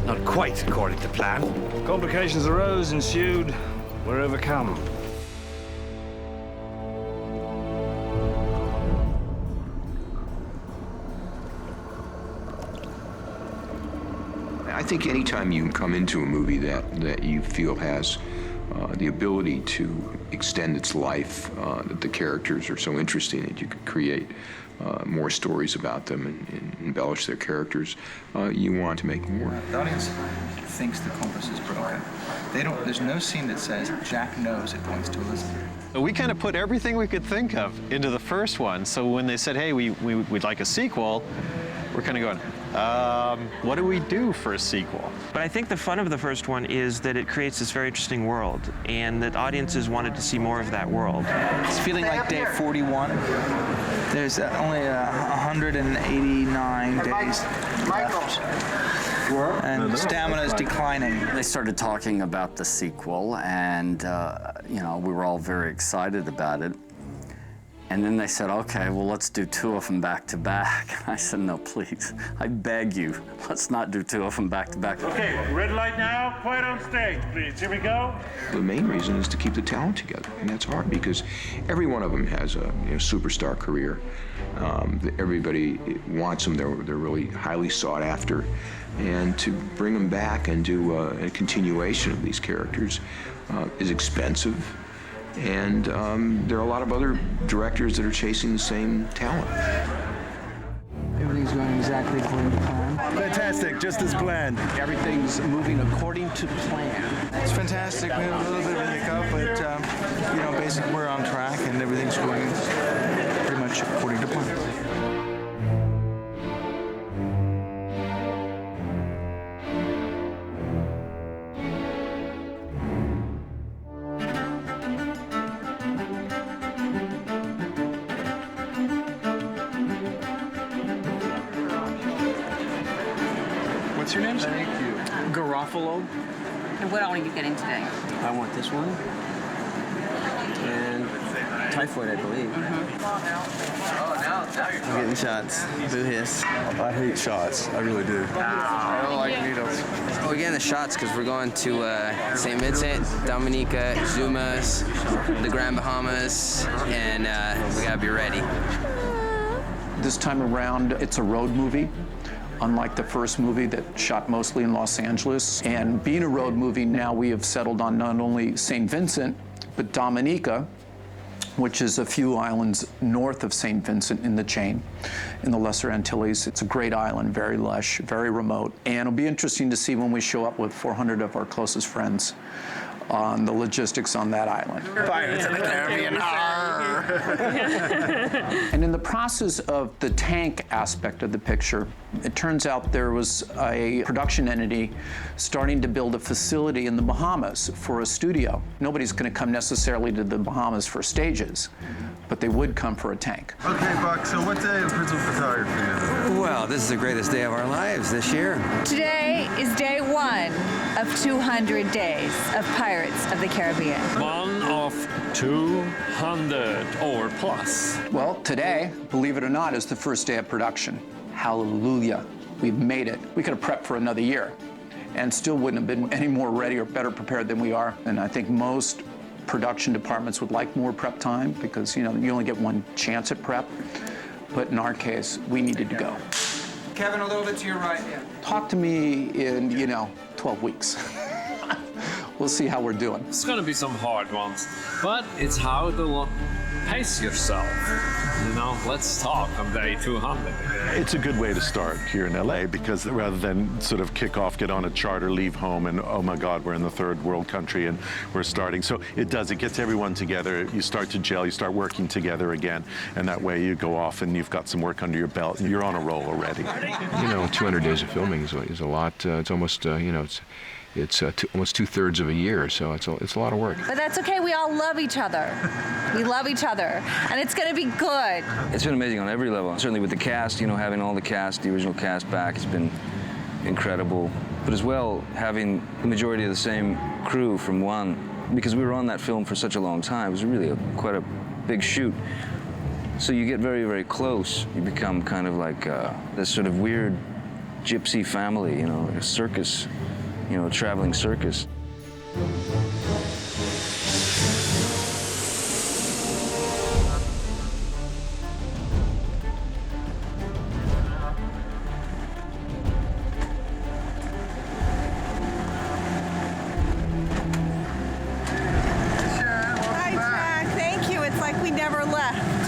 Not quite according to plan. Complications arose, ensued, were overcome. I think anytime you come into a movie that you feel has the ability to extend its life, that the characters are so interesting that you could create more stories about them and embellish their characters, you want to make more. The audience thinks the compass is broken. There's no scene that says, Jack knows it points to Elizabeth. We kind of put everything we could think of into the first one, so when they said, hey, we'd like a sequel, we're kind of going, what do we do for a sequel? But I think the fun of the first one is that it creates this very interesting world, and that audiences wanted to see more of that world. It's feeling like day 41. There's only 189 days left. And stamina is declining. They started talking about the sequel, and you know, we were all very excited about it. And then they said, okay, well, let's do 2 of them back to back. I said, no, please, I beg you, let's not do 2 of them back to back. Okay, red light now, quiet on stage, please. Here we go. The main reason is to keep the talent together, and that's hard because every one of them has a superstar career. Everybody wants them. They're really highly sought after. And to bring them back and do a continuation of these characters is expensive. And there are a lot of other directors that are chasing the same talent. Everything's going exactly according to plan. Fantastic, just as planned. Everything's moving according to plan. It's fantastic. We have a little bit of a hiccup, but you know, basically we're on track and everything's going pretty much according to plan. What's your name? Thank you. Garofalo. And what all are you getting today? I want this one. And typhoid, I believe. I'm getting shots. Boo hiss. I hate shots. I really do. I don't like needles. We're getting the shots because we're going to St. Vincent, Dominica, Zumas, the Grand Bahamas, and we gotta be ready. This time around, it's a road movie. Unlike the first movie that shot mostly in Los Angeles. And being a road movie, now we have settled on not only St. Vincent, but Dominica, which is a few islands north of St. Vincent in the chain, in the Lesser Antilles. It's a great island, very lush, very remote. And it'll be interesting to see when we show up with 400 of our closest friends on the logistics on that island. Pirates of the Caribbean. And in the process of the tank aspect of the picture, it turns out there was a production entity starting to build a facility in the Bahamas for a studio. Nobody's going to come necessarily to the Bahamas for stages, but they would come for a tank. Okay, Buck, so what day of principal photography is it? Well, this is the greatest day of our lives this year. Today is day 1 of 200 days of Pirates of the Caribbean. 1 of 200 or plus. Well, today, believe it or not, is the first day of production. Hallelujah, we've made it. We could have prepped for another year and still wouldn't have been any more ready or better prepared than we are. And I think most production departments would like more prep time because, you know, you only get one chance at prep. But in our case, we needed to go. Kevin, a little bit to your right. Talk to me in, 12 weeks. We'll see how we're doing. It's gonna be some hard ones, but it's how to pace yourself. Let's talk on day 200. It's a good way to start here in LA because rather than sort of kick off, get on a charter, leave home, and oh my God, we're in the third world country and we're starting. So it gets everyone together. You start to gel, you start working together again, and that way you go off and you've got some work under your belt and you're on a roll already. 200 days of filming is a lot. It's almost, it's almost 2/3 of a year, so it's a lot of work. But that's okay, we all love each other. We love each other, and it's gonna be good. It's been amazing on every level. Certainly with the cast, having all the cast, the original cast back, has been incredible. But as well, having the majority of the same crew from one, because we were on that film for such a long time. It was really quite a big shoot. So you get very, very close. You become kind of like this sort of weird gypsy family, you know, a circus, you know, a traveling circus.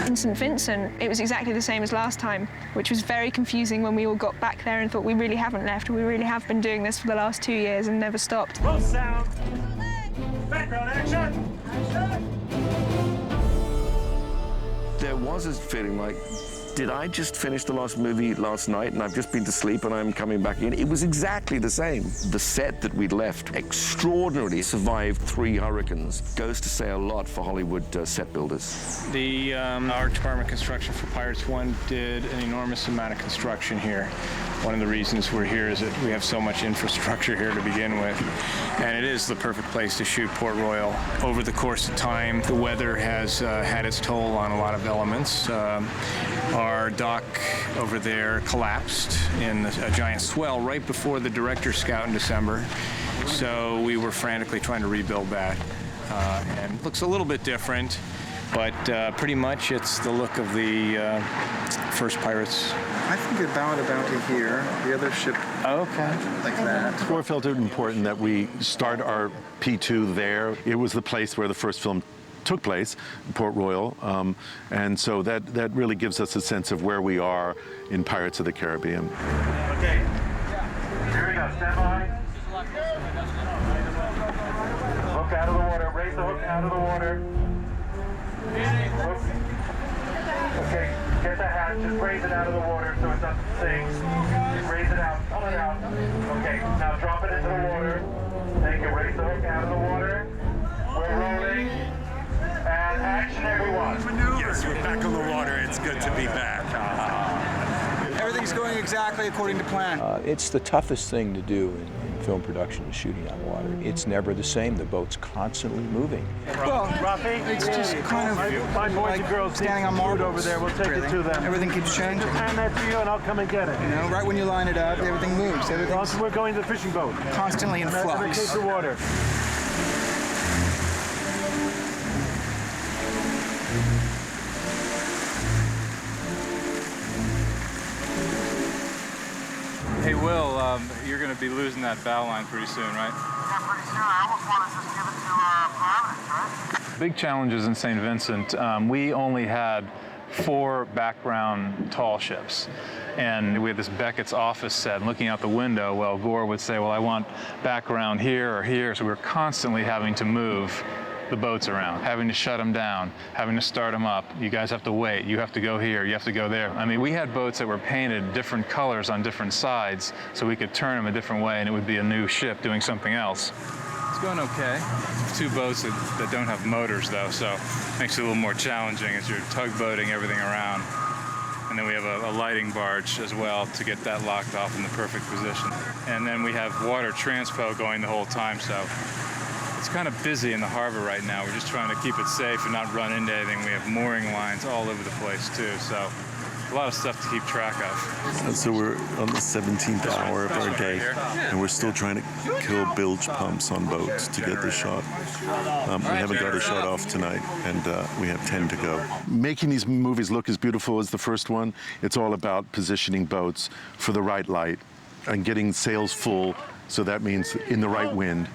In St. Vincent, it was exactly the same as last time, which was very confusing when we all got back there and thought we really haven't left. We really have been doing this for the last 2 years and never stopped. Roll sound. Background action. There was a feeling like, did I just finish the last movie last night and I've just been to sleep and I'm coming back in? It was exactly the same. The set that we'd left extraordinarily survived 3 hurricanes. Goes to say a lot for Hollywood set builders. The Art Department Construction for Pirates 1 did an enormous amount of construction here. One of the reasons we're here is that we have so much infrastructure here to begin with. And it is the perfect place to shoot Port Royal. Over the course of time, the weather has had its toll on a lot of elements. Our dock over there collapsed in a giant swell right before the director's scout in December. So we were frantically trying to rebuild that. And it looks a little bit different, but pretty much it's the look of the first Pirates. I think about to here. The other ship. Okay. Like that. We felt it important that we start our P2 there. It was the place where the first film took place, Port Royal, and so that really gives us a sense of where we are in Pirates of the Caribbean. Okay, here we go, stand by. Hook out of the water, raise the hook out of the water. Okay, get the hatch, just raise it out of the water so it doesn't sink. Just raise it out, pull it out. Okay, now drop it into the water. Thank you, raise the hook out of the water. We're rolling. And action, everyone. Yes, we're back on the water. It's good to be back. Everything's going exactly according to plan. It's the toughest thing to do in film production is shooting on water. It's never the same. The boat's constantly moving. Well, it's just kind of like standing on marbles over there. We'll take it to them. Everything keeps changing. Just hand that to you and I'll come and get it. You know, right when you line it up, everything moves. We're going to the fishing boat. Constantly in flux. Every case of water. Hey, Will, you're going to be losing that bow line pretty soon, right? Yeah, pretty soon. I almost want to just give it to Providence, right? Big challenges in St. Vincent. We only had 4 background tall ships. And we had this Beckett's office set, and looking out the window, well, Gore would say, well, I want background here or here. So we were constantly having to move the boats around, having to shut them down, having to start them up. You guys have to wait. You have to go here. You have to go there. I mean, we had boats that were painted different colors on different sides so we could turn them a different way and it would be a new ship doing something else. It's going okay. 2 boats that don't have motors, though, so it makes it a little more challenging as you're tugboating everything around. And then we have a lighting barge as well to get that locked off in the perfect position. And then we have water transpo going the whole time, so it's kind of busy in the harbor right now. We're just trying to keep it safe and not run into anything. We have mooring lines all over the place, too, so a lot of stuff to keep track of. And so we're on the 17th hour of our day, and we're still trying to kill bilge pumps on boats to get the shot. We haven't got a shot off tonight, and we have 10 to go. Making these movies look as beautiful as the first one, it's all about positioning boats for the right light and getting sails full, so that means in the right wind.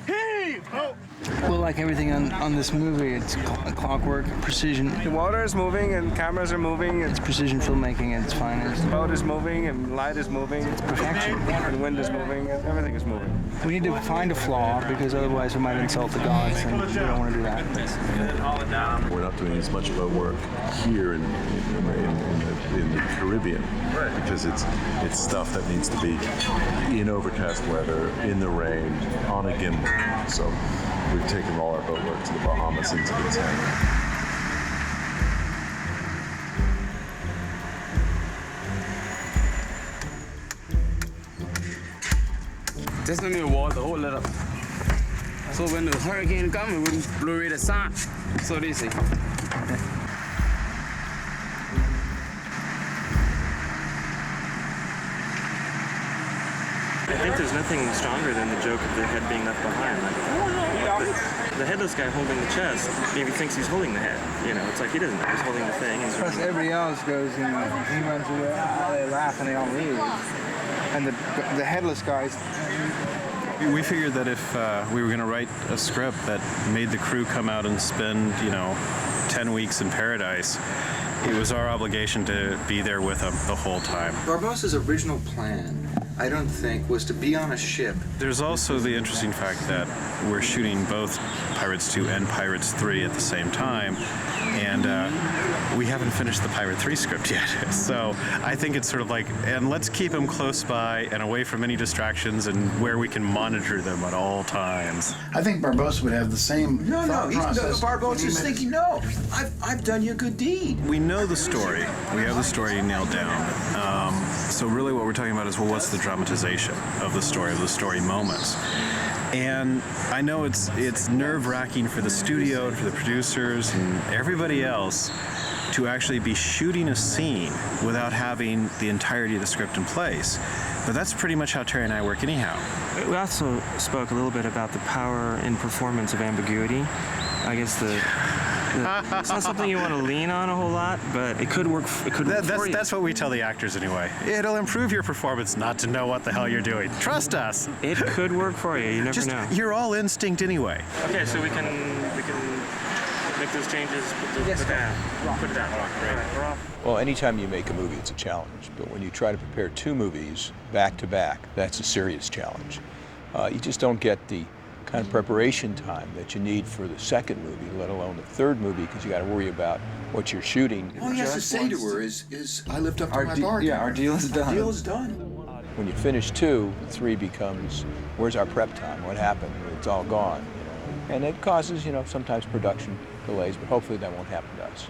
Well, like everything on this movie, it's clockwork, precision. The water is moving and cameras are moving. It's precision filmmaking at its finest. The boat is moving and light is moving. It's perfection. And wind is moving and everything is moving. We need to find a flaw because otherwise we might insult the gods, and we don't want to do that. We're not doing as much of our work here in the Caribbean because it's stuff that needs to be in overcast weather, in the rain, on a gimbal. So we've taken all our boat work to the Bahamas into the tent. Just in the water, hold it up. So when the hurricane comes, it wouldn't blow away the sun. So they say. I think there's nothing stronger than the joke of their head being left behind. Like, the headless guy holding the chest maybe thinks he's holding the head. You know, it's like he doesn't know he's holding the thing. Plus, everybody else goes, you know, he runs away, they laugh and they all leave. And the headless guys. We figured that if we were going to write a script that made the crew come out and spend, 10 weeks in paradise, it was our obligation to be there with them the whole time. Barbossa's original plan, I don't think, was to be on a ship. There's also the interesting fact that we're shooting both Pirates 2 and Pirates 3 at the same time, and we haven't finished the Pirate 3 script yet. So I think it's sort of like, and let's keep them close by and away from any distractions and where we can monitor them at all times. I think Barbossa would have the same thought process. Barbossa's thinking, no, I've done you a good deed. We know the story. We have the story nailed down. So really what we're talking about is, well, what's the dramatization of the story moments? And I know it's nerve-wracking for the studio and for the producers and everybody else to actually be shooting a scene without having the entirety of the script in place. But that's pretty much how Terry and I work anyhow. We also spoke a little bit about the power in performance of ambiguity. I guess it's not something you want to lean on a whole lot, but it could work. It could work for you. That's what we tell the actors anyway. It'll improve your performance not to know what the hell you're doing. Trust us. It could work for you. You never know. You're all instinct anyway. Okay, so we can make those changes. Put it out. Right, we're off. Well, anytime you make a movie, it's a challenge. But when you try to prepare two movies back to back, that's a serious challenge. You just don't get the kind of preparation time that you need for the second movie, let alone the third movie, because you got to worry about what you're shooting. All he has to say to her is I lived up to my bargain. Yeah, our deal is done. Our deal is done. When you finish 2, 3 becomes, where's our prep time? What happened? It's all gone. And it causes, sometimes production delays, but hopefully that won't happen to us.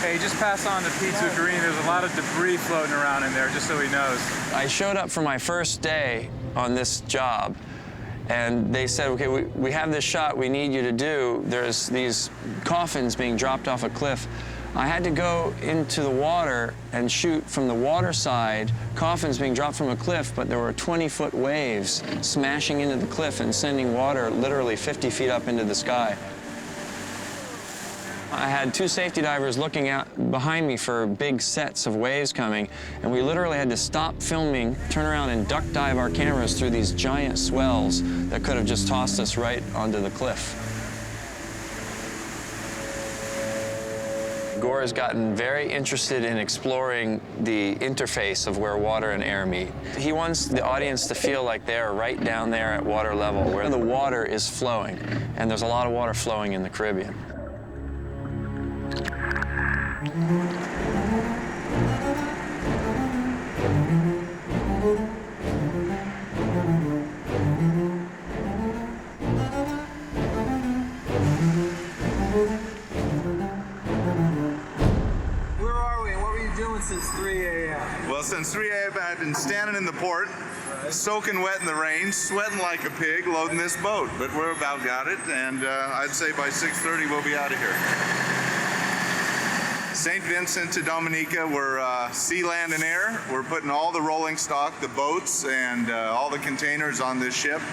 Hey, just pass on to Pizza Green. There's a lot of debris floating around in there, just so he knows. I showed up for my first day on this job, and they said, okay, we have this shot we need you to do. There's these coffins being dropped off a cliff. I had to go into the water and shoot from the water side, coffins being dropped from a cliff, but there were 20-foot waves smashing into the cliff and sending water literally 50 feet up into the sky. I had 2 safety divers looking out behind me for big sets of waves coming, and we literally had to stop filming, turn around and duck dive our cameras through these giant swells that could have just tossed us right onto the cliff. Gore has gotten very interested in exploring the interface of where water and air meet. He wants the audience to feel like they're right down there at water level, where the water is flowing, and there's a lot of water flowing in the Caribbean. Where are we? What were you doing since 3 a.m.? Well, since 3 a.m. I've been standing in the port, soaking wet in the rain, sweating like a pig, loading this boat. But we're about got it, and I'd say by 6:30 we'll be out of here. St. Vincent to Dominica, we're sea, land, and air. We're putting all the rolling stock, the boats, and all the containers on this ship.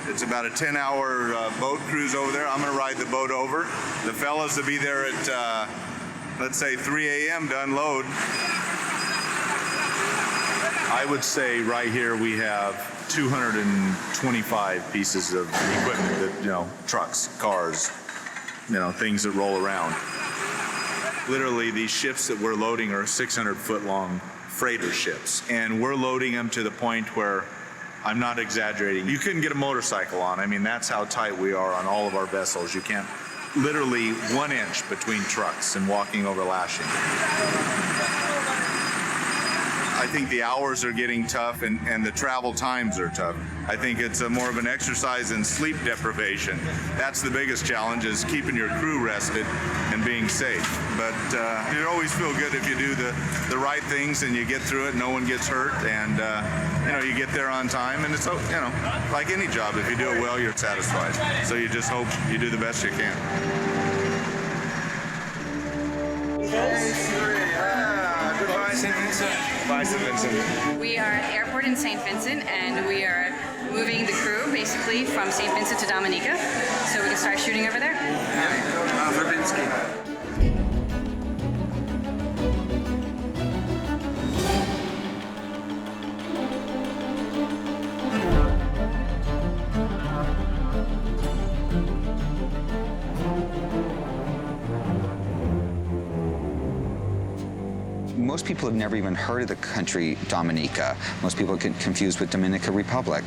It's about a 10-hour boat cruise over there. I'm going to ride the boat over. The fellas will be there at, let's say, 3 a.m. to unload. I would say right here we have 225 pieces of equipment that, trucks, cars, things that roll around. Literally, these ships that we're loading are 600-foot long freighter ships, and we're loading them to the point where, I'm not exaggerating, you couldn't get a motorcycle on. I mean, that's how tight we are on all of our vessels. You can't, literally 1 inch between trucks and walking over lashing. I think the hours are getting tough and the travel times are tough. I think it's more of an exercise in sleep deprivation. That's the biggest challenge, is keeping your crew rested and being safe. But you always feel good if you do the right things and you get through it, no one gets hurt, and you get there on time. And it's, like any job, if you do it well, you're satisfied. So you just hope you do the best you can. Goodbye, St. Vincent. Bye, St. Vincent. We are at the airport in St. Vincent, and we are moving the crew basically from St. Vincent to Dominica, so we can start shooting over there. Verbinski. Most people have never even heard of the country Dominica. Most people get confused with Dominican Republic.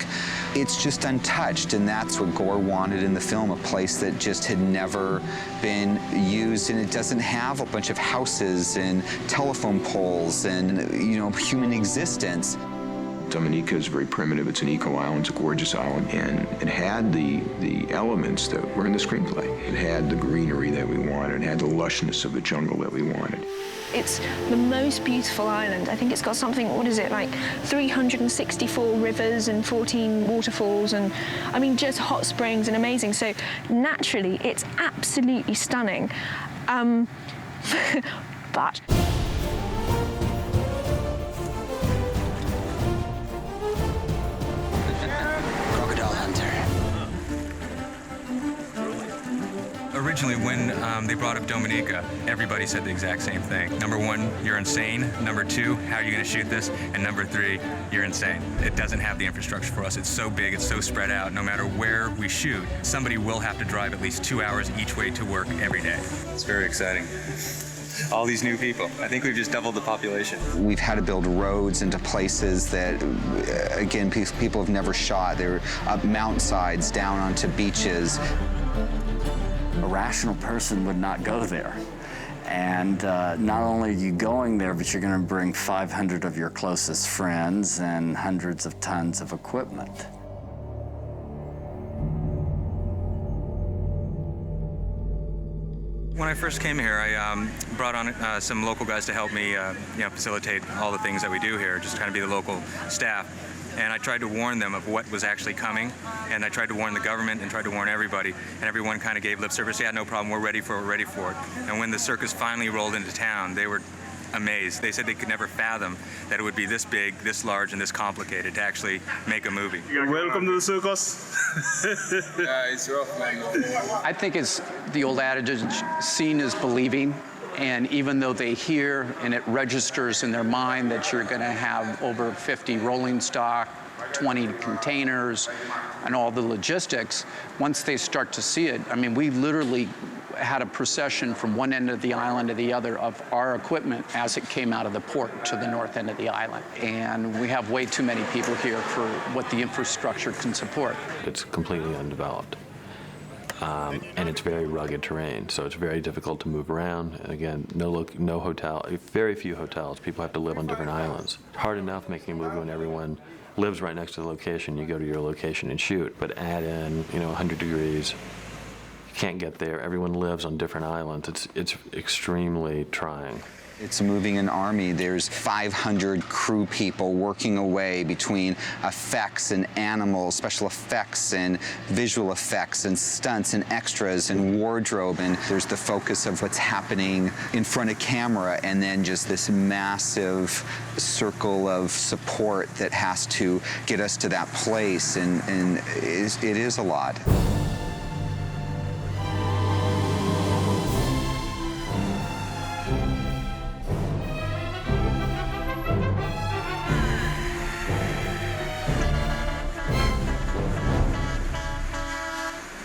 It's just untouched, and that's what Gore wanted in the film, a place that just had never been used, and it doesn't have a bunch of houses and telephone poles and, human existence. Dominica is very primitive. It's an eco-island. It's a gorgeous island. And it had the elements that were in the screenplay. It had the greenery that we wanted. It had the lushness of the jungle that we wanted. It's the most beautiful island. I think it's got something, 364 rivers and 14 waterfalls and, just hot springs and amazing. So naturally, it's absolutely stunning. But... Originally, when they brought up Dominica, everybody said the exact same thing. Number one, you're insane. Number two, how are you going to shoot this? And number three, you're insane. It doesn't have the infrastructure for us. It's so big, it's so spread out. No matter where we shoot, somebody will have to drive at least 2 hours each way to work every day. It's very exciting. All these new people. I think we've just doubled the population. We've had to build roads into places that, again, people have never shot. They're up mountainsides, down onto beaches. A rational person would not go there. And not only are you going there, but you're going to bring 500 of your closest friends and hundreds of tons of equipment. When I first came here, I brought on some local guys to help me facilitate all the things that we do here, just kind of be the local staff. And I tried to warn them of what was actually coming, and I tried to warn the government and tried to warn everybody, and everyone kind of gave lip service. Yeah, no problem, we're ready for it. And when the circus finally rolled into town, they were amazed. They said they could never fathom that it would be this big, this large, and this complicated to actually make a movie. Welcome to the circus. Yeah, it's rough, man. I think it's the old adage, seeing is believing. And even though they hear and it registers in their mind that you're going to have over 50 rolling stock, 20 containers, and all the logistics, once they start to see it, we literally had a procession from one end of the island to the other of our equipment as it came out of the port to the north end of the island. And we have way too many people here for what the infrastructure can support. It's completely undeveloped. And it's very rugged terrain, so it's very difficult to move around. And again, no hotel, very few hotels. People have to live on different islands. Hard enough making a movie when everyone lives right next to the location. You go to your location and shoot, but add in, 100 degrees. You can't get there. Everyone lives on different islands. It's extremely trying. It's moving an army. There's 500 crew people working away between effects and animals, special effects and visual effects and stunts and extras and wardrobe. And there's the focus of what's happening in front of camera, and then just this massive circle of support that has to get us to that place. And it is a lot.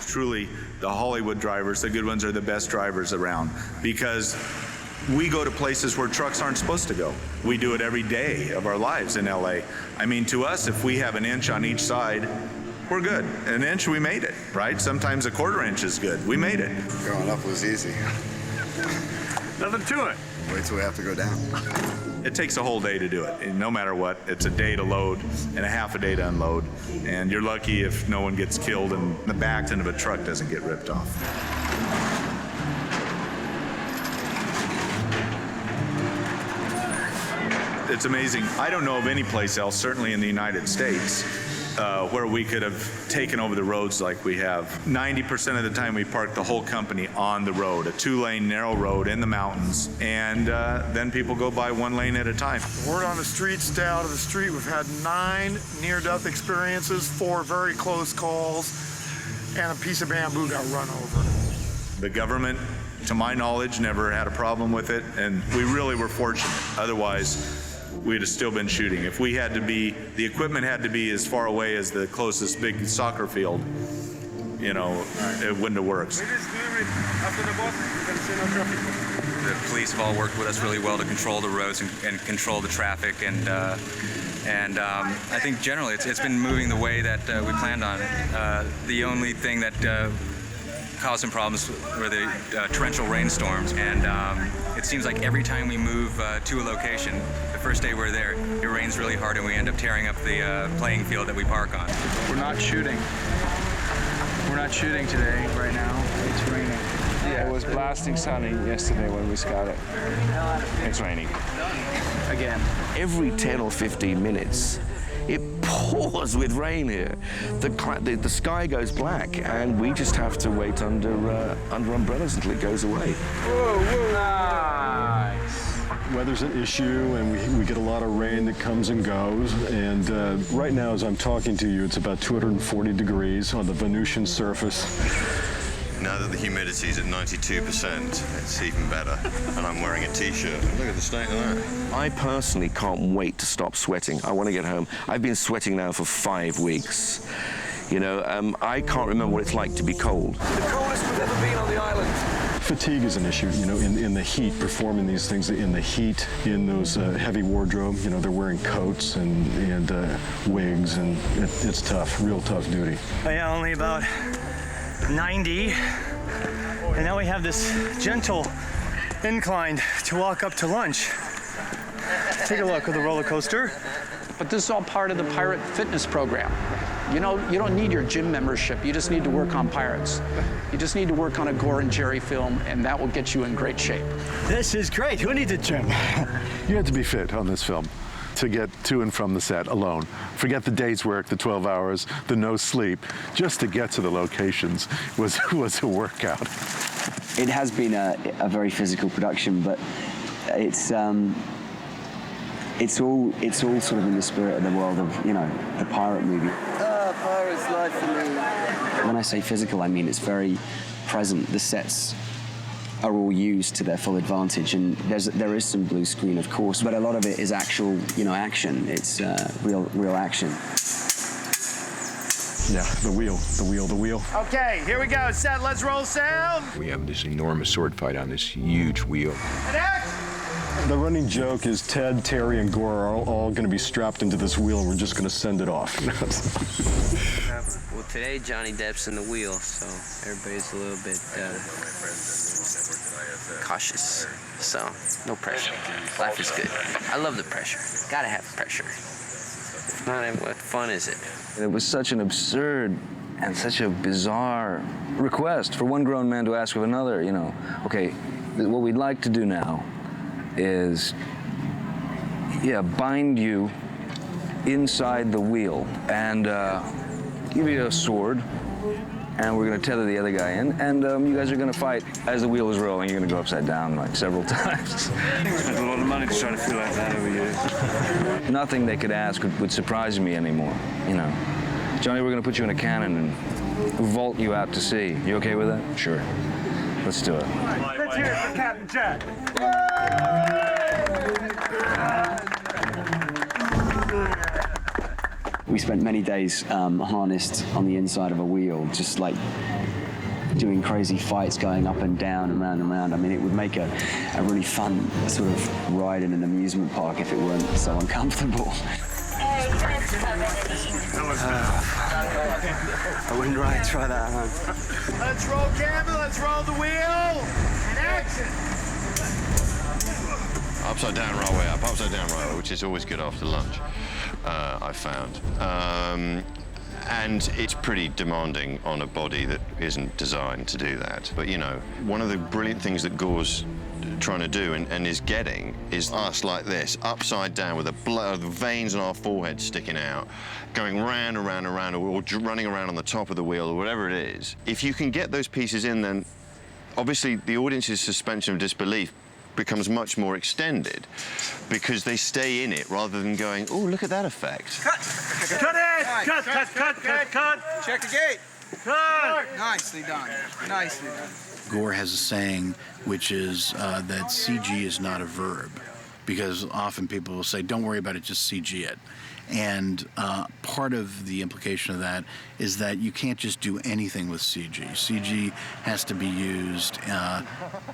Truly, the Hollywood drivers, the good ones, are the best drivers around, because we go to places where trucks aren't supposed to go. We do it every day of our lives in LA. To us, if we have an inch on each side, we're good. An inch, we made it, right? Sometimes a quarter inch is good. We made it. Growing up was easy. Nothing to it. Wait till we have to go down. it takes a whole day to do it. And no matter what, it's a day to load and a half a day to unload. And you're lucky if no one gets killed and the back end of a truck doesn't get ripped off. It's amazing. I don't know of any place else, certainly in the United States, where we could have taken over the roads like we have. 90% of the time we park the whole company on the road, a 2-lane narrow road in the mountains, and then people go by 1 lane at a time. Word on the street, stay out of the street. We've had 9 near-death experiences, 4 very close calls, and a piece of bamboo got run over. The government, to my knowledge, never had a problem with it, and we really were fortunate. Otherwise, we'd have still been shooting. If we had to be, the equipment had to be as far away as the closest big soccer field, you know, it wouldn't have worked. The police have all worked with us really well to control the roads and control the traffic, and I think generally it's been moving the way that we planned on. The only thing that caused some problems were the torrential rainstorms, and it seems like every time we move to a location, the first day we're there, it rains really hard and we end up tearing up the playing field that we park on. We're not shooting. We're not shooting today, right now. It's raining. Yeah, it was blasting sunny yesterday when we scouted. It's raining. Again. Every 10 or 15 minutes, it pours with rain here. The sky goes black, and we just have to wait under umbrellas until it goes away. Whoa, whoa. Nice. Weather's an issue, and we get a lot of rain that comes and goes. And right now, as I'm talking to you, it's about 240 degrees on the Venusian surface. Now that the humidity's at 92%, it's even better. And I'm wearing a t-shirt. Look at the state of that. I personally can't wait to stop sweating. I want to get home. I've been sweating now for 5 weeks. You know, I can't remember what it's like to be cold. The coldest we've ever been on the island. Fatigue is an issue, you know, in the heat, performing these things in the heat, in those heavy wardrobe. You know, they're wearing coats and wigs, and it's tough, real tough duty. Oh, yeah, only about 90, and now we have this gentle incline to walk up to lunch. Take a look at the roller coaster. But this is all part of the Pirate Fitness program. You know, you don't need your gym membership. You just need to work on pirates. You just need to work on a Gore and Jerry film, and that will get you in great shape. This is great. Who needs a gym? You had to be fit on this film to get to and from the set alone. Forget the day's work, the 12 hours, the no sleep. Just to get to the locations was a workout. It has been a very physical production, but it's all sort of in the spirit of the world of, you know, the pirate movie. Pirate's life for me. When I say physical, I mean it's very present. The sets are all used to their full advantage, and there is some blue screen, of course, but a lot of it is actual, you know, action. It's real action. Yeah, the wheel. Okay, here we go. Set, let's roll sound. We have this enormous sword fight on this huge wheel. The running joke is Ted, Terry, and Gore are all going to be strapped into this wheel, and we're just going to send it off. Well, today Johnny Depp's in the wheel, so everybody's a little bit cautious. So, no pressure. Life is good. I love the pressure. Gotta have pressure. If not, what fun is it? It was such an absurd and such a bizarre request for one grown man to ask of another, you know, okay, what we'd like to do now is, bind you inside the wheel and give you a sword, and we're going to tether the other guy in, and you guys are going to fight as the wheel is rolling. You're going to go upside down like several times. Spent a lot of money to try to feel like that over years. Nothing they could ask would surprise me anymore, you know. Johnny, we're going to put you in a cannon and vault you out to sea. You okay with that? Sure. Let's do it. Let's hear it for Captain Jack. We spent many days harnessed on the inside of a wheel, just like doing crazy fights, going up and down and round and round. I mean, it would make a really fun sort of ride in an amusement park if it weren't so uncomfortable. I wouldn't try that, huh? Let's roll camera, let's roll the wheel, and action! upside down right way up, upside down right way, which is always good after lunch, I found. And it's pretty demanding on a body that isn't designed to do that. But, you know, one of the brilliant things that Gore's trying to do and is getting is us like this, upside down with the veins on our forehead sticking out, going round and round and round, or running around on the top of the wheel or whatever it is. If you can get those pieces in, then obviously the audience's suspension of disbelief becomes much more extended because they stay in it rather than going, oh, look at that effect. Cut it! Cut! Check the gate. Cut! Nicely done. Nicely done. Gore has a saying, which is that CG is not a verb, because often people will say, don't worry about it, just CG it. And part of the implication of that is that you can't just do anything with CG. CG has to be used,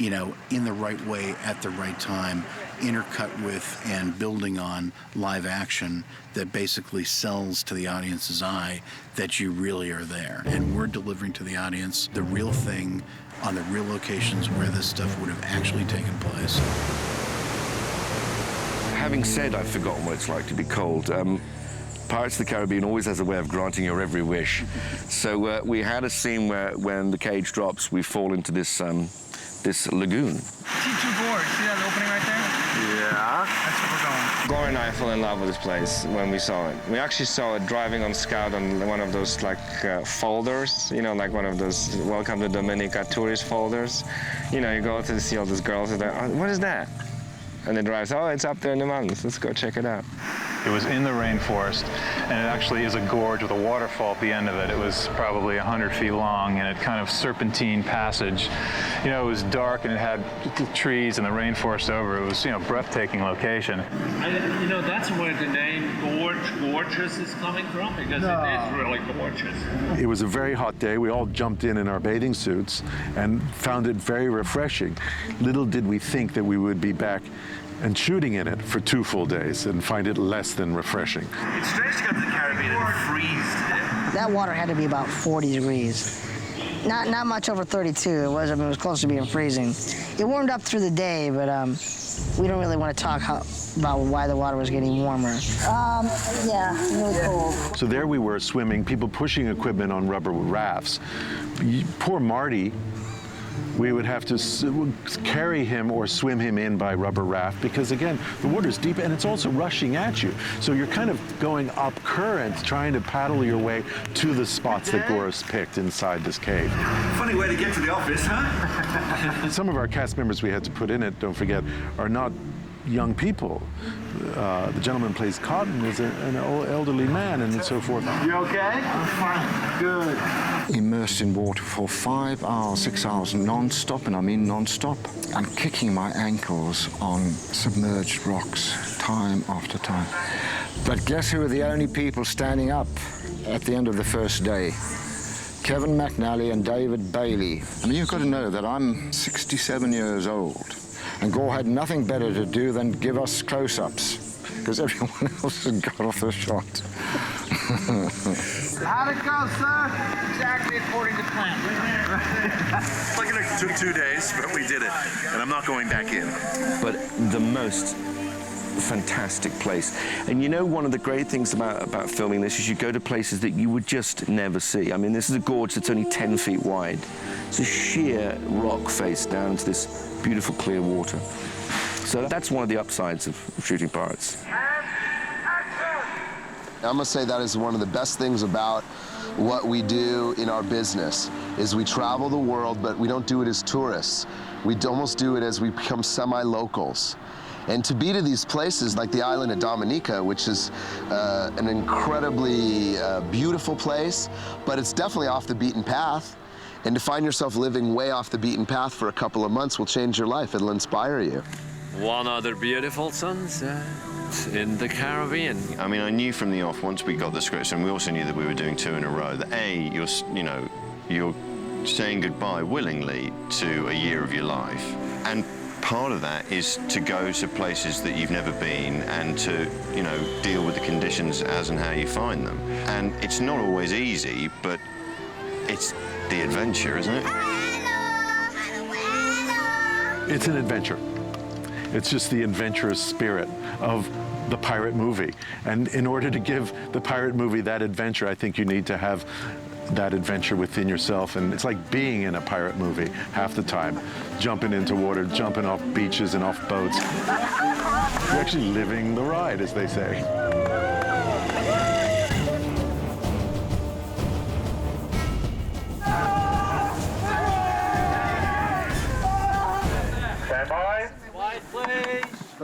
you know, in the right way at the right time, intercut with and building on live action that basically sells to the audience's eye that you really are there. And we're delivering to the audience the real thing on the real locations where this stuff would have actually taken place. Having said I've forgotten what it's like to be cold, Pirates of the Caribbean always has a way of granting your every wish. So we had a scene where when the cage drops, we fall into this this lagoon. T2 Gore, see that opening right there? Yeah. That's where we're going. Gore and I fell in love with this place when we saw it. We actually saw it driving on Scout on one of those like folders, you know, like one of those Welcome to Dominica tourist folders. You know, you go to see all these girls and they're, oh, what is that? And they drive, oh, it's up there in the mountains. Let's go check it out. It was in the rainforest, and it actually is a gorge with a waterfall at the end of it. It was probably 100 feet long, and it kind of serpentine passage. You know, it was dark, and it had trees and the rainforest over. It was, you know, breathtaking location. You know, that's where the name Gorgeous is coming from, because it is really gorgeous. It was a very hot day. We all jumped in our bathing suits and found it very refreshing. Little did we think that we would be back and shooting in it for 2 full days and find it less than refreshing. It's strange to go to the Caribbean and freeze to death. That water had to be about 40 degrees. Not much over 32. It was close to being freezing. It warmed up through the day, but we don't really want to talk about why the water was getting warmer. Yeah, really cold. So there we were swimming, people pushing equipment on rubber rafts. Poor Marty, we would have to carry him or swim him in by rubber raft because, again, the water's deep and it's also rushing at you. So you're kind of going up current, trying to paddle your way to the spots that Gore's picked inside this cave. Funny way to get to the office, huh? Some of our cast members we had to put in it, don't forget, are not young people. The gentleman who plays Cotton is an old elderly man and so forth. You okay? I'm fine. Good. Immersed in water for 5 hours, 6 hours, non-stop, and I mean non-stop. I'm kicking my ankles on submerged rocks time after time. But guess who are the only people standing up at the end of the first day? Kevin McNally and David Bailey. I mean, you've got to know that I'm 67 years old, and Gore had nothing better to do than give us close-ups, because everyone else had got off the shot. How'd it go, sir? Exactly according to plan. Like it took 2 days, but we did it, and I'm not going back in. But the most fantastic place. And you know, one of the great things about filming this is you go to places that you would just never see. I mean, this is a gorge that's only 10 feet wide. It's a sheer rock face down into this beautiful clear water. So that's one of the upsides of shooting Pirates. I must say that is one of the best things about what we do in our business, is we travel the world, but we don't do it as tourists. We almost do it as we become semi-locals. And to be to these places like the island of Dominica, which is an incredibly beautiful place, but it's definitely off the beaten path. And to find yourself living way off the beaten path for a couple of months will change your life. It'll inspire you. One other beautiful sunset in the Caribbean. I mean, I knew from the off, once we got the scripts, and we also knew that we were doing 2 in a row, that you're saying goodbye willingly to a year of your life. And part of that is to go to places that you've never been and to, deal with the conditions as and how you find them. And it's not always easy, but it's the adventure, isn't it? It's an adventure. It's just the adventurous spirit of the pirate movie. And in order to give the pirate movie that adventure, I think you need to have that adventure within yourself. And it's like being in a pirate movie half the time, jumping into water, jumping off beaches and off boats. You're actually living the ride, as they say.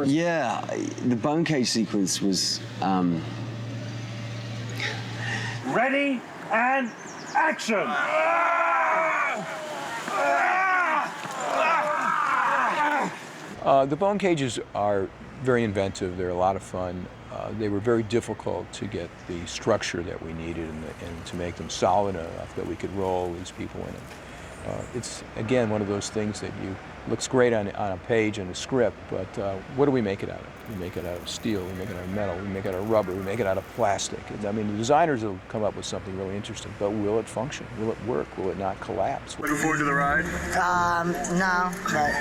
Yeah, the bone cage sequence was. Ready and action! The bone cages are very inventive. They're a lot of fun. They were very difficult to get the structure that we needed and to make them solid enough that we could roll these people in it. It's, again, one of those things that looks great on a page and a script, but what do we make it out of? We make it out of steel, we make it out of metal, we make it out of rubber, we make it out of plastic. I mean, the designers will come up with something really interesting, but will it function? Will it work? Will it not collapse? Looking forward to the ride? No, but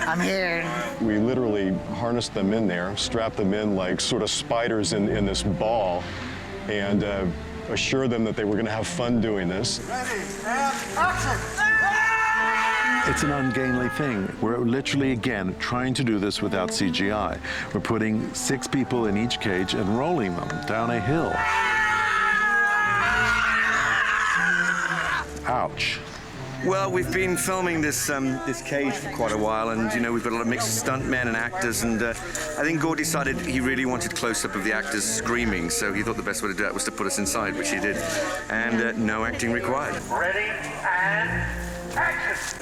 I'm here. We literally harnessed them in there, strapped them in like sort of spiders in this ball, and assured them that they were going to have fun doing this. Ready and action! It's an ungainly thing. We're literally, again, trying to do this without CGI. We're putting 6 people in each cage and rolling them down a hill. Ouch. Well, we've been filming this cage for quite a while, and we've got a lot of mixed stuntmen and actors, and I think Gore decided he really wanted close-up of the actors screaming, so he thought the best way to do that was to put us inside, which he did, and no acting required. Ready and action!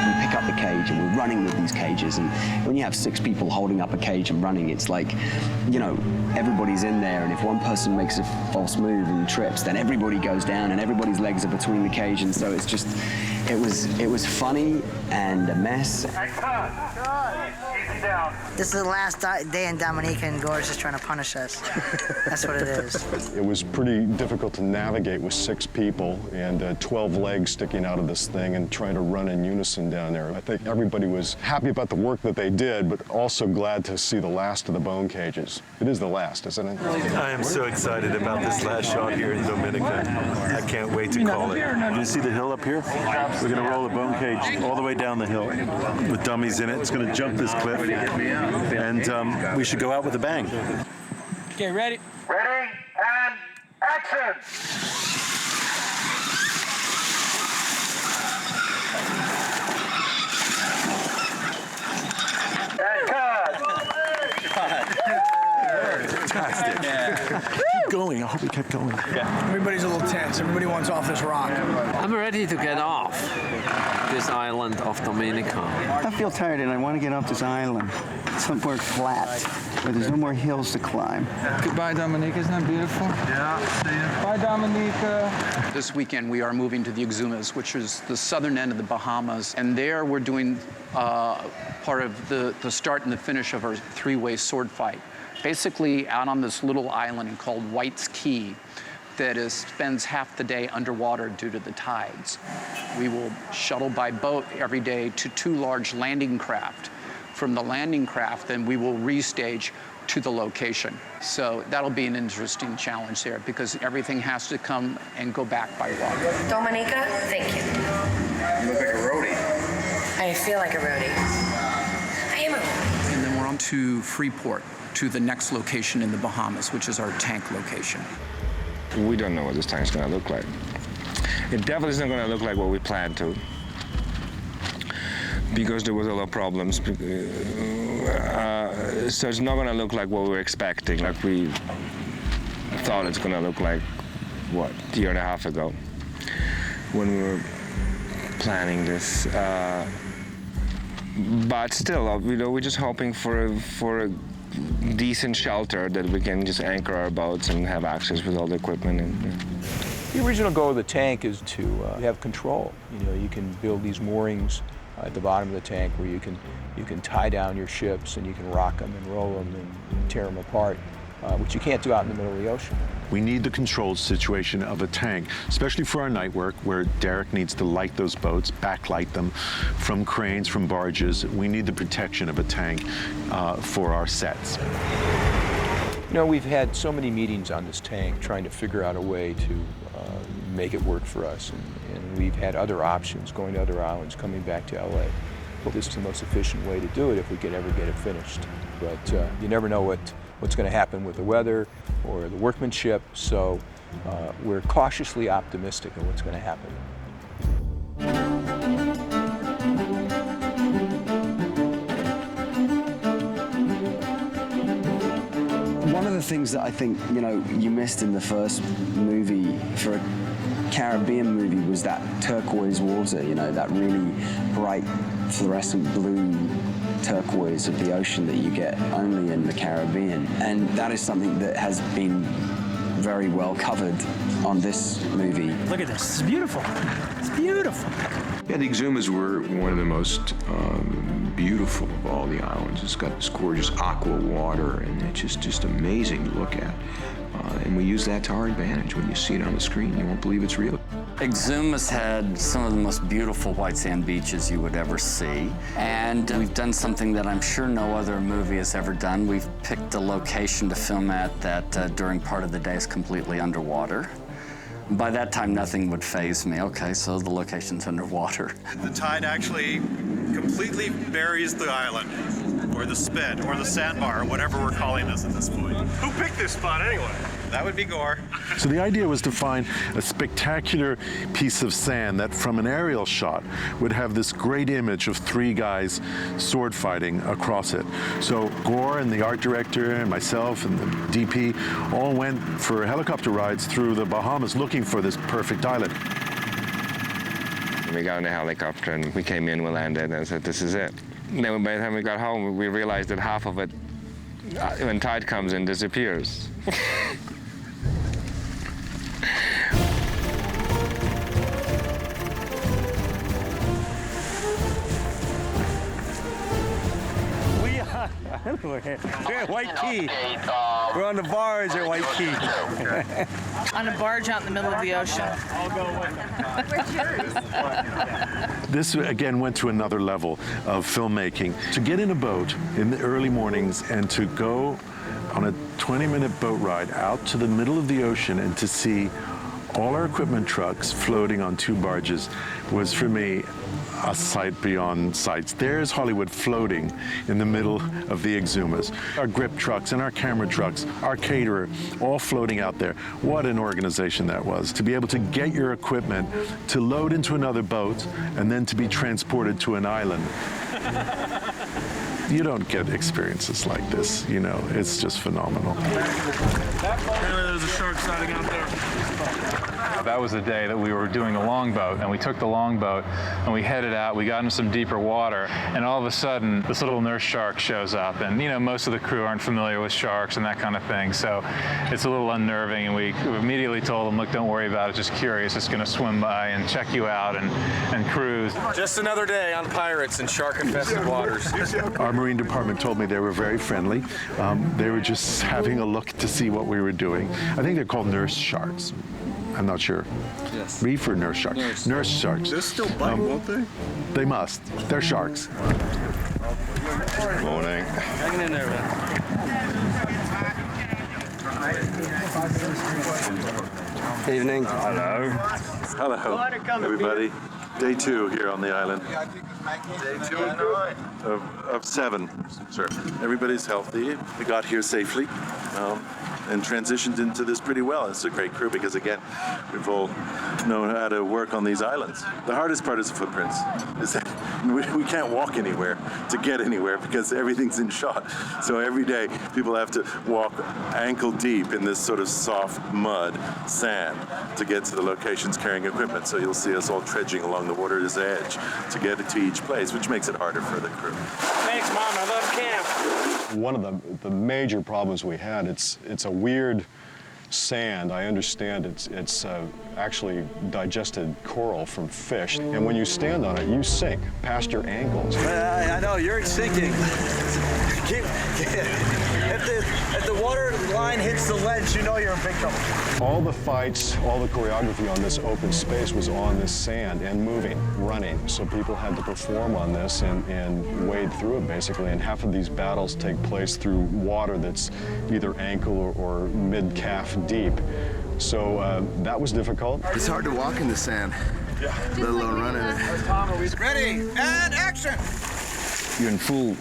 We pick up the cage and we're running with these cages, and when you have 6 people holding up a cage and running, it's like, everybody's in there, and if one person makes a false move and trips, then everybody goes down and everybody's legs are between the cage, and so it's just, it was funny and a mess. This is the last day in Dominica, and Gore's just trying to punish us. That's what it is. It was pretty difficult to navigate with 6 people and 12 legs sticking out of this thing and trying to run in unison down there. I think everybody was happy about the work that they did, but also glad to see the last of the bone cages. It is the last, isn't it? I am so excited about this last shot here in Dominica. I can't wait to call it. You see the hill up here? We're going to roll the bone cage all the way down the hill with dummies in it. It's going to jump this cliff, and we should go out with a bang. Okay, ready? Ready and action! Fantastic. Keep going. I hope we kept going. Everybody's a little tense. Everybody wants off this rock. I'm ready to get off this island of Dominica. I feel tired and I want to get off this island, somewhere flat, where there's no more hills to climb. Goodbye, Dominica. Isn't that beautiful? Yeah, see ya. Bye, Dominica. This weekend, we are moving to the Exumas, which is the southern end of the Bahamas. And there we're doing part of the start and the finish of our 3-way sword fight. Basically out on this little island called White's Key that spends half the day underwater due to the tides. We will shuttle by boat every day to 2 large landing craft. From the landing craft, then we will restage to the location. So that'll be an interesting challenge there because everything has to come and go back by water. Dominica, thank you. You look like a roadie. I feel like a roadie. I am a roadie. And then we're on to Freeport, to the next location in the Bahamas, which is our tank location. We don't know what this tank's going to look like. It definitely isn't going to look like what we planned to, because there was a lot of problems. So it's not going to look like what we were expecting, like we thought it's going to look like, what, a year and a half ago, when we were planning this. But still, we're just hoping for a decent shelter that we can just anchor our boats and have access with all the equipment. The original goal of the tank is to have control. You can build these moorings at the bottom of the tank where you can tie down your ships and you can rock them and roll them and tear them apart, which you can't do out in the middle of the ocean. We need the controlled situation of a tank, especially for our night work where Derek needs to light those boats, backlight them from cranes, from barges. We need the protection of a tank for our sets. You know, we've had so many meetings on this tank trying to figure out a way to make it work for us. And we've had other options, going to other islands, coming back to LA. Well, this is the most efficient way to do it if we could ever get it finished. But you never know what's going to happen with the weather or the workmanship, so we're cautiously optimistic of what's going to happen. One of the things that I think, you know, you missed in the first movie for a Caribbean movie was that turquoise water, you know, that really bright fluorescent blue turquoise of the ocean that you get only in the Caribbean. And that is something that has been very well covered on this movie. Look at this, it's beautiful. It's beautiful. Yeah, the Exumas were one of the most beautiful of all the islands. It's got this gorgeous aqua water, and it's just amazing to look at. And we use that to our advantage. When you see it on the screen, you won't believe it's real. Exumas had some of the most beautiful white sand beaches you would ever see. And we've done something that I'm sure no other movie has ever done. We've picked a location to film at that during part of the day is completely underwater. By that time, nothing would faze me. Okay, so the location's underwater. The tide actually completely buries the island, or the spit, or the sandbar, or whatever we're calling this at this point. Who picked this spot anyway? That would be Gore. So the idea was to find a spectacular piece of sand that from an aerial shot would have this great image of three guys sword fighting across it. So Gore and the art director and myself and the DP all went for helicopter rides through the Bahamas looking for this perfect island. We got in a helicopter and we came in, we landed, and said, this is it. And then by the time we got home, we realized that half of it, when tide comes in, disappears. We're at Waikiki. We're on the barge at Waikiki. On a barge out in the middle of the ocean. I'll go with This, again, went to another level of filmmaking. To get in a boat in the early mornings and to go on a 20-minute boat ride out to the middle of the ocean and to see all our equipment trucks floating on two barges was, for me, a sight beyond sights. There's Hollywood floating in the middle of the Exumas. Our grip trucks and our camera trucks, our caterer, all floating out there. What an organization that was. To be able to get your equipment, to load into another boat, and then to be transported to an island. You don't get experiences like this, you know. It's just phenomenal. There's a shark sighting out there. That was the day that we were doing a longboat, and we took the longboat and we headed out. We got into some deeper water, and all of a sudden, this little nurse shark shows up. And you know, most of the crew aren't familiar with sharks and that kind of thing, so it's a little unnerving. And we immediately told them, look, don't worry about it. Just curious. It's going to swim by and check you out and cruise. Just another day on pirates in shark-infested waters. Our Marine Department told me they were very friendly. They were just having a look to see what we were doing. I think they're called nurse sharks. I'm not sure. Yes. Reef or nurse sharks? Nurse sharks. They'll still bite, won't they? They must. They're sharks. Morning. Hanging in there, man. Evening. Hello. Hello, everybody. Day 2 here on the island. Day 2 of 7, sir. Everybody's healthy. We got here safely and transitioned into this pretty well. It's a great crew because, again, we've all known how to work on these islands. The hardest part is the footprints. Is that we can't walk anywhere to get anywhere because everything's in shot. So every day people have to walk ankle deep in this sort of soft mud, sand, to get to the locations carrying equipment. So you'll see us all trudging along the water's edge to get to each place, which makes it harder for the crew. Thanks, Mom. I love camp. One of the major problems we had, it's a weird sand. I understand it's actually digested coral from fish, and when you stand on it, you sink past your ankles. I know, you're sinking. if the water line hits the ledge, you know you're in big trouble. All the fights, all the choreography on this open space was on this sand and moving, running. So people had to perform on this and wade through it basically. And half of these battles take place through water that's either ankle or mid-calf deep. So that was difficult. It's hard to walk in the sand, let alone run in it. Ready, and action! You're in full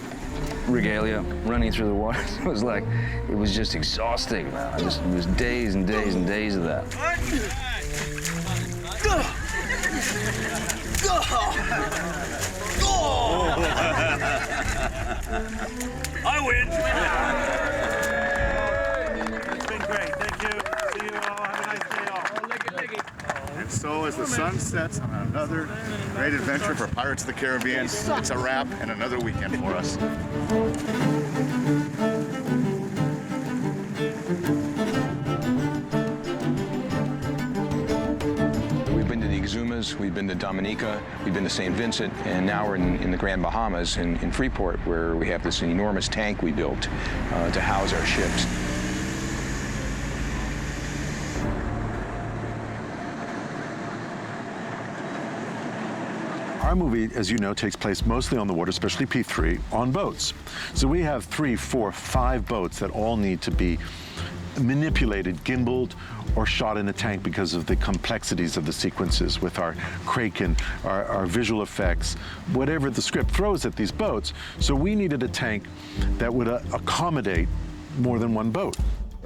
regalia, running through the water. It was just exhausting, man. It was days and days and days of that. I win! It's been great. Thank you. See you all. Have a nice day off. And so as the sun sets on another great adventure for Pirates of the Caribbean, it's a wrap and another weekend for us. We've been to the Exumas, we've been to Dominica, we've been to St. Vincent, and now we're in the Grand Bahamas in Freeport, where we have this enormous tank we built to house our ships. Our movie, as you know, takes place mostly on the water, especially P3, on boats. So we have 3, 4, 5 boats that all need to be manipulated, gimbaled, or shot in a tank because of the complexities of the sequences with our Kraken, our visual effects, whatever the script throws at these boats. So we needed a tank that would accommodate more than one boat.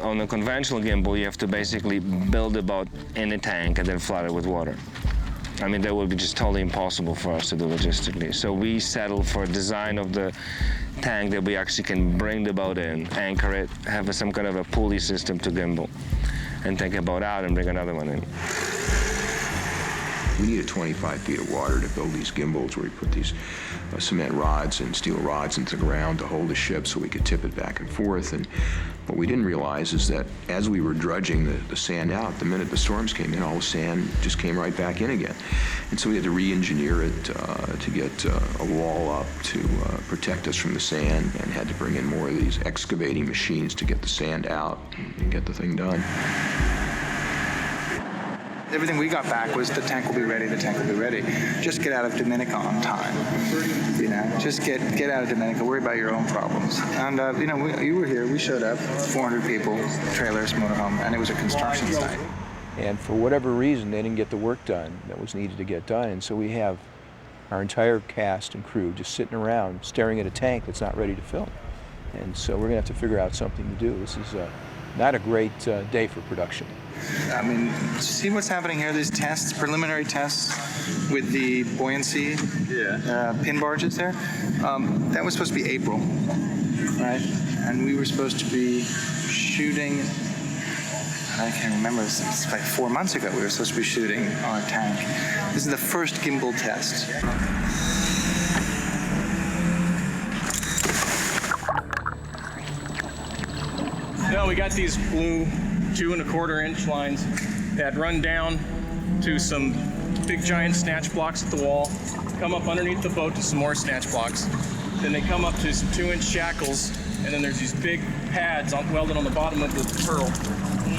On a conventional gimbal, you have to basically build a boat in a tank and then flood it with water. I mean, that would be just totally impossible for us to do logistically. So we settled for a design of the tank that we actually can bring the boat in, anchor it, have some kind of a pulley system to gimbal, and take a boat out and bring another one in. We needed 25 feet of water to build these gimbals where we put these cement rods and steel rods into the ground to hold the ship so we could tip it back and forth. And what we didn't realize is that as we were dredging the sand out, the minute the storms came in, all the sand just came right back in again. And so we had to re-engineer it to get a wall up to protect us from the sand, and had to bring in more of these excavating machines to get the sand out and get the thing done. Everything we got back was the tank will be ready, the tank will be ready. Just get out of Dominica on time. You know, just get out of Dominica, worry about your own problems. And, you know, you were here, we showed up, 400 people, trailers, motorhome, and it was a construction site. And for whatever reason, they didn't get the work done that was needed to get done. And so we have our entire cast and crew just sitting around staring at a tank that's not ready to film. And so we're gonna have to figure out something to do. This is not a great day for production. I mean, see what's happening here, these tests, preliminary tests with the buoyancy pin barges there? That was supposed to be April, right? And we were supposed to be shooting, I can't remember, it's like 4 months ago we were supposed to be shooting on a tank. This is the first gimbal test. No, we got these blue 2 1/4 inch lines that run down to some big giant snatch blocks at the wall, come up underneath the boat to some more snatch blocks. Then they come up to some 2-inch shackles, and then there's these big pads welded on the bottom of the purl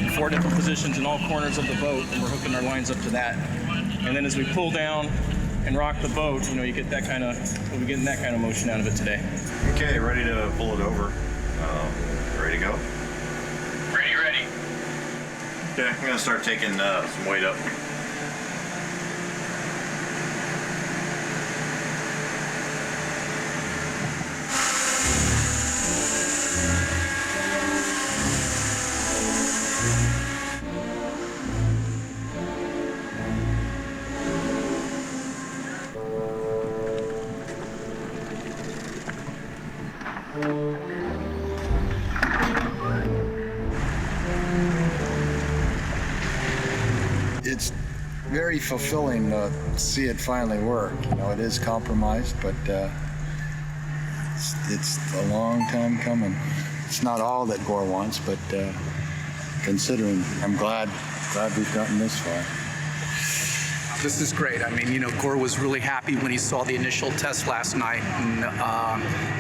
in 4 different positions in all corners of the boat, and we're hooking our lines up to that. And then as we pull down and rock the boat, you know, you get that kind of, we'll be getting that kind of motion out of it today. Okay, ready to pull it over. Ready to go? Ready. Okay, I'm gonna start taking some weight up. It's very fulfilling to see it finally work. You know, it is compromised, but it's a long time coming. It's not all that Gore wants, but considering, I'm glad we've gotten this far. This is great. I mean, Gore was really happy when he saw the initial test last night, and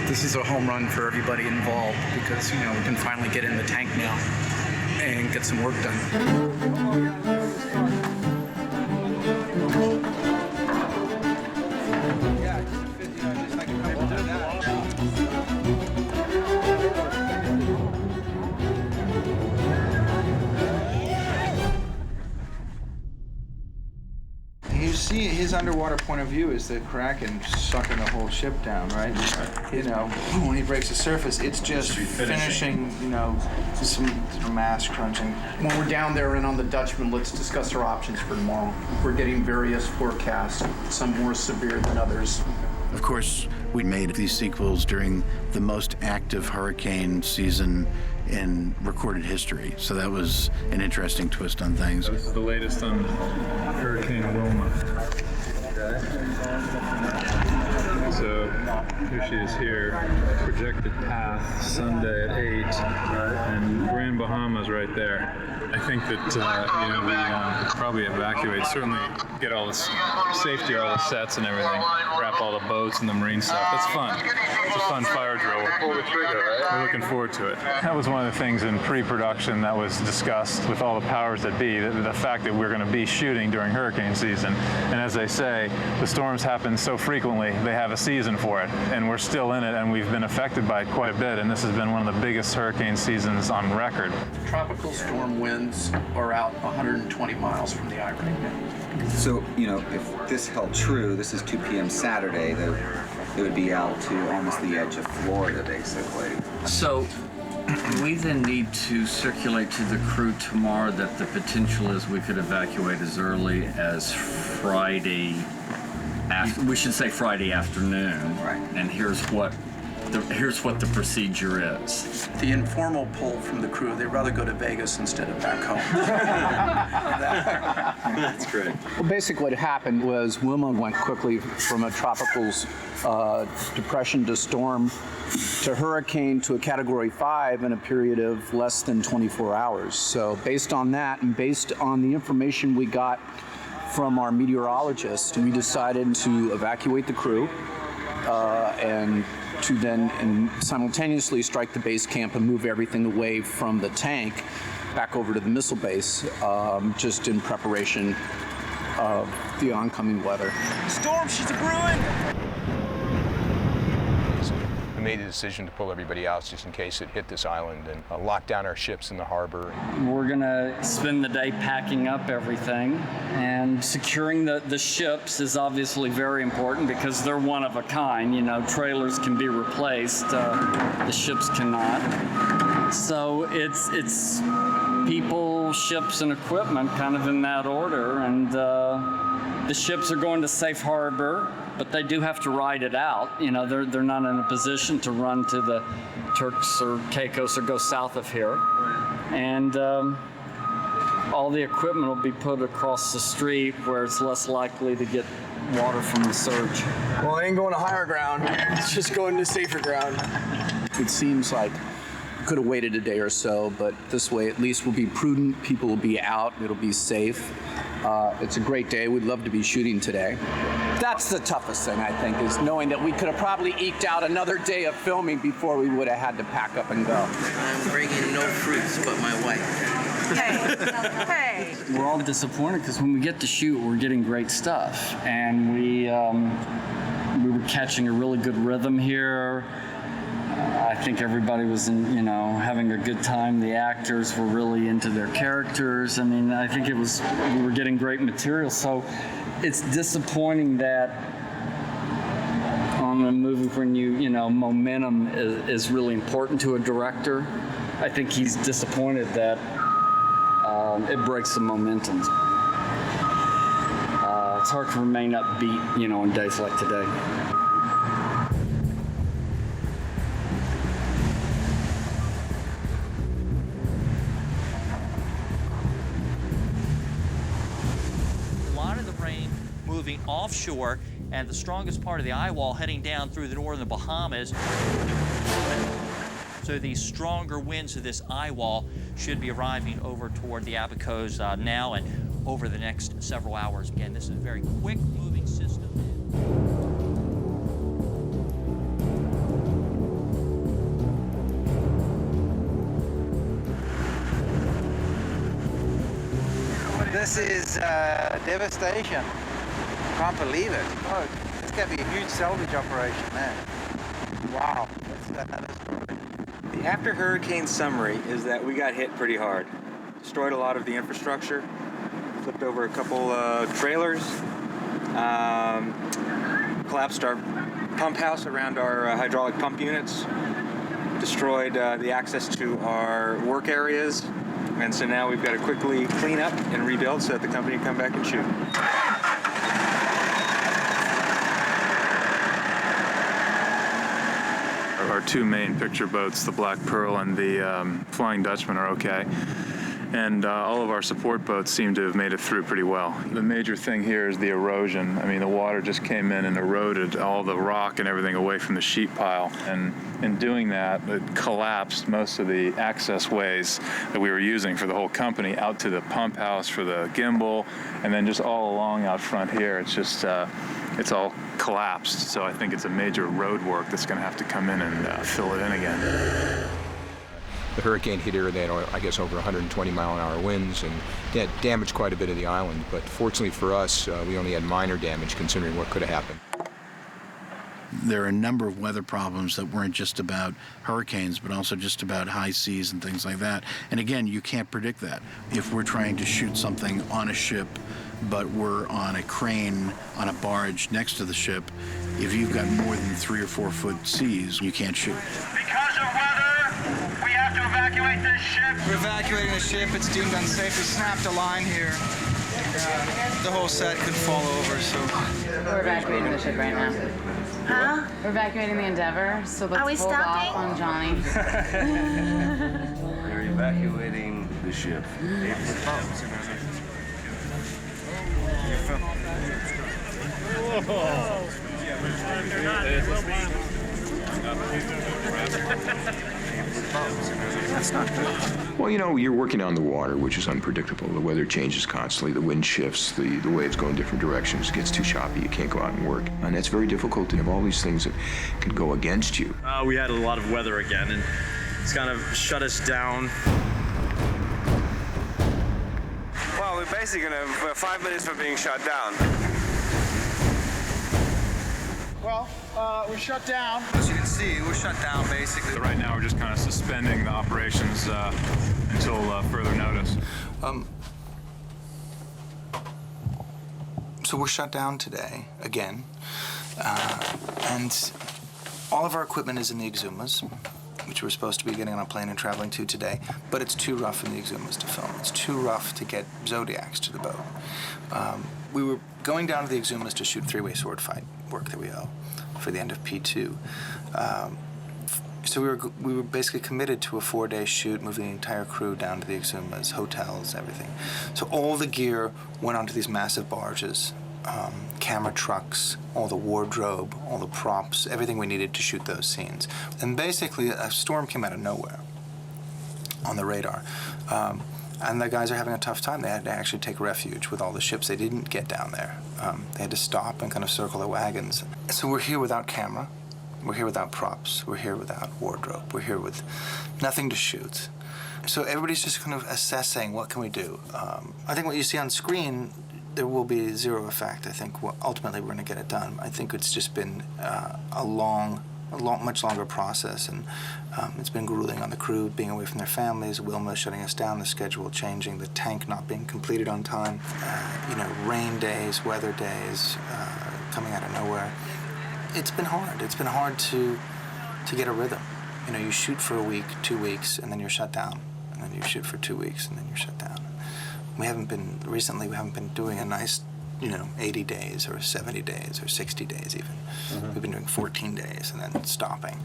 this is a home run for everybody involved because, we can finally get in the tank now and get some work done. You see his underwater point of view is the Kraken sucking the whole ship down, right? When he breaks the surface, it's just finishing, some mass crunching. When we're down there and on the Dutchman, let's discuss our options for tomorrow. We're getting various forecasts, some more severe than others. Of course, we made these sequels during the most active hurricane season in recorded history. So that was an interesting twist on things. This is the latest on Hurricane Wilma. So here she is here, projected path Sunday at 8, and Grand Bahamas right there. I think that we probably evacuate, certainly get all the safety, all the sets and everything, wrap all the boats and the marine stuff. That's fun. It's a fun fire drill. We're looking forward to it. That was one of the things in pre-production that was discussed with all the powers that be, the fact that we're going to be shooting during hurricane season. And as they say, the storms happen so frequently, they have a season for it. And we're still in it, and we've been affected by it quite a bit. And this has been one of the biggest hurricane seasons on record. Tropical storm winds are out 120 miles from the eye right now. So, if this held true, this is 2 p.m. Saturday, it would be out to almost the edge of Florida, basically. So we then need to circulate to the crew tomorrow that the potential is we could evacuate as early as Friday, we should say Friday afternoon. Right. And here's what the procedure is. The informal poll from the crew, they'd rather go to Vegas instead of back home. That's great. Well, basically what happened was Wilma went quickly from a tropical depression to storm to hurricane to a Category 5 in a period of less than 24 hours. So based on that and based on the information we got from our meteorologist, we decided to evacuate the crew and to then simultaneously strike the base camp and move everything away from the tank back over to the missile base, just in preparation of the oncoming weather. Storm, she's a brewing! We made the decision to pull everybody out just in case it hit this island and lock down our ships in the harbor. We're gonna spend the day packing up everything, and securing the ships is obviously very important because they're one of a kind. Trailers can be replaced, the ships cannot. So it's people, ships, and equipment kind of in that order, and the ships are going to safe harbor, but they do have to ride it out. They're not in a position to run to the Turks or Caicos or go south of here. And all the equipment will be put across the street where it's less likely to get water from the surge. Well, it ain't going to higher ground. It's just going to safer ground. It seems like we could have waited a day or so, but this way at least we'll be prudent, people will be out, it'll be safe. It's a great day. We'd love to be shooting today. That's the toughest thing, I think, is knowing that we could have probably eked out another day of filming before we would have had to pack up and go. I'm bringing no fruits but my wife. Hey. We're all disappointed because when we get to shoot, we're getting great stuff. And we were catching a really good rhythm here. I think everybody was having a good time. The actors were really into their characters. I mean, I think we were getting great material. So it's disappointing that on a movie when momentum is really important to a director. I think he's disappointed that it breaks the momentum. It's hard to remain upbeat, on days like today. Moving offshore, and the strongest part of the eye wall heading down through the northern Bahamas. So these stronger winds of this eye wall should be arriving over toward the Abacos now, and over the next several hours. Again, this is a very quick moving system. This is devastation. Can't believe it. Oh, it's going to be a huge salvage operation there. Wow. The after hurricane summary is that we got hit pretty hard. Destroyed a lot of the infrastructure, flipped over a couple trailers, collapsed our pump house around our hydraulic pump units, destroyed the access to our work areas, and so now we've got to quickly clean up and rebuild so that the company can come back and shoot. Our two main picture boats, the Black Pearl and the Flying Dutchman, are okay. And all of our support boats seem to have made it through pretty well. The major thing here is the erosion. I mean, the water just came in and eroded all the rock and everything away from the sheet pile. And in doing that, it collapsed most of the access ways that we were using for the whole company out to the pump house for the gimbal, and then just all along out front here. It's just, it's all collapsed. So I think it's a major road work that's going to have to come in and fill it in again. The hurricane hit here, they had, I guess, over 120 mile-an-hour winds, and that damaged quite a bit of the island. But fortunately for us, we only had minor damage considering what could have happened. There are a number of weather problems that weren't just about hurricanes, but also just about high seas and things like that. And again, you can't predict that. If we're trying to shoot something on a ship, but we're on a crane on a barge next to the ship, if you've got more than 3 or 4 foot seas, you can't shoot. Because of weather, we have to evacuate this ship. We're evacuating the ship. It's deemed unsafe. We snapped a line here. The whole set could fall over, so... We're evacuating the ship right now. Huh? We're evacuating the Endeavor, so let's hold off on Johnny. We're evacuating the ship. That's not good. Well, you know, you're working on the water, which is unpredictable. The weather changes constantly. The wind shifts. The waves go in different directions. It gets too choppy. You can't go out and work. And it's very difficult to have all these things that could go against you. We had a lot of weather again, and it's kind of shut us down. Well, we're 5 minutes from being shut down. Well, we're shut down. As you can see, we're shut down, basically. Right now, we're just kind of suspending the operations until further notice. So we're shut down today, again. And all of our equipment is in the Exumas, which we're supposed to be getting on a plane and traveling to today, but it's too rough in the Exumas to film. It's too rough to get Zodiacs to the boat. We were going down to the Exumas to shoot 3-way sword fight work that we owe for the end of P2. So we were basically committed to a 4-day shoot, moving the entire crew down to the Exumas, hotels, everything. So all the gear went onto these massive barges, camera trucks, all the wardrobe, all the props, everything we needed to shoot those scenes. And basically, a storm came out of nowhere on the radar. And the guys are having a tough time. They had to actually take refuge with all the ships. They didn't get down there. They had to stop and kind of circle their wagons. So we're here without camera. We're here without props. We're here without wardrobe. We're here with nothing to shoot. So everybody's just kind of assessing, what can we do? I think what you see on screen, there will be zero effect. I think ultimately we're going to get it done. I think it's just been much longer process, and it's been grueling on the crew, being away from their families, Wilma shutting us down, the schedule changing, the tank not being completed on time, rain days, weather days, coming out of nowhere. It's been hard. It's been hard to get a rhythm. You shoot for a week, 2 weeks, and then you're shut down, and then you shoot for 2 weeks, and then you're shut down. Recently we haven't been doing a nice 80 days or 70 days or 60 days even. We've been doing 14 days and then stopping.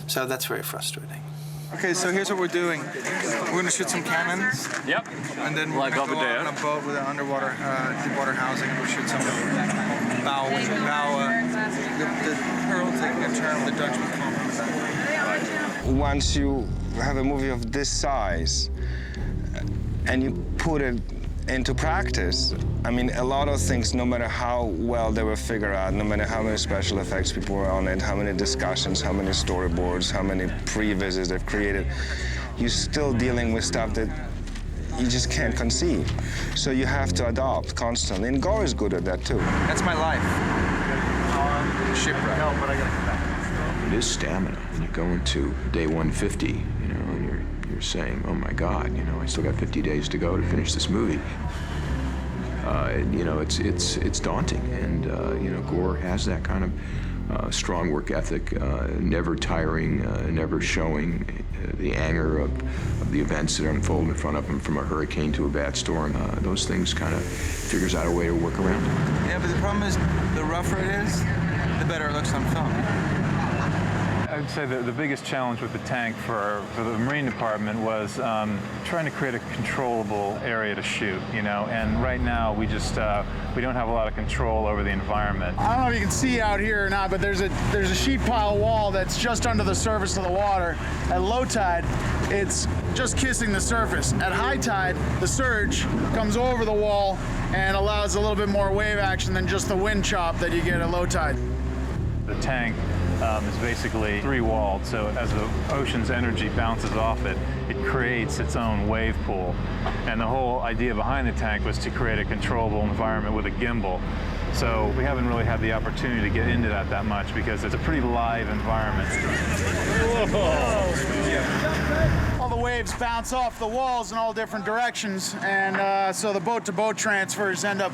So that's very frustrating. Okay, so here's what we're doing. We're going to shoot some cannons. Yep. And then we're going to go on a boat with an underwater, deep water housing, and we'll shoot some bow, the Pearl taking a turn with the Dutchman coming. Once you have a movie of this size and you put it into practice, I mean, a lot of things, no matter how well they were figured out, no matter how many special effects people were on it, how many discussions, how many storyboards, how many pre-visits they've created, you're still dealing with stuff that you just can't conceive. So you have to adopt constantly, and Gore is good at that too. That's my life. Shipwreck. No, but I gotta come back. It is stamina. When you go into day 150, you know, and you're saying, oh my God, you know, I still got 50 days to go to finish this movie. You know, it's daunting, and you know, Gore has that kind of strong work ethic, never tiring, never showing the anger of the events that unfold in front of him, from a hurricane to a bad storm. Those things kind of figures out a way to work around it. Yeah, but the problem is, the rougher it is, the better it looks on film. I'd say the biggest challenge with the tank for the Marine Department was trying to create a controllable area to shoot, you know, and right now we just, we don't have a lot of control over the environment. I don't know if you can see out here or not, but there's a sheet pile wall that's just under the surface of the water. At low tide, it's just kissing the surface. At high tide, the surge comes over the wall and allows a little bit more wave action than just the wind chop that you get at low tide. The tank is basically three-walled, so as the ocean's energy bounces off it, it creates its own wave pool. And the whole idea behind the tank was to create a controllable environment with a gimbal. So we haven't really had the opportunity to get into that much because it's a pretty live environment. All the waves bounce off the walls in all different directions, and so the boat-to-boat transfers end up,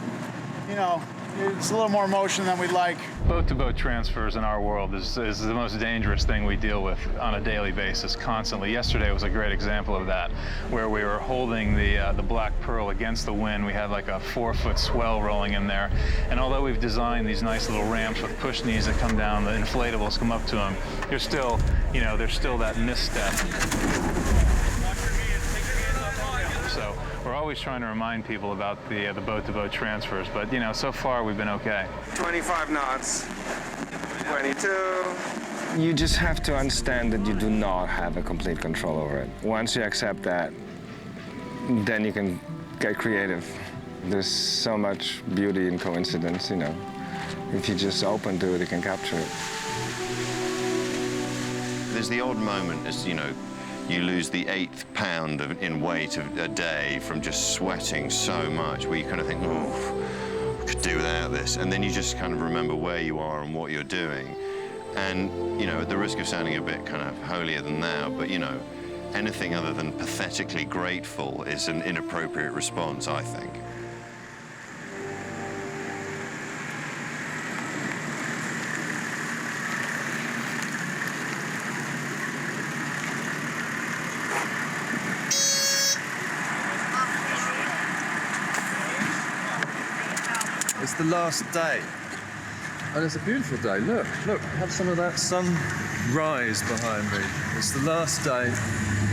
you know, it's a little more motion than we'd like. Boat-to-boat transfers in our world is the most dangerous thing we deal with on a daily basis, constantly. Yesterday was a great example of that, where we were holding the Black Pearl against the wind. We had like a 4-foot swell rolling in there, and although we've designed these nice little ramps with push knees that come down, the inflatables come up to them, there's still, you know, there's still that misstep. So we're always trying to remind people about the boat-to-boat transfers, but you know, so far we've been okay. 25 knots, 22. You just have to understand that you do not have a complete control over it. Once you accept that, then you can get creative. There's so much beauty in coincidence, you know. If you're just open to it, you can capture it. There's the odd moment as, you know, you lose the 8th pound in weight a day from just sweating so much, where you kind of think, oh, I could do without this. And then you just kind of remember where you are and what you're doing. And, you know, at the risk of sounding a bit kind of holier than thou, but, you know, anything other than pathetically grateful is an inappropriate response, I think. It's the last day, and it's a beautiful day. Look, have some of that sunrise behind me. It's the last day,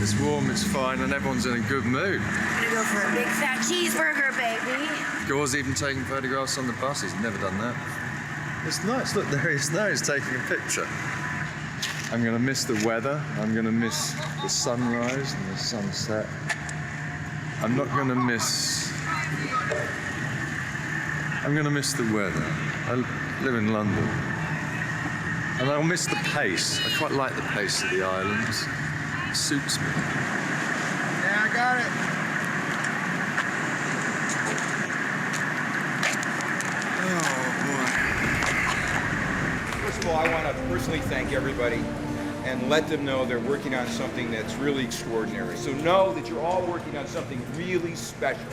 it's warm, it's fine, and everyone's in a good mood. I'm gonna go for a big fat cheeseburger, baby. Gore's even taking photographs on the bus, he's never done that. It's nice, look, there he is now, he's taking a picture. I'm gonna miss the weather, I'm gonna miss the sunrise and the sunset. I'm not gonna miss... I'm going to miss the weather. I live in London. And I'll miss the pace. I quite like the pace of the islands. It suits me. Yeah, I got it. Oh, boy. First of all, I want to personally thank everybody and let them know they're working on something that's really extraordinary. So know that you're all working on something really special.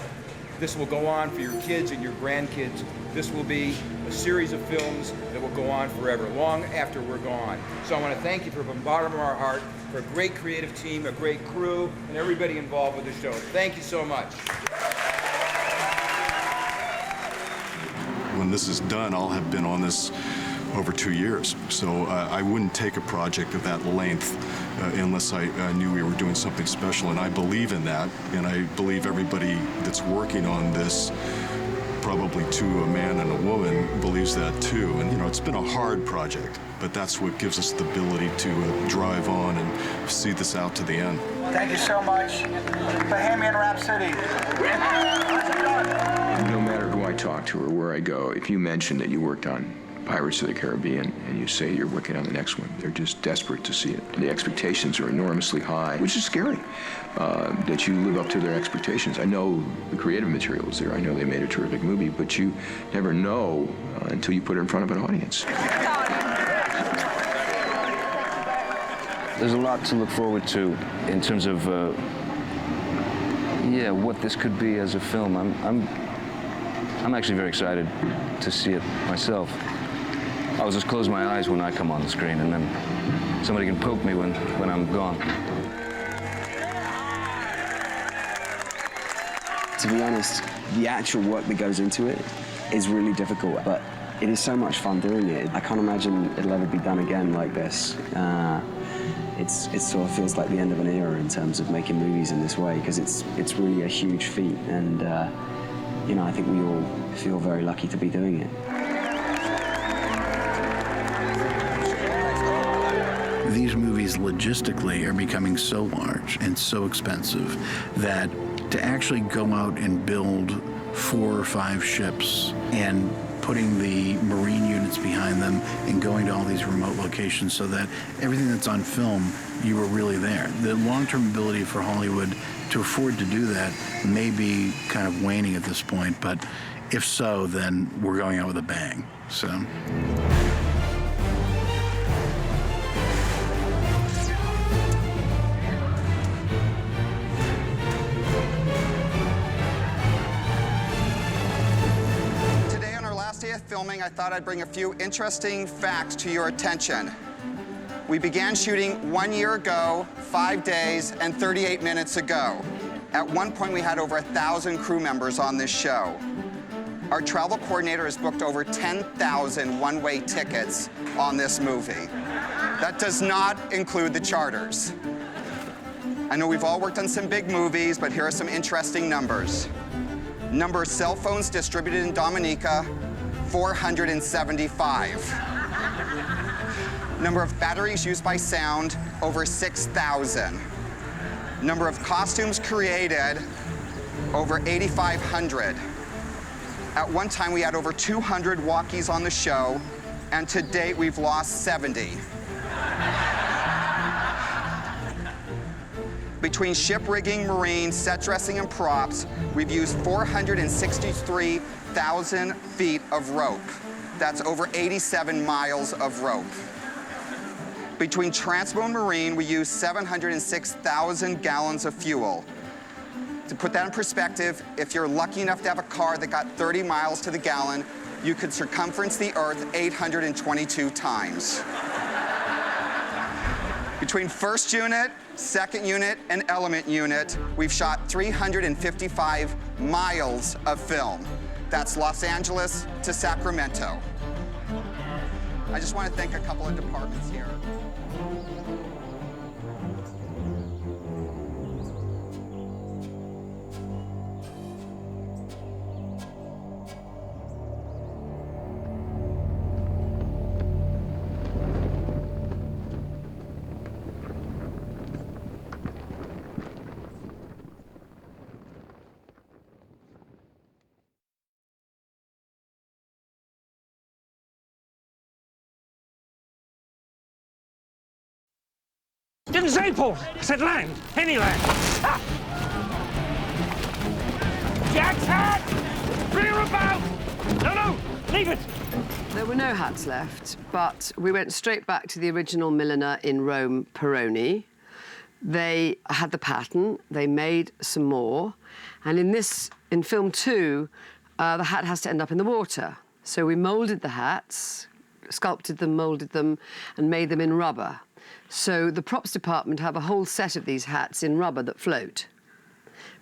This will go on for your kids and your grandkids. This will be a series of films that will go on forever, long after we're gone. So I want to thank you from the bottom of our heart for a great creative team, a great crew, and everybody involved with the show. Thank you so much. When this is done, I'll have been on this over 2 years. So I wouldn't take a project of that length unless I knew we were doing something special, and I believe in that, and I believe everybody that's working on this, probably to a man and a woman, believes that too. And you know, it's been a hard project, but that's what gives us the ability to drive on and see this out to the end. Thank you so much. Bohemian Rhapsody. to or where I go, if you mention that you worked on Pirates of the Caribbean and you say you're working on the next one, they're just desperate to see it. The expectations are enormously high, which is scary, that you live up to their expectations. I know the creative material is there. I know they made a terrific movie, but you never know until you put it in front of an audience. There's a lot to look forward to in terms of, yeah, what this could be as a film. I'm actually very excited to see it myself. I'll just close my eyes when I come on the screen, and then somebody can poke me when I'm gone. To be honest, the actual work that goes into it is really difficult, but it is so much fun doing it. I can't imagine it'll ever be done again like this. It sort of feels like the end of an era in terms of making movies in this way, because it's really a huge feat, and you know, I think we all feel very lucky to be doing it. These movies logistically are becoming so large and so expensive that to actually go out and build 4 or 5 ships and putting the marine units behind them and going to all these remote locations so that everything that's on film, you were really there. The long-term ability for Hollywood to afford to do that may be kind of waning at this point, but if so, then we're going out with a bang. So. Filming, I thought I'd bring a few interesting facts to your attention. We began shooting 1 year ago, 5 days, and 38 minutes ago. At one point, we had over 1,000 crew members on this show. Our travel coordinator has booked over 10,000 one-way tickets on this movie. That does not include the charters. I know we've all worked on some big movies, but here are some interesting numbers. Number of cell phones distributed in Dominica, 475. Number of batteries used by sound, over 6,000. Number of costumes created, over 8,500. At one time, we had over 200 walkies on the show, and to date, we've lost 70. Between ship rigging, marine, set dressing, and props, we've used 463,000 feet of rope. That's over 87 miles of rope. Between Transmo and Marine, we use 706,000 gallons of fuel. To put that in perspective, if you're lucky enough to have a car that got 30 miles to the gallon, you could circumference the Earth 822 times. Between first unit, second unit, and element unit, we've shot 355 miles of film. That's Los Angeles to Sacramento. I just want to thank a couple of departments here. Didn't say port. I said land. Any land. Ah! Jack's hat! Bring her about! No, leave it! There were no hats left, but we went straight back to the original milliner in Rome, Peroni. They had the pattern, they made some more, and in film 2, the hat has to end up in the water. So we moulded the hats, sculpted them, moulded them, and made them in rubber. So the props department have a whole set of these hats in rubber that float.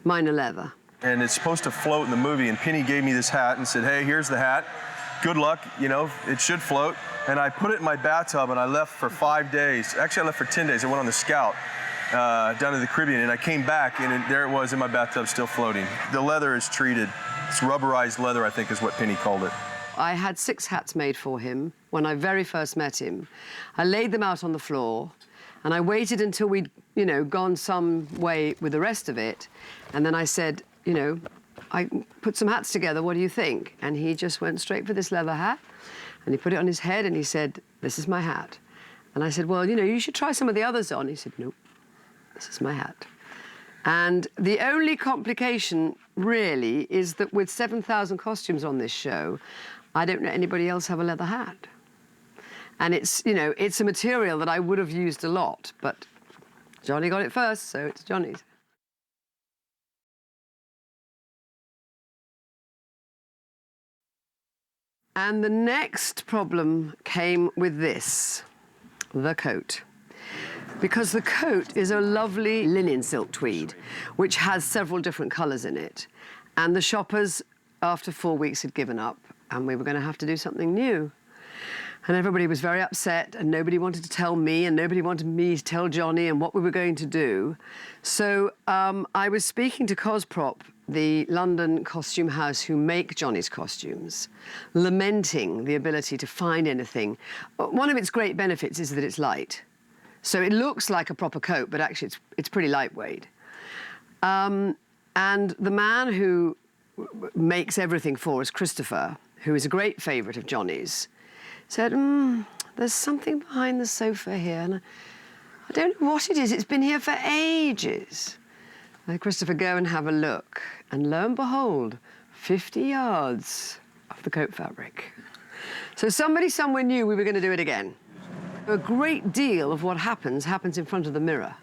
Mine are leather. And it's supposed to float in the movie, and Penny gave me this hat and said, hey, here's the hat. Good luck, you know, it should float. And I put it in my bathtub, and I left for 5 days. Actually, I left for 10 days. I went on the Scout down to the Caribbean, and I came back, and there it was in my bathtub, still floating. The leather is treated. It's rubberized leather, I think is what Penny called it. I had 6 hats made for him when I very first met him. I laid them out on the floor, and I waited until we'd, gone some way with the rest of it. And then I said, I put some hats together, what do you think? And he just went straight for this leather hat, and he put it on his head, and he said, this is my hat. And I said, well, you know, you should try some of the others on. He said, nope, this is my hat. And the only complication, really, is that with 7,000 costumes on this show, I don't know anybody else have a leather hat. And it's, you know, it's a material that I would have used a lot, but Johnny got it first, so it's Johnny's. And the next problem came with this, the coat. Because the coat is a lovely linen silk tweed, which has several different colours in it. And the shoppers, after 4 weeks, had given up, and we were going to have to do something new. And everybody was very upset, and nobody wanted to tell me, and nobody wanted me to tell Johnny and what we were going to do. So I was speaking to Cosprop, the London costume house who make Johnny's costumes, lamenting the ability to find anything. One of its great benefits is that it's light. So it looks like a proper coat, but actually it's pretty lightweight. And the man who makes everything for us, Christopher, who is a great favourite of Johnny's, said, there's something behind the sofa here, and I don't know what it is. It's been here for ages. And Christopher, go and have a look. And lo and behold, 50 yards of the coat fabric. So somebody somewhere knew we were going to do it again. A great deal of what happens in front of the mirror.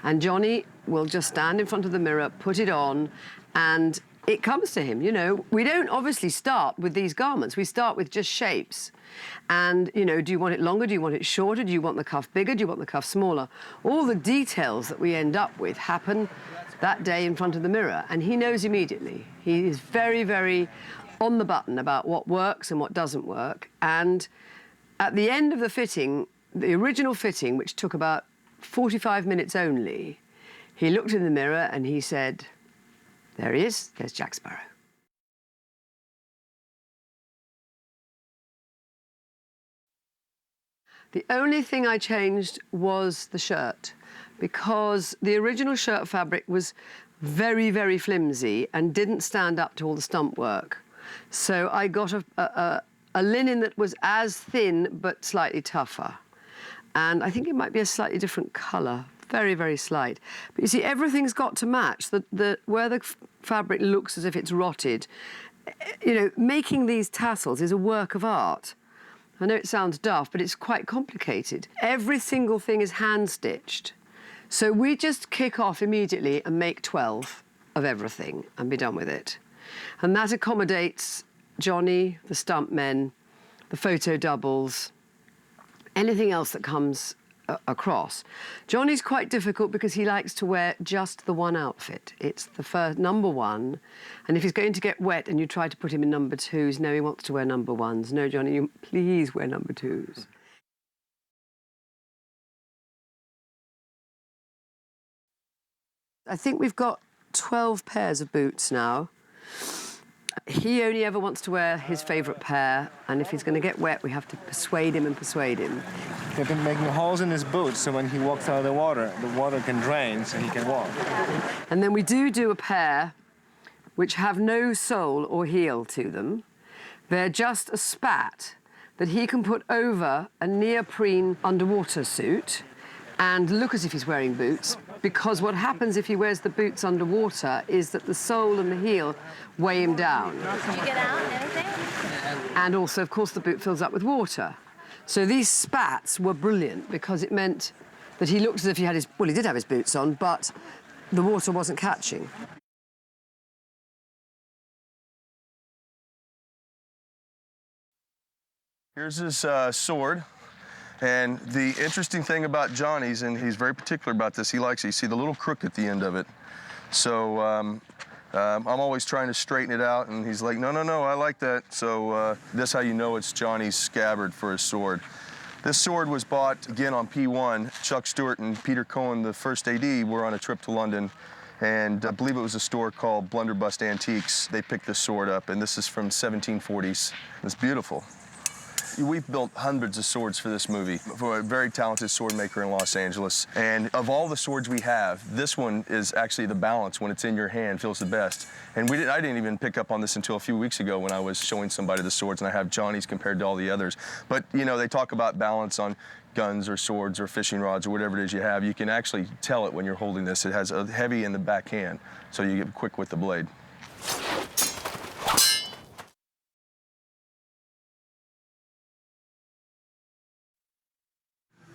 And Johnny will just stand in front of the mirror, put it on, and it comes to him, you know. We don't obviously start with these garments. We start with just shapes. And, you know, do you want it longer? Do you want it shorter? Do you want the cuff bigger? Do you want the cuff smaller? All the details that we end up with happen that day in front of the mirror. And he knows immediately. He is very, very on the button about what works and what doesn't work. And at the end of the fitting, the original fitting, which took about 45 minutes only, he looked in the mirror and he said, there he is, there's Jack Sparrow. The only thing I changed was the shirt, because the original shirt fabric was very, very flimsy and didn't stand up to all the stump work. So I got a linen that was as thin but slightly tougher. And I think it might be a slightly different colour, very, very slight. But you see, everything's got to match. Where the fabric looks as if it's rotted, you know, making these tassels is a work of art. I know it sounds daft, but it's quite complicated. Every single thing is hand-stitched. So we just kick off immediately and make 12 of everything and be done with it. And that accommodates Johnny, the stunt men, the photo doubles, anything else that comes across. Johnny's quite difficult because he likes to wear just the one outfit. It's the first, number one, and if he's going to get wet and you try to put him in number twos, no, he wants to wear number ones. No, Johnny, you please wear number twos. I think we've got 12 pairs of boots now. He only ever wants to wear his favourite pair, and if he's going to get wet, we have to persuade him and persuade him. They've been making holes in his boots so when he walks out of the water can drain so he can walk. And then we do a pair which have no sole or heel to them. They're just a spat that he can put over a neoprene underwater suit and look as if he's wearing boots, because what happens if he wears the boots underwater is that the sole and the heel weigh him down. Can you get out and anything? And also, of course, the boot fills up with water. So these spats were brilliant because it meant that he looked as if he had his, well, he did have his boots on, but the water wasn't catching. Here's his sword. And the interesting thing about Johnny's, and he's very particular about this, he likes it. You see the little crook at the end of it. So I'm always trying to straighten it out, and he's like, no, I like that. So that's how you know it's Johnny's scabbard for his sword. This sword was bought, again, on P1. Chuck Stewart and Peter Cohen, the first AD, were on a trip to London, and I believe it was a store called Blunderbuss Antiques. They picked this sword up, and this is from 1740s. It's beautiful. We've built hundreds of swords for this movie for a very talented sword maker in Los Angeles. And of all the swords we have, this one is actually the balance when it's in your hand feels the best. And I didn't even pick up on this until a few weeks ago when I was showing somebody the swords, and I have Johnny's compared to all the others. But you know, they talk about balance on guns or swords or fishing rods or whatever it is you have. You can actually tell it when you're holding this. It has a heavy in the back hand, so you get quick with the blade.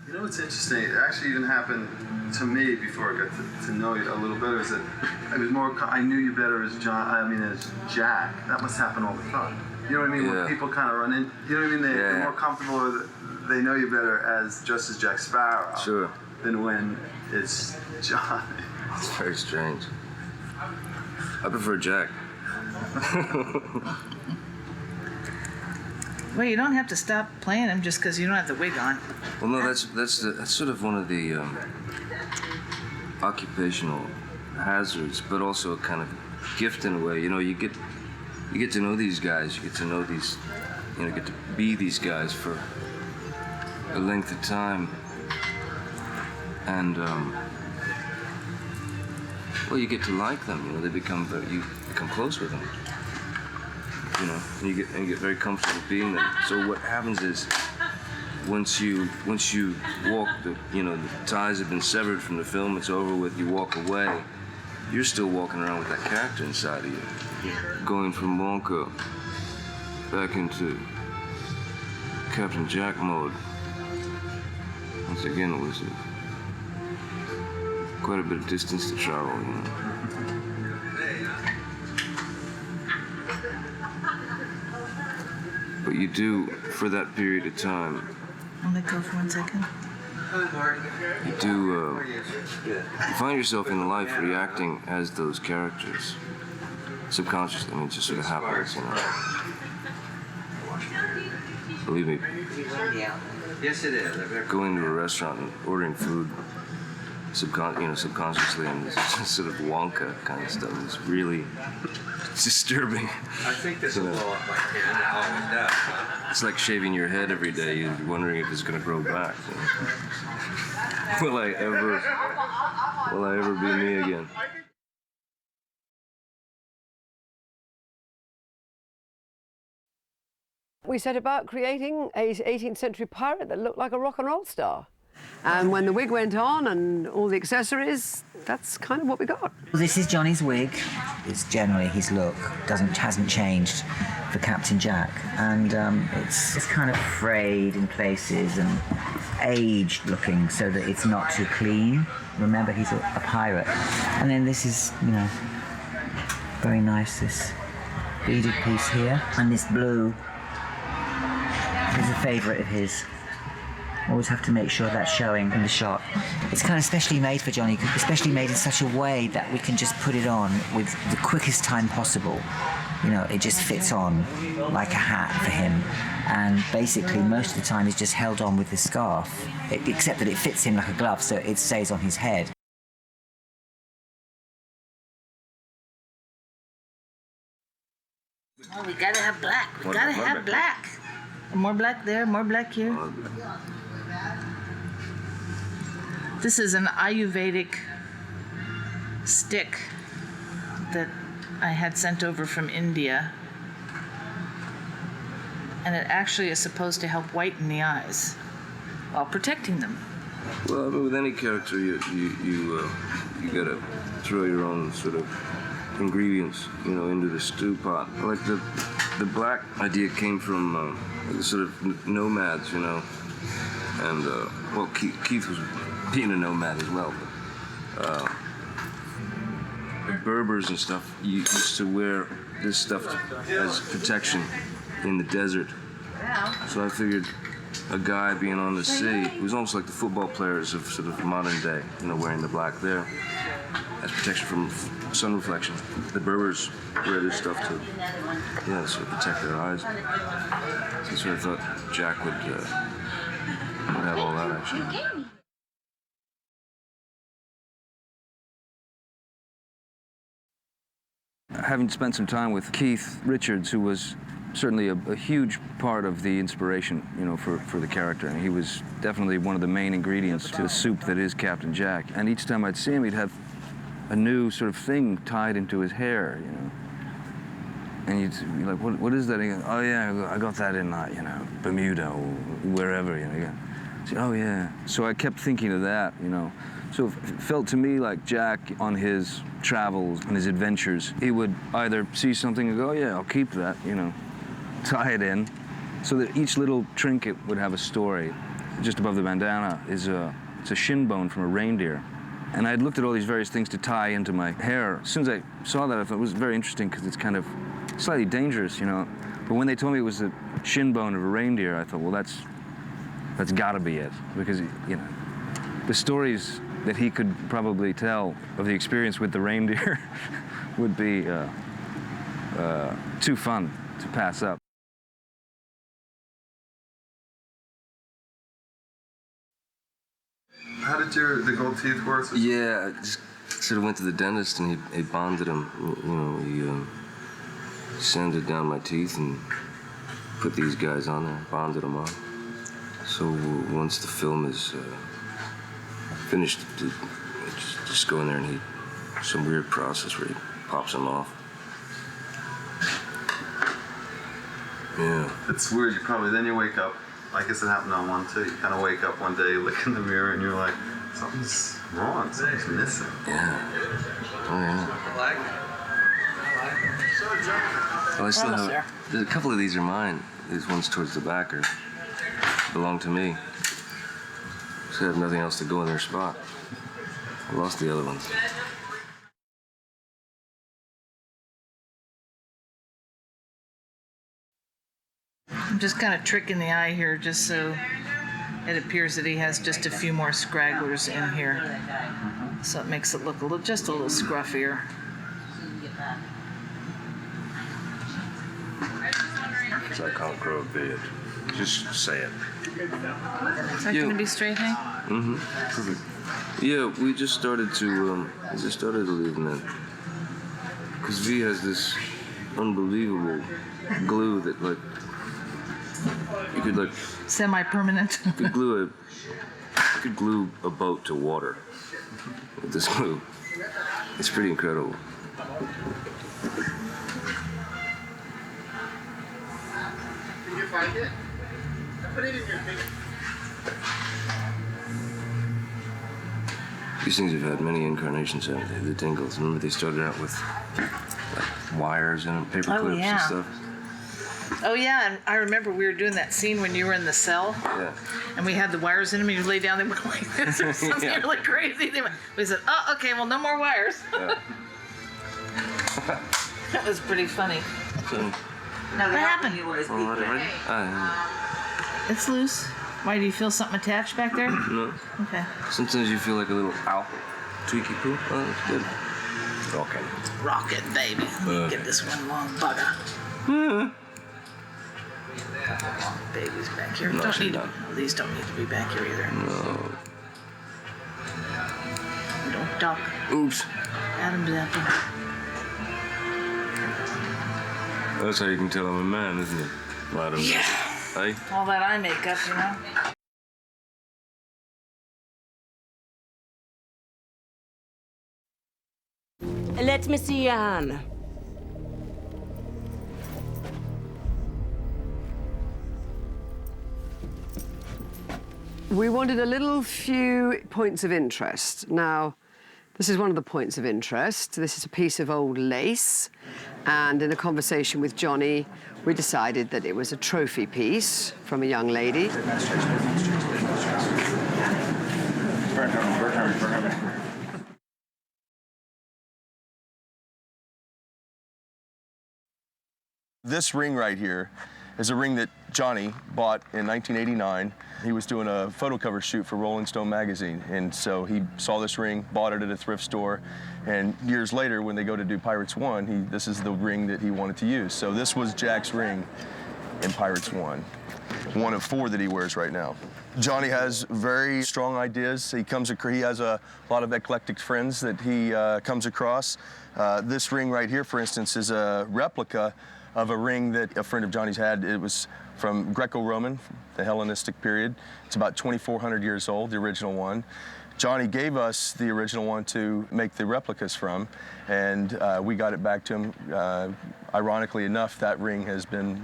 You know what's interesting? It actually even happened to me before I got to know you a little better. Is that I knew you better as as Jack. That must happen all the time. You know what I mean? When people kind of run in, you know what I mean? They're more comfortable with, they know you better as just as Jack Sparrow. Sure. Than when it's Johnny. It's very strange. I prefer Jack. Well, you don't have to stop playing him just because you don't have the wig on. Well, no, that's sort of one of the occupational hazards, but also a kind of gift in a way. You know, you get to know these guys. You get to know these, get to be these guys for a length of time, and well, you get to like them. You know, you become close with them. You know, and you get very comfortable being them. So what happens is, once you walk, the ties have been severed from the film. It's over with. You walk away. You're still walking around with that character inside of you, going from Wonka back into Captain Jack mode. Once again, it was quite a bit of distance to travel. You know. But you do, for that period of time, I'll let go for 1 second. you find yourself in life reacting as those characters. Subconsciously, it just sort of happens, Believe me. Yes, it is. Going to a restaurant and ordering food subconsciously, and this sort of Wonka kind of stuff is really disturbing. I think this will blow up my can. It always does. It's like shaving your head every day. You're wondering if it's going to grow back. Will I ever be me again? We set about creating an 18th century pirate that looked like a rock and roll star. And when the wig went on and all the accessories, that's kind of what we got. Well, this is Johnny's wig. It's generally his look hasn't changed for Captain Jack, and it's kind of frayed in places and aged looking so that it's not too clean. Remember, he's a pirate. And then this is, very nice. This beaded piece here, and this blue is a favourite of his. Always have to make sure that's showing in the shot. It's kind of specially made for Johnny, especially made in such a way that we can just put it on with the quickest time possible. It just fits on like a hat for him. And basically, most of the time, he's just held on with the scarf, except that it fits him like a glove, so it stays on his head. Oh, we gotta have black. We gotta have black. More black there, more black here. This is an Ayurvedic stick that I had sent over from India. And it actually is supposed to help whiten the eyes while protecting them. Well, with any character, you gotta throw your own sort of ingredients, into the stew pot. Like the black idea came from the sort of nomads, and Keith was being a nomad as well. But the Berbers and stuff used to wear this stuff as protection in the desert. So I figured a guy being on the sea, it was almost like the football players of sort of modern day, wearing the black there as protection from sun reflection. The Berbers wear this stuff to, sort of protect their eyes. So I thought Jack would have all that actually. Having spent some time with Keith Richards, who was certainly a huge part of the inspiration, you know, for the character. And he was definitely one of the main ingredients to the soup that is Captain Jack. And each time I'd see him, he'd have a new sort of thing tied into his hair, you know. And you'd be like, what is that? And he goes, oh yeah, I got that in, like, you know, Bermuda or wherever, you know. Say, oh yeah. So I kept thinking of that, you know. So it felt to me like Jack, on his travels and his adventures, he would either see something and go, oh yeah, I'll keep that, you know, tie it in, so that each little trinket would have a story. Just above the bandana is it's a shin bone from a reindeer. And I'd looked at all these various things to tie into my hair. As soon as I saw that, I thought it was very interesting because it's kind of slightly dangerous, you know. But when they told me it was the shin bone of a reindeer, I thought, well, that's gotta be it. Because, you know, the stories that he could probably tell of the experience with the reindeer would be too fun to pass up. How did the gold teeth work? Yeah, I just sort of went to the dentist and he bonded them. You know, he sanded down my teeth and put these guys on there, bonded them on. So once the film is finished, just go in there and some weird process where he pops them off. Yeah. It's weird. Then you wake up. I guess it happened on one too. You kind of wake up one day, look in the mirror, and you're like, something's wrong. Something's missing. Yeah. Oh yeah. Well, I still have a couple of these are mine. These ones towards the back belong to me. So I have nothing else to go in their spot. I lost the other ones. I'm just kind of tricking the eye here just so it appears that he has just a few more scragglers in here. So it makes it look just a little scruffier. So I can't grow a beard. Just say it. Is that going to be straight, Hank? Mm-hmm. Perfect. Yeah, we just started to leave that. Because V has this unbelievable glue that, like, you could, like... Semi-permanent. You could glue a boat to water with this glue. It's pretty incredible. Did you find it? I put it in your thing. These things have had many incarnations, haven't they? The Dingles. Remember, they started out with like wires in them, paper clips and stuff. Oh yeah, and I remember we were doing that scene when you were in the cell. Yeah. And we had the wires in them, and you lay down, they went like this or something really crazy. We said, oh, okay, well, no more wires. Yeah. That was pretty funny. So, What happened? It's loose. Why, do you feel something attached back there? No. Okay. Sometimes you feel like a little ow, tweaky poo. Oh, that's good. Okay. Rocket, baby. Get this one long bugger. Baby's back here. No, These don't need to be back here either. No. Don't duck. Oops. Adam's apple. That's how you can tell I'm a man, isn't it? Adam's Yeah. apple. Hey? All that eye makeup, you know? Let me see your hand. We wanted a little few points of interest. Now, this is one of the points of interest. This is a piece of old lace. And in a conversation with Johnny, we decided that it was a trophy piece from a young lady. This ring right here is a ring that Johnny bought in 1989. He was doing a photo cover shoot for Rolling Stone magazine, and so he saw this ring, bought it at a thrift store, and years later when they go to do Pirates 1, this is the ring that he wanted to use. So this was Jack's ring in Pirates 1, one of 4 that he wears right now. Johnny has very strong ideas. He has a lot of eclectic friends that he comes across. This ring right here, for instance, is a replica of a ring that a friend of Johnny's had. It was from Greco-Roman, the Hellenistic period. It's about 2,400 years old, the original one. Johnny gave us the original one to make the replicas from, and we got it back to him. Ironically enough, that ring has been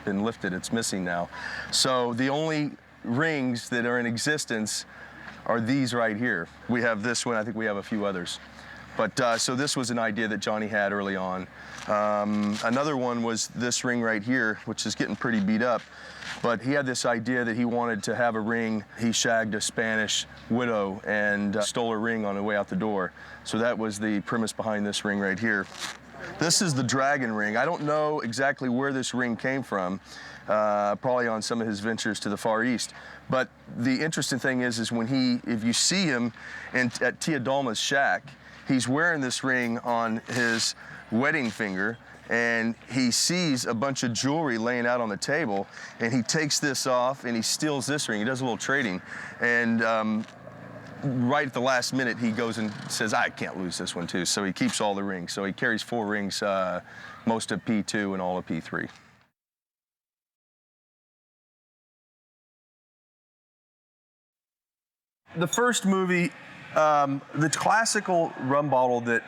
lifted. It's missing now. So the only rings that are in existence are these right here. We have this one. I think we have a few others. But so this was an idea that Johnny had early on. Another one was this ring right here, which is getting pretty beat up. But he had this idea that he wanted to have a ring. He shagged a Spanish widow and stole her ring on the way out the door. So that was the premise behind this ring right here. This is the dragon ring. I don't know exactly where this ring came from, probably on some of his ventures to the Far East. But the interesting thing is when if you see him at Tia Dalma's shack, he's wearing this ring on his wedding finger, and he sees a bunch of jewelry laying out on the table, and he takes this off and he steals this ring. He does a little trading, and right at the last minute he goes and says, I can't lose this one too. So he keeps all the rings. So he carries 4 rings, most of P2 and all of P3. The first movie, the classical rum bottle that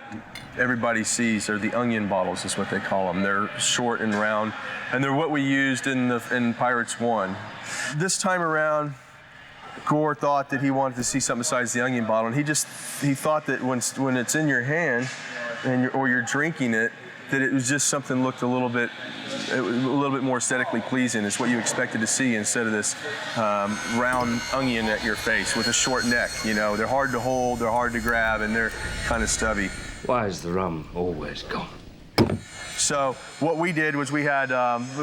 everybody sees are the onion bottles, is what they call them. They're short and round, and they're what we used in Pirates 1. This time around, Gore thought that he wanted to see something besides the onion bottle, and he thought that when it's in your hand or you're drinking it, that it was just something looked a little bit more aesthetically pleasing. It's what you expected to see instead of this round onion at your face with a short neck. You know, they're hard to hold, they're hard to grab, and they're kind of stubby. Why is the rum always gone? So what we did was we had,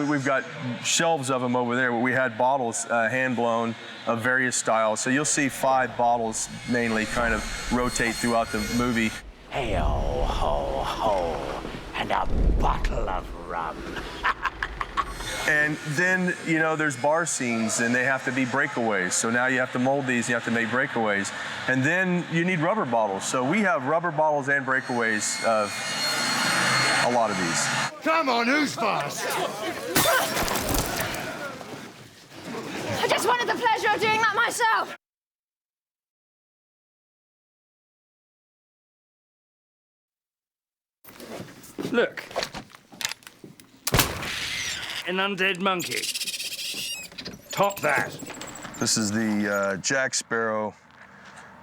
we've got shelves of them over there, but we had bottles hand blown of various styles. So you'll see 5 bottles mainly kind of rotate throughout the movie. Hey-o, ho, ho, and a bottle of rum. And then, you know, there's bar scenes, and they have to be breakaways. So now you have to mold these, you have to make breakaways. And then you need rubber bottles. So we have rubber bottles and breakaways of a lot of these. Come on, who's first? I just wanted the pleasure of doing that myself. Look. An undead monkey. Top that. This is the Jack Sparrow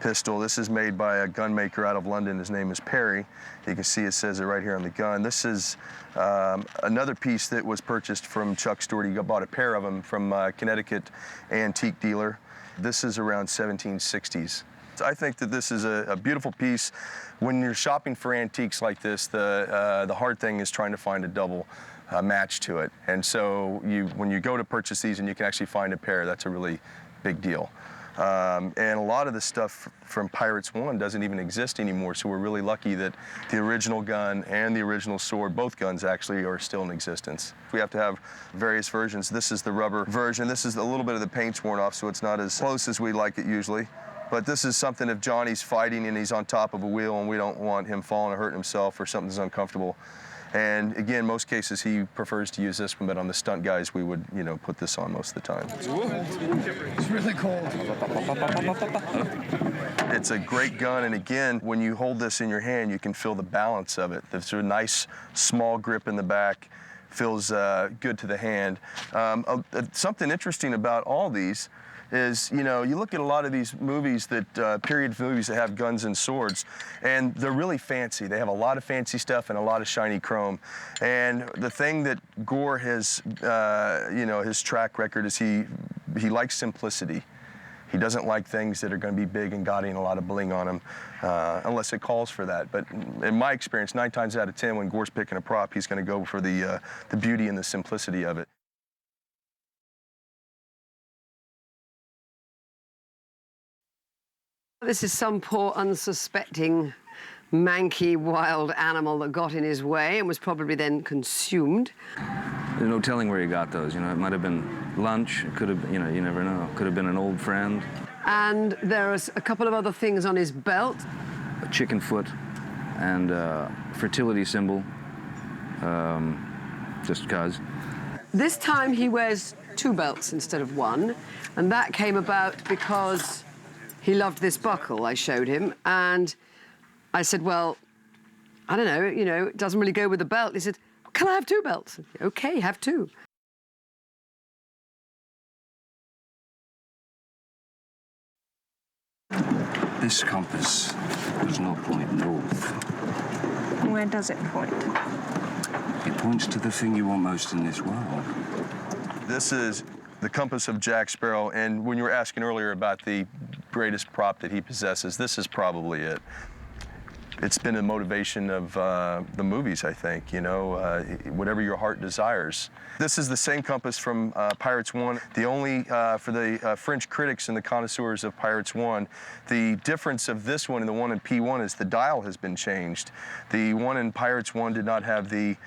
pistol. This is made by a gun maker out of London. His name is Perry. You can see it says it right here on the gun. This is another piece that was purchased from Chuck Stewart. He bought a pair of them from Connecticut antique dealer. This is around 1760s. I think that this is a beautiful piece. When you're shopping for antiques like this, the hard thing is trying to find a double match to it. And so when you go to purchase these and you can actually find a pair, that's a really big deal. And a lot of the stuff from Pirates 1 doesn't even exist anymore, so we're really lucky that the original gun and the original sword, both guns actually, are still in existence. We have to have various versions. This is the rubber version. This is a little bit of the paint's worn off, so it's not as close as we'd like it usually. But this is something if Johnny's fighting and he's on top of a wheel and we don't want him falling or hurting himself or something's uncomfortable. And again, most cases he prefers to use this one, but on the stunt guys, we would, you know, put this on most of the time. It's really cold. It's a great gun, and again, when you hold this in your hand, you can feel the balance of it. There's a nice, small grip in the back, feels good to the hand. Something interesting about all these is, you know, you look at a lot of these movies period movies that have guns and swords, and they're really fancy. They have a lot of fancy stuff and a lot of shiny chrome. And the thing that Gore has, you know, his track record is he likes simplicity. He doesn't like things that are going to be big and gaudy and a lot of bling on them, unless it calls for that. But in my experience, 9 times out of 10, when Gore's picking a prop, he's going to go for the beauty and the simplicity of it. This is some poor, unsuspecting, manky, wild animal that got in his way and was probably then consumed. There's no telling where he got those. You know, it might have been lunch. It could have, you know, you never know. Could have been an old friend. And there are a couple of other things on his belt. A chicken foot and a fertility symbol. just 'cause. This time he wears 2 belts instead of 1, and that came about because he loved this buckle I showed him, and I said, well, I don't know, you know, it doesn't really go with the belt. He said, can I have 2 belts? Okay, have 2. This compass does not point north. Where does it point? It points to the thing you want most in this world. This is the compass of Jack Sparrow, and when you were asking earlier about the greatest prop that he possesses, this is probably it. It's been a motivation of the movies, I think, you know, whatever your heart desires. This is the same compass from Pirates 1. The only, for the French critics and the connoisseurs of Pirates 1, the difference of this one and the one in P1 is the dial has been changed. The one in Pirates 1 did not have the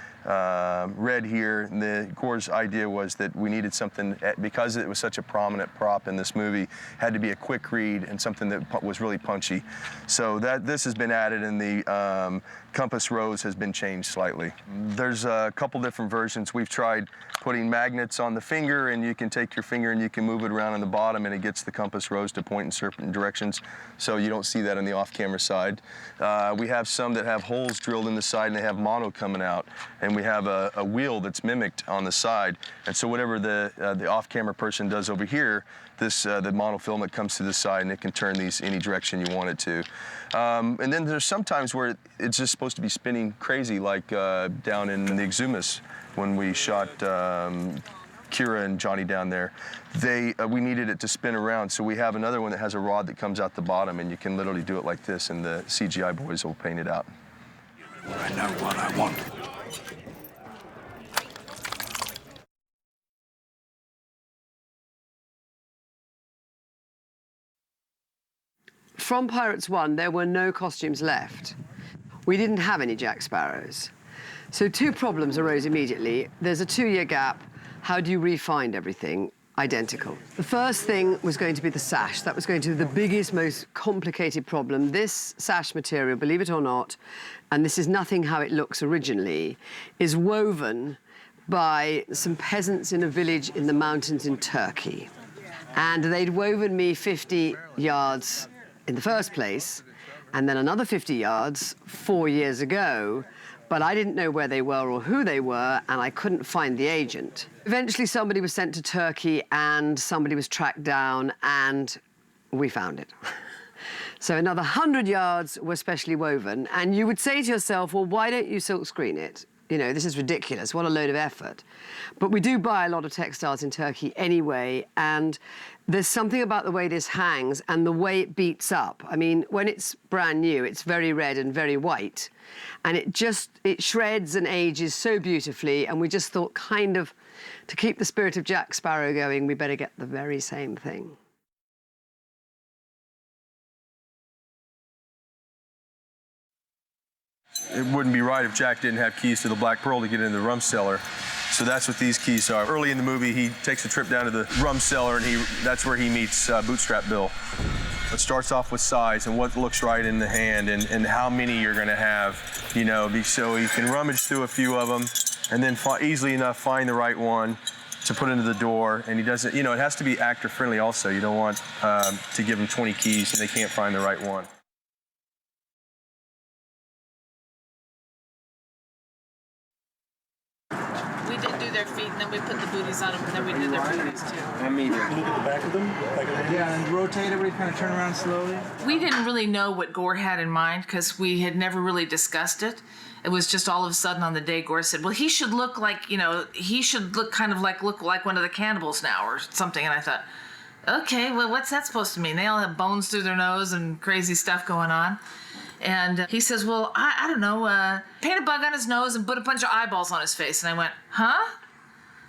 red here. And Gore's idea was that we needed something, because it was such a prominent prop in this movie, had to be a quick read and something that was really punchy. So this has been added, and the compass rose has been changed slightly. There's a couple different versions. We've tried putting magnets on the finger, and you can take your finger and you can move it around on the bottom, and it gets the compass rose to point in certain directions. So you don't see that on the off-camera side. We have some that have holes drilled in the side and they have mono coming out, and we have a wheel that's mimicked on the side. And so whatever the off-camera person does over here, the monofilament comes to the side and it can turn these any direction you want it to. And then there's sometimes where it's just supposed to be spinning crazy, like down in the Exumas when we shot Kira and Johnny down there. We needed it to spin around, so we have another one that has a rod that comes out the bottom, and you can literally do it like this, and the CGI boys will paint it out. I know what I want. From Pirates 1, there were no costumes left. We didn't have any Jack Sparrows. So 2 problems arose immediately. There's a 2-year gap. How do you re-find everything identical? The first thing was going to be the sash. That was going to be the biggest, most complicated problem. This sash material, believe it or not, and this is nothing how it looks originally, is woven by some peasants in a village in the mountains in Turkey. And they'd woven me 50 yards in the first place, and then another 50 yards 4 years ago, but I didn't know where they were or who they were, and I couldn't find the agent. Eventually, somebody was sent to Turkey, and somebody was tracked down, and we found it. So another 100 yards were specially woven, and you would say to yourself, well, why don't you silkscreen it? You know, this is ridiculous, what a load of effort. But we do buy a lot of textiles in Turkey anyway, and there's something about the way this hangs and the way it beats up. I mean, when it's brand new, it's very red and very white, and it shreds and ages so beautifully, and we just thought, kind of, to keep the spirit of Jack Sparrow going, we better get the very same thing. It wouldn't be right if Jack didn't have keys to the Black Pearl to get into the rum cellar. So that's what these keys are. Early in the movie, he takes a trip down to the rum cellar, and that's where he meets Bootstrap Bill. It starts off with size and what looks right in the hand, and how many you're going to have, you know, so you can rummage through a few of them and then easily enough find the right one to put into the door. And he doesn't, you know, it has to be actor friendly also. You don't want to give them 20 keys and they can't find the right one. We did do their feet, and then we put the booties on them, and then we did their booties too. Can you look at the back of them? Yeah, and rotate everybody, kind of turn around slowly. We didn't really know what Gore had in mind because we had never really discussed it. It was just all of a sudden on the day Gore said, well, he should look like, you know, he should look kind of like, look like one of the cannibals now or something. And I thought, okay, well, what's that supposed to mean? They all have bones through their nose and crazy stuff going on. And he says, well, I don't know, paint a bug on his nose and put a bunch of eyeballs on his face. And I went, huh?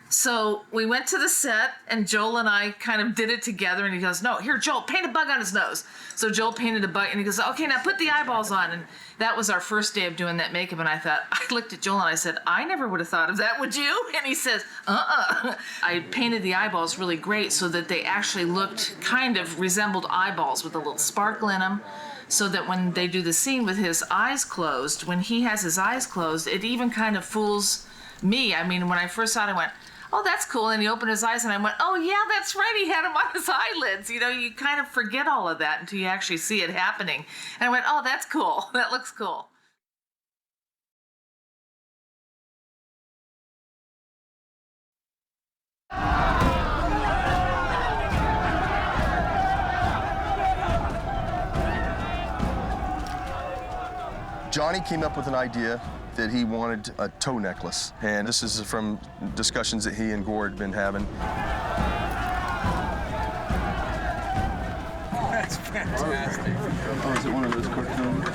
So we went to the set, and Joel and I kind of did it together, and he goes, no, here, Joel, paint a bug on his nose. So Joel painted a bug, and he goes, okay, now put the eyeballs on. And that was our first day of doing that makeup, and I thought, I looked at Joel and I said, I never would have thought of that, would you? And he says, I painted the eyeballs really great so that they actually looked, kind of resembled eyeballs with a little sparkle in them, so that when they do the scene with his eyes closed, when he has his eyes closed, it even kind of fools me. I mean, when I first saw it, I went, oh, that's cool. And he opened his eyes and I went, oh, yeah, that's right. He had him on his eyelids. You know, you kind of forget all of that until you actually see it happening. And I went, oh, that's cool. That looks cool. Johnny came up with an idea that he wanted a toe necklace. And this is from discussions that he and Gore had been having. That's fantastic. Oh, is it one of those cartoons?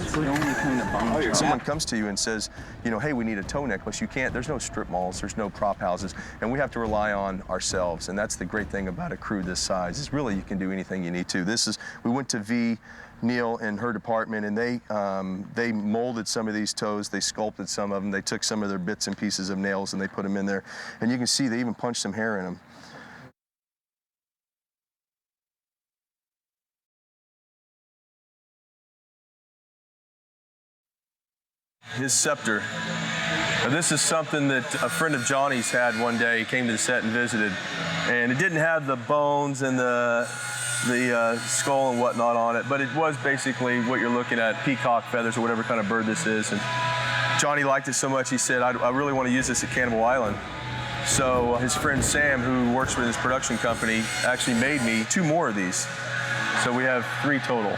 It's the only thing that bothers. Someone comes to you and says, you know, hey, we need a toe necklace. You can't, there's no strip malls, there's no prop houses, and we have to rely on ourselves. And that's the great thing about a crew this size, is really you can do anything you need to. We went to V, Neil and her department, and they molded some of these toes, they sculpted some of them, they took some of their bits and pieces of nails and they put them in there. And you can see they even punched some hair in them. His scepter. Now, this is something that a friend of Johnny's had one day. He came to the set and visited, and it didn't have the bones and the skull and whatnot on it, but it was basically what you're looking at, peacock feathers or whatever kind of bird this is. And Johnny liked it so much, he said, I really want to use this at Cannibal Island. So his friend Sam, who works with his production company, actually made me 2 more of these. So we have 3 total.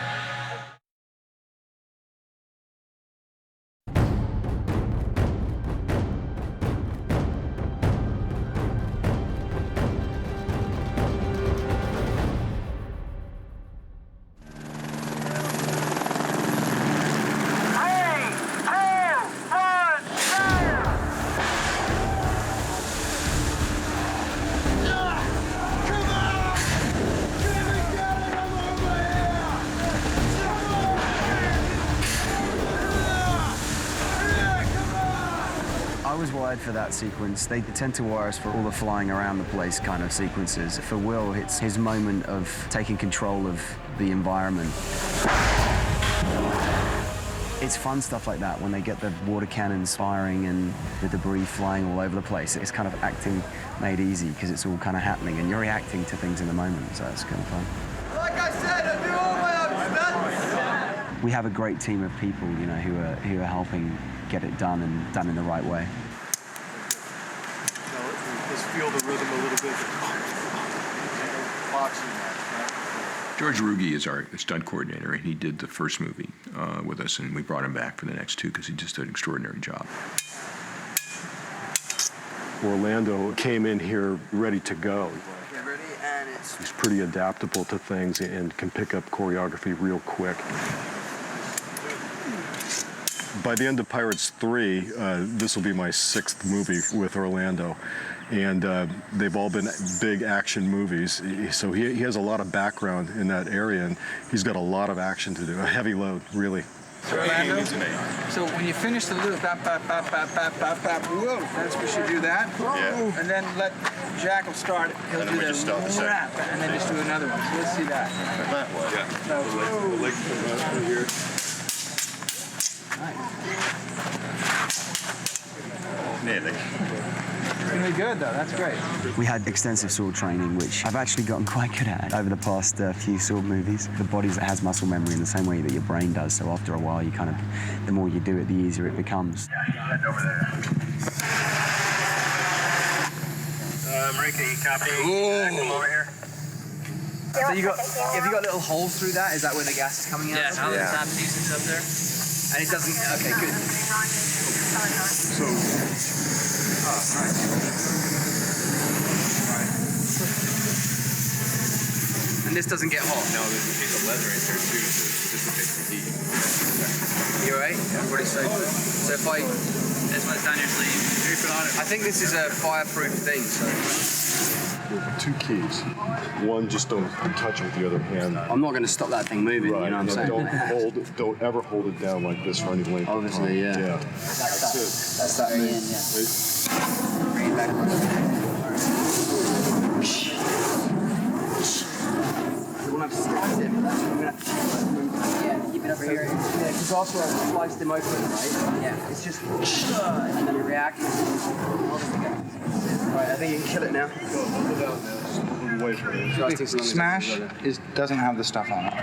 I was wired for that sequence. They tend to wire us for all the flying around the place kind of sequences. For Will, it's his moment of taking control of the environment. It's fun stuff like that when they get the water cannons firing and the debris flying all over the place. It's kind of acting made easy because it's all kind of happening and you're reacting to things in the moment, so it's kind of fun. Like I said, I do all my own stunts. We have a great team of people, you know, who are helping get it done and done in the right way. Just feel the rhythm a little bit. Boxing match, right? George Ruge is our stunt coordinator, and he did the first movie with us, and we brought him back for the next 2 because he just did an extraordinary job. Orlando came in here ready to go. Get ready, and He's pretty adaptable to things and can pick up choreography real quick. By the end of Pirates 3, this will be my 6th movie with Orlando. And they've all been big action movies. So he has a lot of background in that area, and he's got a lot of action to do, a heavy load, really. Orlando, so when you finish the loop, bap, bap, bap, bap, bap, bap, bap, whoa, that's we should do that. Yeah. And then let Jack will start it. He'll do the rap, and then just do another one. So let's see that. That one. Yeah. No, the legs come out here. Nearly. It's going to be good, though. That's great. We had extensive sword training, which I've actually gotten quite good at over the past few sword movies. The body has muscle memory in the same way that your brain does, so after a while, you kind of, the more you do it, the easier it becomes. Head over there. Marika, you copy? Come over here. So have you got little holes through that? Is that where the gas is coming out? Yeah, the top piece is up there. And it doesn't, okay, good. So, and this doesn't get hot? No, there's a piece of leather in here too to dissipate the heat. You alright? Everybody's safe. So if this one's down your sleeve, drip it on it. I think this is a fireproof thing, so. there are 2 keys. One, just don't touch it with the other hand. I'm not going to stop that thing moving, right. You know what I'm saying? Don't ever hold it down like this for any length. Obviously, yeah. Yeah. That's that move. Bring it back. We won't have to stick with him. Yeah, keep it over here. Yeah, because last one, I sliced him open, right? Yeah. It's just, and then it reacts. Right, I think you can kill it now. Smash doesn't have the stuff on it.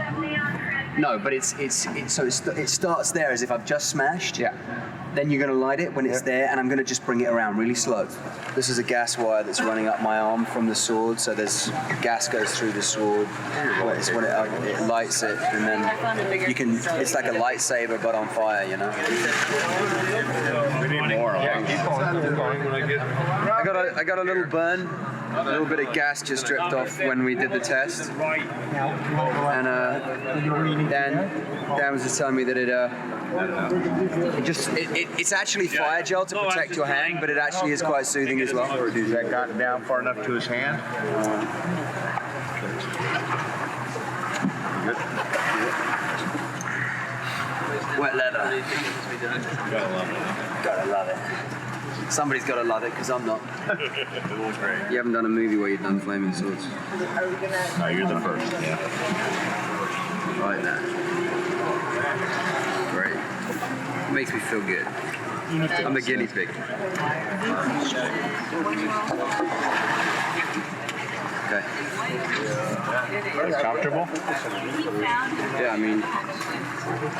No, but it starts there as if I've just smashed. Yeah. Then you're going to light it when it's there, and I'm going to just bring it around really slow. This is a gas wire that's running up my arm from the sword, so there's gas goes through the sword. It's when it lights it, and then you can. It's like a lightsaber, but on fire, you know. We need more. Yeah, keep going. I got a little burn. A little bit of gas just dripped off when we did the test, and Dan was just telling me that it's actually fire gel to protect your hand, but it actually is quite soothing as well. Has that gotten down far enough to his hand? Wet leather. Gotta love it. Somebody's got to love it, because I'm not. You haven't done a movie where you've done flaming swords. No, you're the first. Yeah. Like that. Great. Makes me feel good. I'm the guinea pig. Okay. Comfortable? Yeah, I mean,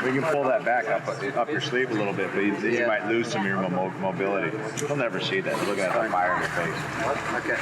we can pull that back up your sleeve a little bit, but you might lose some of your mobility. You'll never see that. Look at the fire in your face. Okay.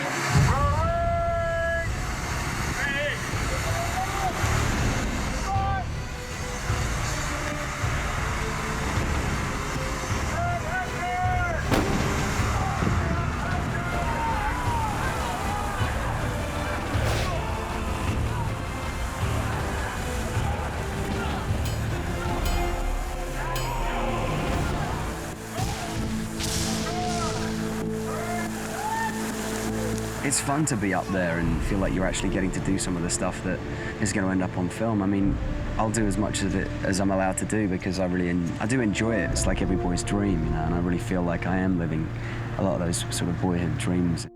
It's fun to be up there and feel like you're actually getting to do some of the stuff that is going to end up on film. I mean, I'll do as much of it as I'm allowed to do because I do enjoy it. It's like every boy's dream, you know, and I really feel like I am living a lot of those sort of boyhood dreams.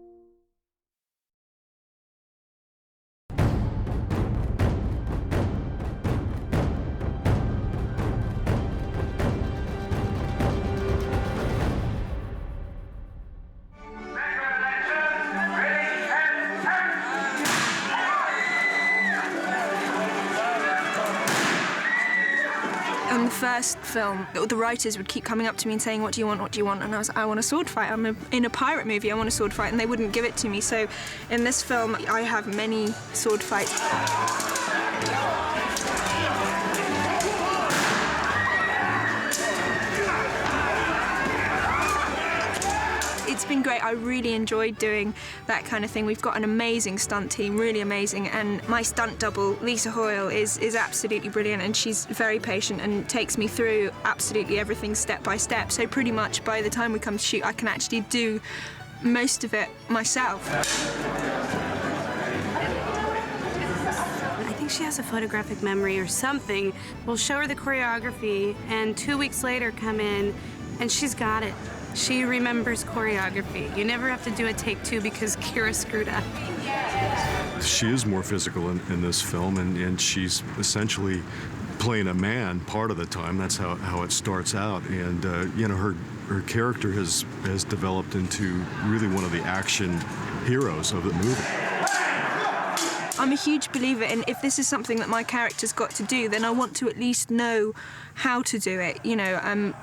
On the first film, the writers would keep coming up to me and saying, what do you want, what do you want? And I was like, I want a sword fight. I'm in a pirate movie, I want a sword fight, and they wouldn't give it to me. So in this film, I have many sword fights. It's been great. I really enjoyed doing that kind of thing. We've got an amazing stunt team, really amazing, and my stunt double, Lisa Hoyle, is absolutely brilliant, and she's very patient and takes me through absolutely everything step by step. So pretty much by the time we come to shoot, I can actually do most of it myself. I think she has a photographic memory or something. We'll show her the choreography, and 2 weeks later come in, and she's got it. She remembers choreography. You never have to do a take two because Kira screwed up. She is more physical in this film, and she's essentially playing a man part of the time. That's how it starts out. And, you know, her character has developed into really one of the action heroes of the movie. I'm a huge believer in if this is something that my character's got to do, then I want to at least know how to do it, you know. And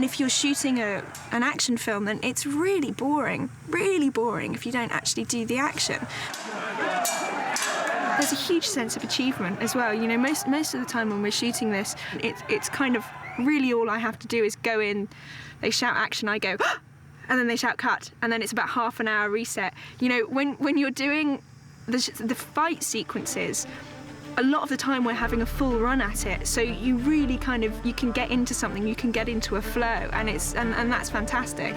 if you're shooting an action film, then it's really boring if you don't actually do the action. There's a huge sense of achievement as well. You know, most of the time when we're shooting this, it's kind of really all I have to do is go in, they shout action, I go, and then they shout cut, and then it's about half an hour reset. You know, when you're doing the fight sequences, a lot of the time we're having a full run at it, so you really kind of, you can get into something, you can get into a flow, and that's fantastic.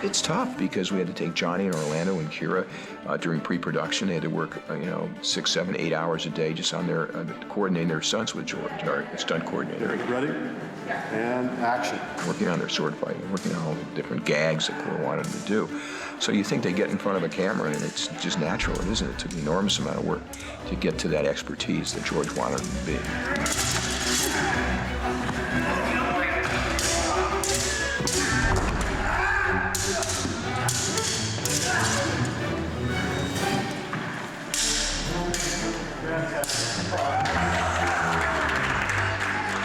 It's tough because we had to take Johnny and Orlando and Kira during pre-production. They had to work, 6, 7, 8 hours a day just on their coordinating their stunts with George, our stunt coordinator. Ready? And action. Working on their sword fighting, working on all the different gags that Gore wanted them to do. So you think they get in front of a camera and it's just natural. It isn't. It took an enormous amount of work to get to that expertise that George wanted them to be.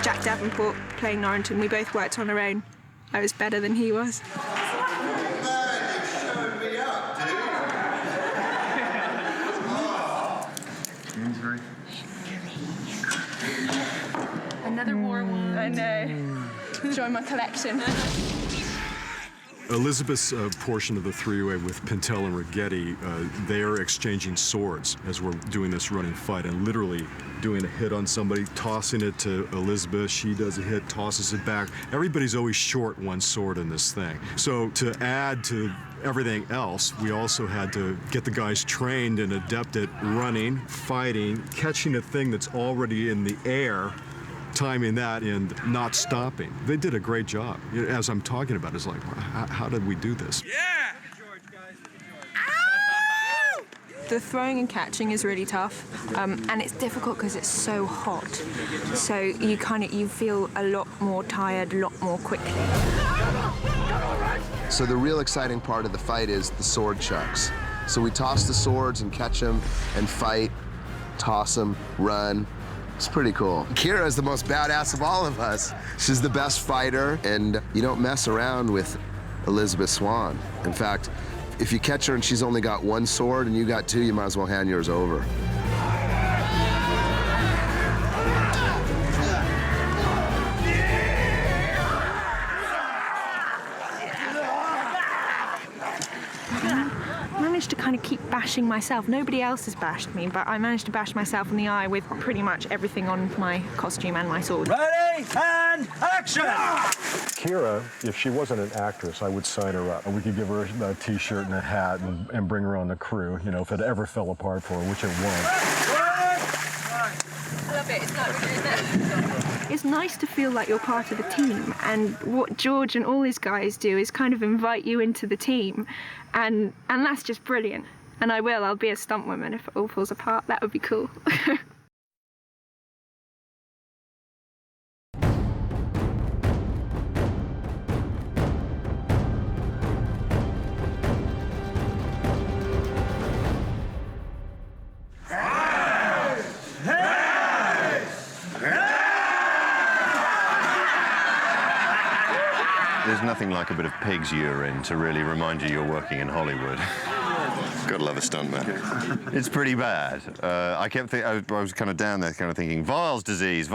Jack Davenport playing Norrington, we both worked on our own. I was better than he was. Another war one. I know. Join my collection. Elizabeth's portion of the three-way with Pintel and Righetti, they are exchanging swords as we're doing this running fight and literally doing a hit on somebody, tossing it to Elizabeth. She does a hit, tosses it back. Everybody's always short one sword in this thing. So to add to everything else, we also had to get the guys trained and adept at running, fighting, catching a thing that's already in the air, timing that and not stopping. They did a great job. As I'm talking about, it's like, how did we do this? Yeah! The throwing and catching is really tough, and it's difficult because it's so hot. So you feel a lot more tired, a lot more quickly. So the real exciting part of the fight is the sword chucks. So we toss the swords and catch them and fight, toss them, run. It's pretty cool. Kira is the most badass of all of us. She's the best fighter, and you don't mess around with Elizabeth Swann. In fact, if you catch her and she's only got one sword and you got two, you might as well hand yours over. I managed to kind of keep bashing myself. Nobody else has bashed me, but I managed to bash myself in the eye with pretty much everything on my costume and my sword. Ready and action! Kira, if she wasn't an actress, I would sign her up. We could give her a T-shirt and a hat and bring her on the crew, you know, if it ever fell apart for her, which it won't. I love it. It's not really that. It's nice to feel like you're part of the team, and what George and all his guys do is kind of invite you into the team, and that's just brilliant. And I'll be a stunt woman if it all falls apart. That would be cool. There's nothing like a bit of pig's urine to really remind you you're working in Hollywood. Gotta love a stuntman. It's pretty bad. I kept thinking, I was kind of down there kind of thinking, Viles disease,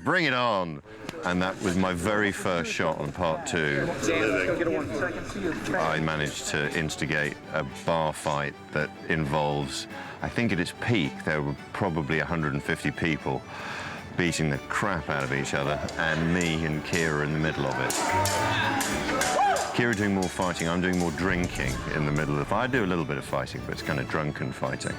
bring it on. And that was my very first shot on part 2. I managed to instigate a bar fight that involves, I think at its peak, there were probably 150 people beating the crap out of each other, and me and Kira in the middle of it. Kira doing more fighting, I'm doing more drinking in the middle of it. I do a little bit of fighting, but it's kind of drunken fighting.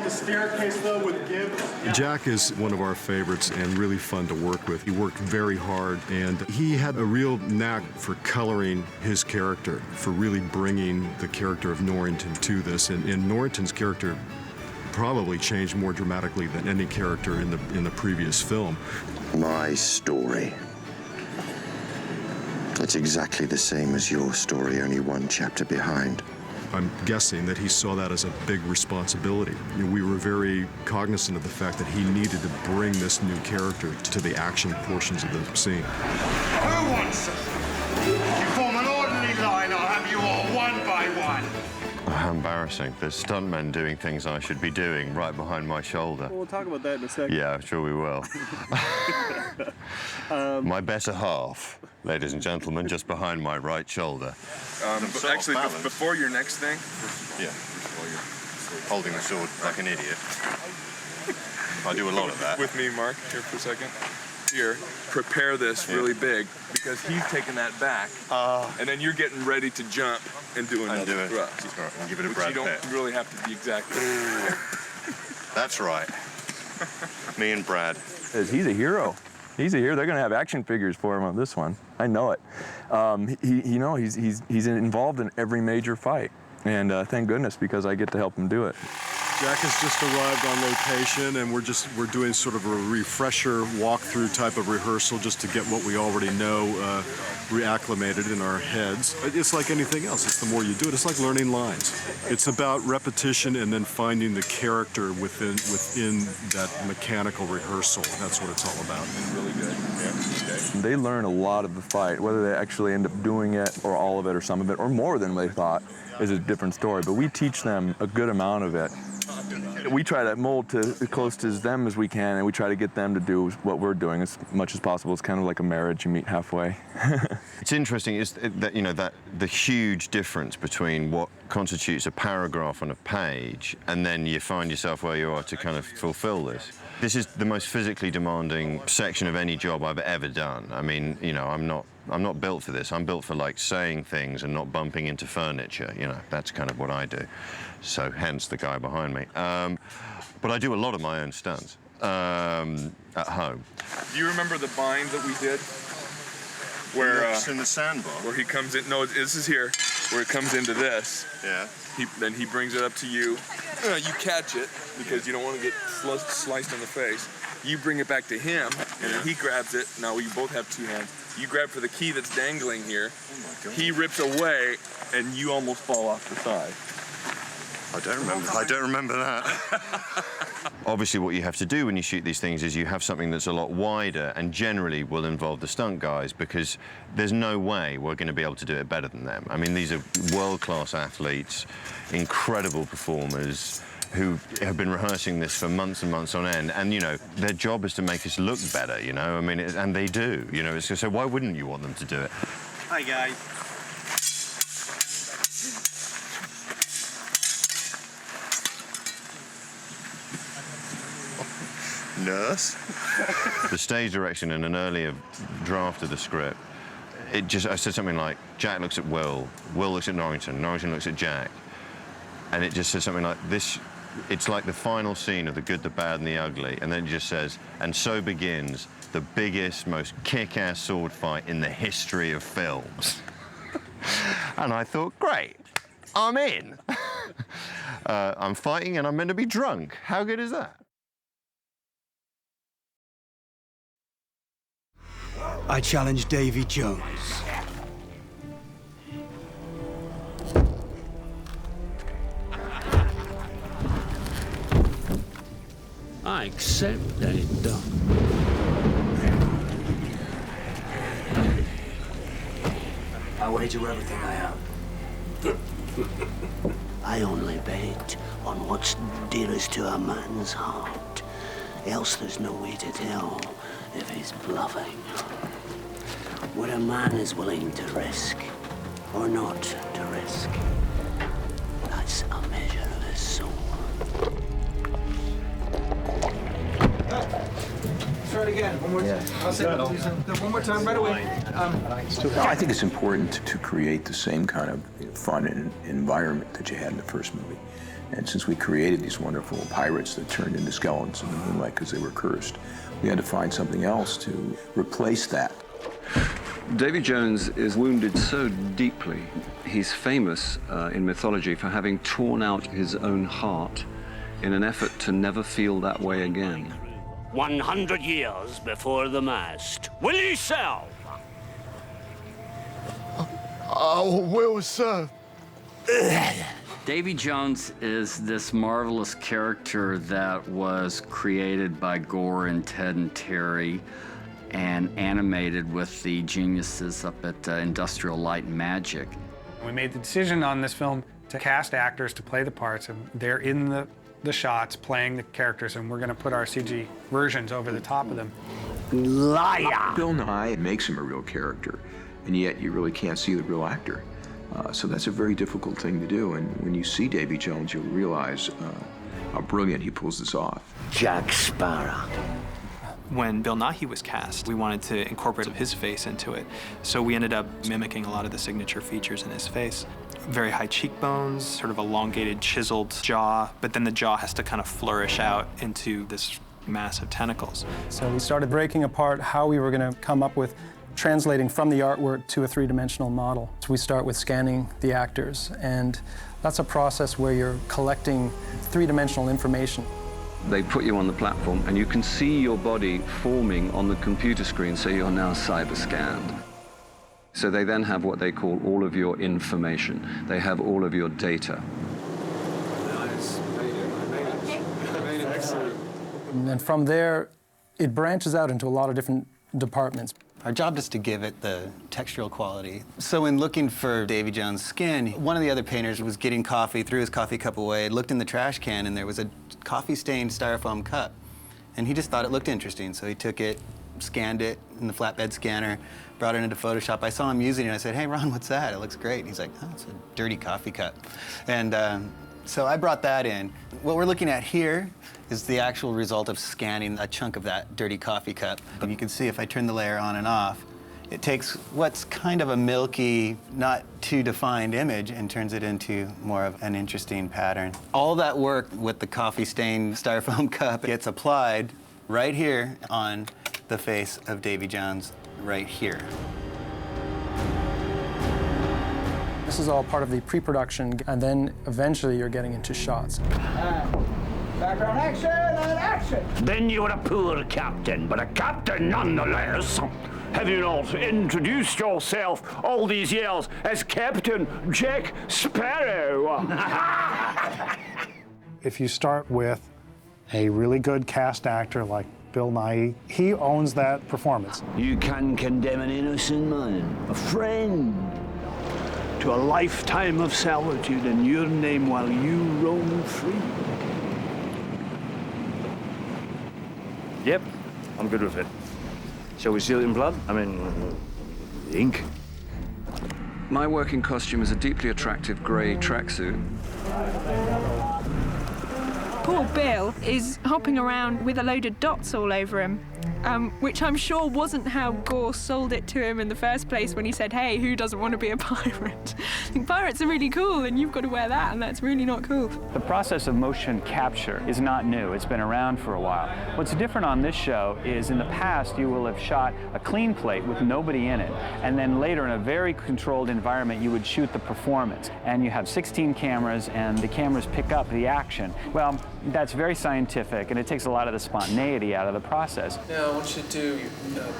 Staircase though with Gibbs. Jack is one of our favorites and really fun to work with. He worked very hard and he had a real knack for coloring his character, for really bringing the character of Norrington to this. And Norrington's character probably changed more dramatically than any character in the previous film. My story. It's exactly the same as your story, only one chapter behind. I'm guessing that he saw that as a big responsibility. You know, we were very cognizant of the fact that he needed to bring this new character to the action portions of the scene. Who wants it? You form an orderly line, I'll have you all one by one. How embarrassing. There's stuntmen doing things I should be doing right behind my shoulder. We'll talk about that in a second. Yeah, I'm sure we will. My better half, ladies and gentlemen, just behind my right shoulder. Actually, before your next thing? Yeah, before you're holding the sword like an idiot. I do a lot of that. With me, Mark, here for a second. Here, prepare this really big because he's taking that back, and then you're getting ready to jump and do another thrust. Right, we'll give it a which Brad you don't Pitt. really have to be exactly. That's right. Me and Brad. He's a hero. He's a hero. They're going to have action figures for him on this one. I know it. He's involved in every major fight, and thank goodness because I get to help him do it. Jack has just arrived on location, and we're doing sort of a refresher walkthrough type of rehearsal just to get what we already know reacclimated in our heads. It's like anything else. It's the more you do it. It's like learning lines. It's about repetition and then finding the character within that mechanical rehearsal. That's what it's all about. Really good. Yeah. They learn a lot of the fight. Whether they actually end up doing it or all of it or some of it or more than they thought is a different story. But we teach them a good amount of it. We try to mold to as close to them as we can, and we try to get them to do what we're doing as much as possible. It's kind of like a marriage. You meet halfway. It's interesting is that, that the huge difference between what constitutes a paragraph on a page and then you find yourself where you are to kind of fulfill this. This is the most physically demanding section of any job I've ever done. I mean, I'm not built for this. I'm built for like saying things and not bumping into furniture. That's kind of what I do. So hence the guy behind me. But I do a lot of my own stunts at home. Do you remember the bind that we did? Where in the sandbar. Where he comes in. No, this is here. Where it comes into this. Yeah. Then he brings it up to you. You catch it because you don't want to get sliced in the face. You bring it back to him, and then he grabs it. Now you both have two hands. You grab for the key that's dangling here. Oh my God. He rips away, and you almost fall off the side. I don't remember that. Obviously, what you have to do when you shoot these things is you have something that's a lot wider and generally will involve the stunt guys because there's no way we're going to be able to do it better than them. I mean, these are world-class athletes, incredible performers who have been rehearsing this for months and months on end, and their job is to make us look better. I mean, and they do. So why wouldn't you want them to do it? Hi guys. Nurse. The stage direction in an earlier draft of the script, I said something like, Jack looks at Will looks at Norrington looks at Jack, and it just says something like this. It's like the final scene of The Good, the Bad, and the Ugly, and then it just says, and so begins the biggest, most kick-ass sword fight in the history of films. And I thought, great, I'm in. I'm fighting and I'm meant to be drunk. How good is that? I challenge Davy Jones. I accept that it's done. I wager everything I have. I only bet on what's dearest to a man's heart. Else there's no way to tell if he's bluffing. What a man is willing to risk or not to risk, that's a measure of his soul. Try it again. One more time. I'll say one more time right away. I think it's important to create the same kind of fun and environment that you had in the first movie. And since we created these wonderful pirates that turned into skeletons in the moonlight because they were cursed, we had to find something else to replace that. Davy Jones is wounded so deeply. He's famous in mythology for having torn out his own heart in an effort to never feel that way again. 100 years before the mast. Will ye serve? I will serve. Davy Jones is this marvelous character that was created by Gore and Ted and Terry and animated with the geniuses up at Industrial Light and Magic. We made the decision on this film to cast actors to play the parts, and they're in the shots playing the characters, and we're going to put our CG versions over the top of them. Liar! Bill Nye makes him a real character, and yet you really can't see the real actor. So that's a very difficult thing to do, and when you see Davy Jones, you'll realize how brilliant he pulls this off. Jack Sparrow. When Bill Nighy was cast, we wanted to incorporate his face into it. So we ended up mimicking a lot of the signature features in his face. Very high cheekbones, sort of elongated, chiseled jaw, but then the jaw has to kind of flourish out into this mass of tentacles. So we started breaking apart how we were going to come up with translating from the artwork to a three-dimensional model. So we start with scanning the actors, and that's a process where you're collecting three-dimensional information. They put you on the platform, and you can see your body forming on the computer screen, so you're now cyber-scanned. So they then have what they call all of your information. They have all of your data. And from there, it branches out into a lot of different departments. Our job is to give it the textural quality. So in looking for Davy Jones' skin, one of the other painters was getting coffee, threw his coffee cup away, looked in the trash can, and there was a coffee-stained styrofoam cup. And he just thought it looked interesting, so he took it, scanned it in the flatbed scanner, brought it into Photoshop. I saw him using it, and I said, "Hey, Ron, what's that? It looks great." And he's like, "Oh, it's a dirty coffee cup." And so I brought that in. What we're looking at here is the actual result of scanning a chunk of that dirty coffee cup. And you can see if I turn the layer on and off, it takes what's kind of a milky, not too defined image and turns it into more of an interesting pattern. All that work with the coffee-stained styrofoam cup gets applied right here on the face of Davy Jones, right here. This is all part of the pre-production, and then eventually you're getting into shots. Background action and action! Then you're a poor captain, but a captain nonetheless. Have you not introduced yourself all these years as Captain Jack Sparrow? If you start with a really good cast actor like Bill Nighy, he owns that performance. You can condemn an innocent man, a friend, to a lifetime of solitude in your name while you roam free. Yep, I'm good with it. Shall we seal it in blood? I mean, ink. My working costume is a deeply attractive grey tracksuit. Poor Bill is hopping around with a load of dots all over him, which I'm sure wasn't how Gore sold it to him in the first place when he said, "Hey, who doesn't want to be a pirate? Pirates are really cool, and you've got to wear that, and that's really not cool." The process of motion capture is not new. It's been around for a while. What's different on this show is in the past you will have shot a clean plate with nobody in it, and then later in a very controlled environment you would shoot the performance. And you have 16 cameras, and the cameras pick up the action. Well, that's very scientific, and it takes a lot of the spontaneity out of the process. Now, I want you to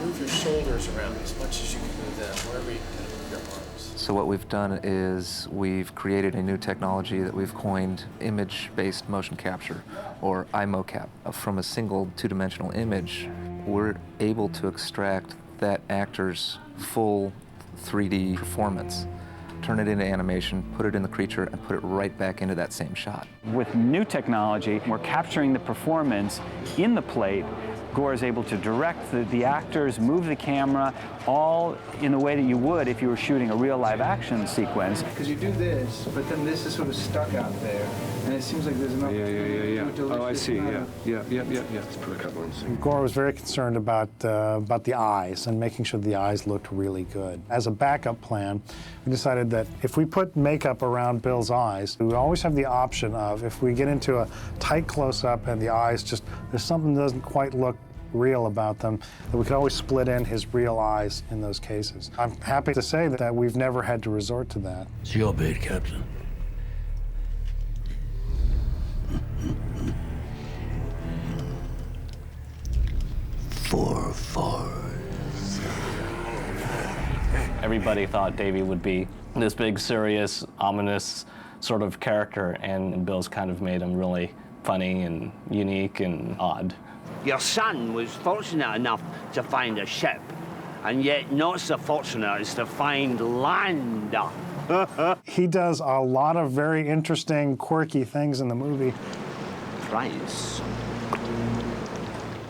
move your shoulders around as much as you can move them, wherever you can move your arms. So what we've done is we've created a new technology that we've coined image-based motion capture, or iMoCap. From a single two-dimensional image, we're able to extract that actor's full 3D performance, turn it into animation, put it in the creature, and put it right back into that same shot. With new technology, we're capturing the performance in the plate. Gore is able to direct the actors, move the camera, all in the way that you would if you were shooting a real live action sequence. Because you do this, but then this is sort of stuck out there, and it seems like there's enough. Yeah. Oh, I see. Yeah. Let's put a couple in. Gore was very concerned about the eyes and making sure the eyes looked really good. As a backup plan, we decided that if we put makeup around Bill's eyes, we would always have the option of, if we get into a tight close-up and the eyes just, there's something that doesn't quite look real about them, that we could always split in his real eyes in those cases. I'm happy to say that we've never had to resort to that. It's your bid, Captain. Four. Everybody thought Davy would be this big, serious, ominous sort of character, and Bill's kind of made him really funny and unique and odd. Your son was fortunate enough to find a ship, and yet not so fortunate as to find land. He does a lot of very interesting, quirky things in the movie. Price.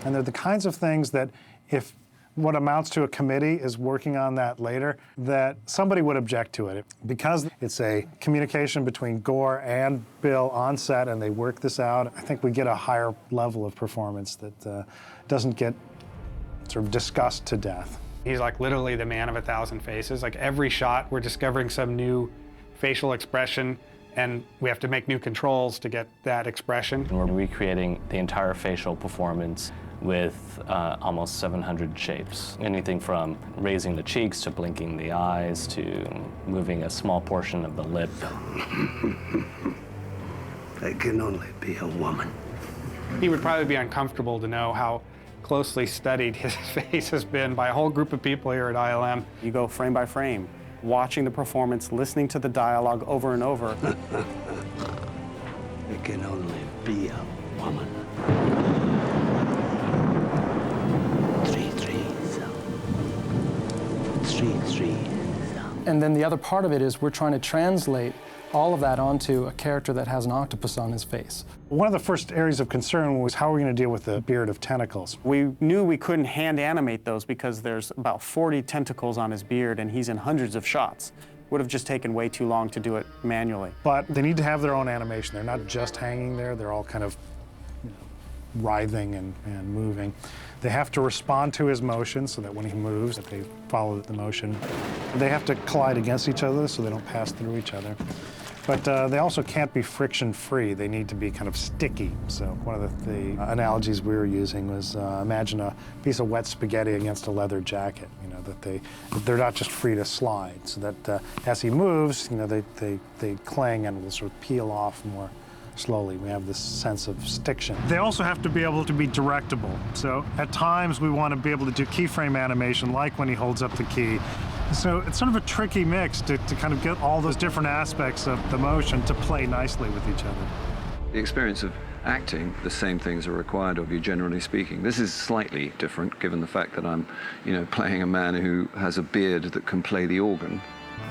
And they're the kinds of things that if what amounts to a committee is working on that later, that somebody would object to it. Because it's a communication between Gore and Bill on set and they work this out, I think we get a higher level of performance that doesn't get sort of discussed to death. He's like literally the man of 1,000 faces. Like every shot, we're discovering some new facial expression, and we have to make new controls to get that expression. We're recreating the entire facial performance with almost 700 shapes. Anything from raising the cheeks to blinking the eyes to moving a small portion of the lip. It can only be a woman. He would probably be uncomfortable to know how closely studied his face has been by a whole group of people here at ILM. You go frame by frame, watching the performance, listening to the dialogue over and over. It can only be a woman. 3 3s. 3 3s. And then the other part of it is we're trying to translate all of that onto a character that has an octopus on his face. One of the first areas of concern was how are we going to deal with the beard of tentacles? We knew we couldn't hand animate those because there's about 40 tentacles on his beard and he's in hundreds of shots. Would have just taken way too long to do it manually. But they need to have their own animation. They're not just hanging there, they're all kind of writhing and moving. They have to respond to his motion so that when he moves, that they follow the motion. They have to collide against each other so they don't pass through each other. But they also can't be friction-free. They need to be kind of sticky. So one of the analogies we were using was imagine a piece of wet spaghetti against a leather jacket. You know, that they're not just free to slide. So that as he moves, you know, they cling and will sort of peel off more slowly. We have this sense of stiction. They also have to be able to be directable. So at times we want to be able to do keyframe animation, like when he holds up the key. So it's sort of a tricky mix to kind of get all those different aspects of the motion to play nicely with each other. The experience of acting, the same things are required of you, generally speaking. This is slightly different, given the fact that I'm, playing a man who has a beard that can play the organ,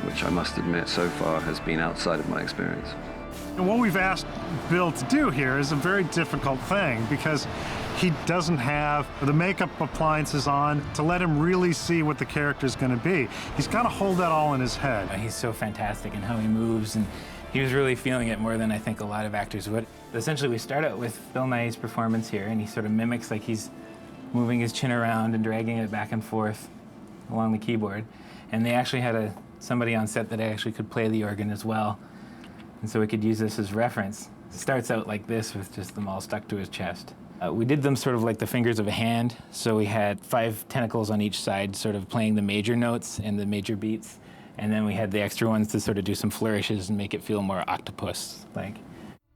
which I must admit so far has been outside of my experience. And what we've asked Bill to do here is a very difficult thing because he doesn't have the makeup appliances on to let him really see what the character's going to be. He's got to hold that all in his head. He's so fantastic in how he moves, and he was really feeling it more than I think a lot of actors would. Essentially, we start out with Bill Nighy's performance here, and he sort of mimics like he's moving his chin around and dragging it back and forth along the keyboard. And they actually had somebody on set that actually could play the organ as well. And so we could use this as reference. It starts out like this with just them all stuck to his chest. We did them sort of like the fingers of a hand. So we had 5 tentacles on each side sort of playing the major notes and the major beats. And then we had the extra ones to sort of do some flourishes and make it feel more octopus-like.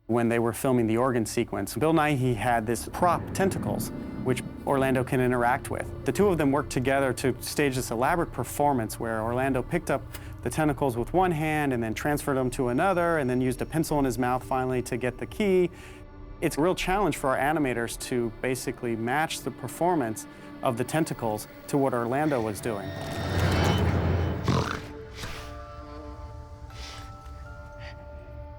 When they were filming the organ sequence, Bill Nighy had this prop tentacles, which Orlando can interact with. The two of them worked together to stage this elaborate performance where Orlando picked up the tentacles with one hand and then transferred them to another and then used a pencil in his mouth finally to get the key. It's a real challenge for our animators to basically match the performance of the tentacles to what Orlando was doing.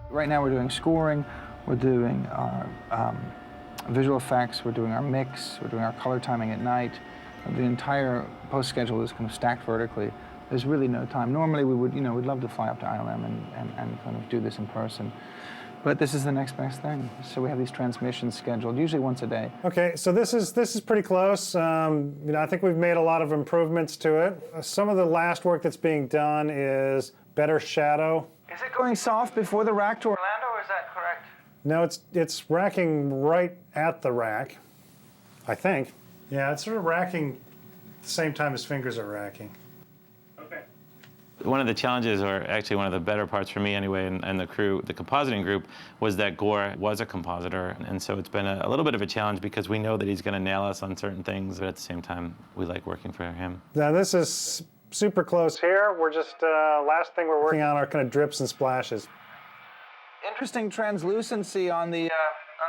Right now we're doing scoring, we're doing our visual effects, we're doing our mix, we're doing our color timing at night. The entire post schedule is kind of stacked vertically. There's really no time. Normally we would, we'd love to fly up to ILM and kind of do this in person. But this is the next best thing. So we have these transmissions scheduled, usually once a day. Okay, so this is pretty close. I think we've made a lot of improvements to it. Some of the last work that's being done is better shadow. Is it going soft before the rack to Orlando, or is that correct? No, it's racking right at the rack, I think. Yeah, it's sort of racking at the same time his fingers are racking. One of the challenges, or actually one of the better parts for me anyway, and the crew, the compositing group, was that Gore was a compositor. And so it's been a little bit of a challenge because we know that he's going to nail us on certain things, but at the same time, we like working for him. Now this is super close here. We're just, last thing we're working on are kind of drips and splashes. Interesting translucency on the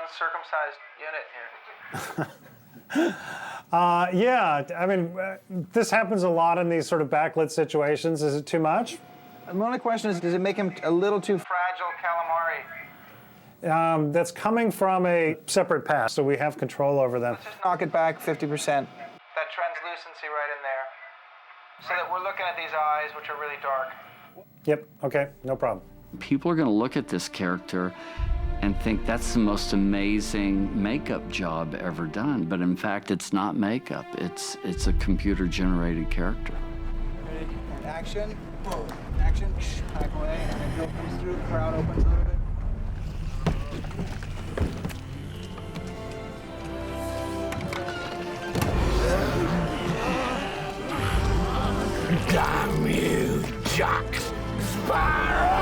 uncircumcised unit here. Yeah, I mean, this happens a lot in these sort of backlit situations. Is it too much? My only question is, does it make him a little too fragile calamari? That's coming from a separate pass, so we have control over them. Let's just knock it back 50%. That translucency right in so that we're looking at these eyes, which are really dark. Yep, okay, no problem. People are going to look at this character and think that's the most amazing makeup job ever done, but in fact, it's not makeup. It's a computer-generated character. Ready? And action. Boom. Action. Back away. And then Bill comes through. Crowd opens a little bit. Damn you, Jack Sparrow!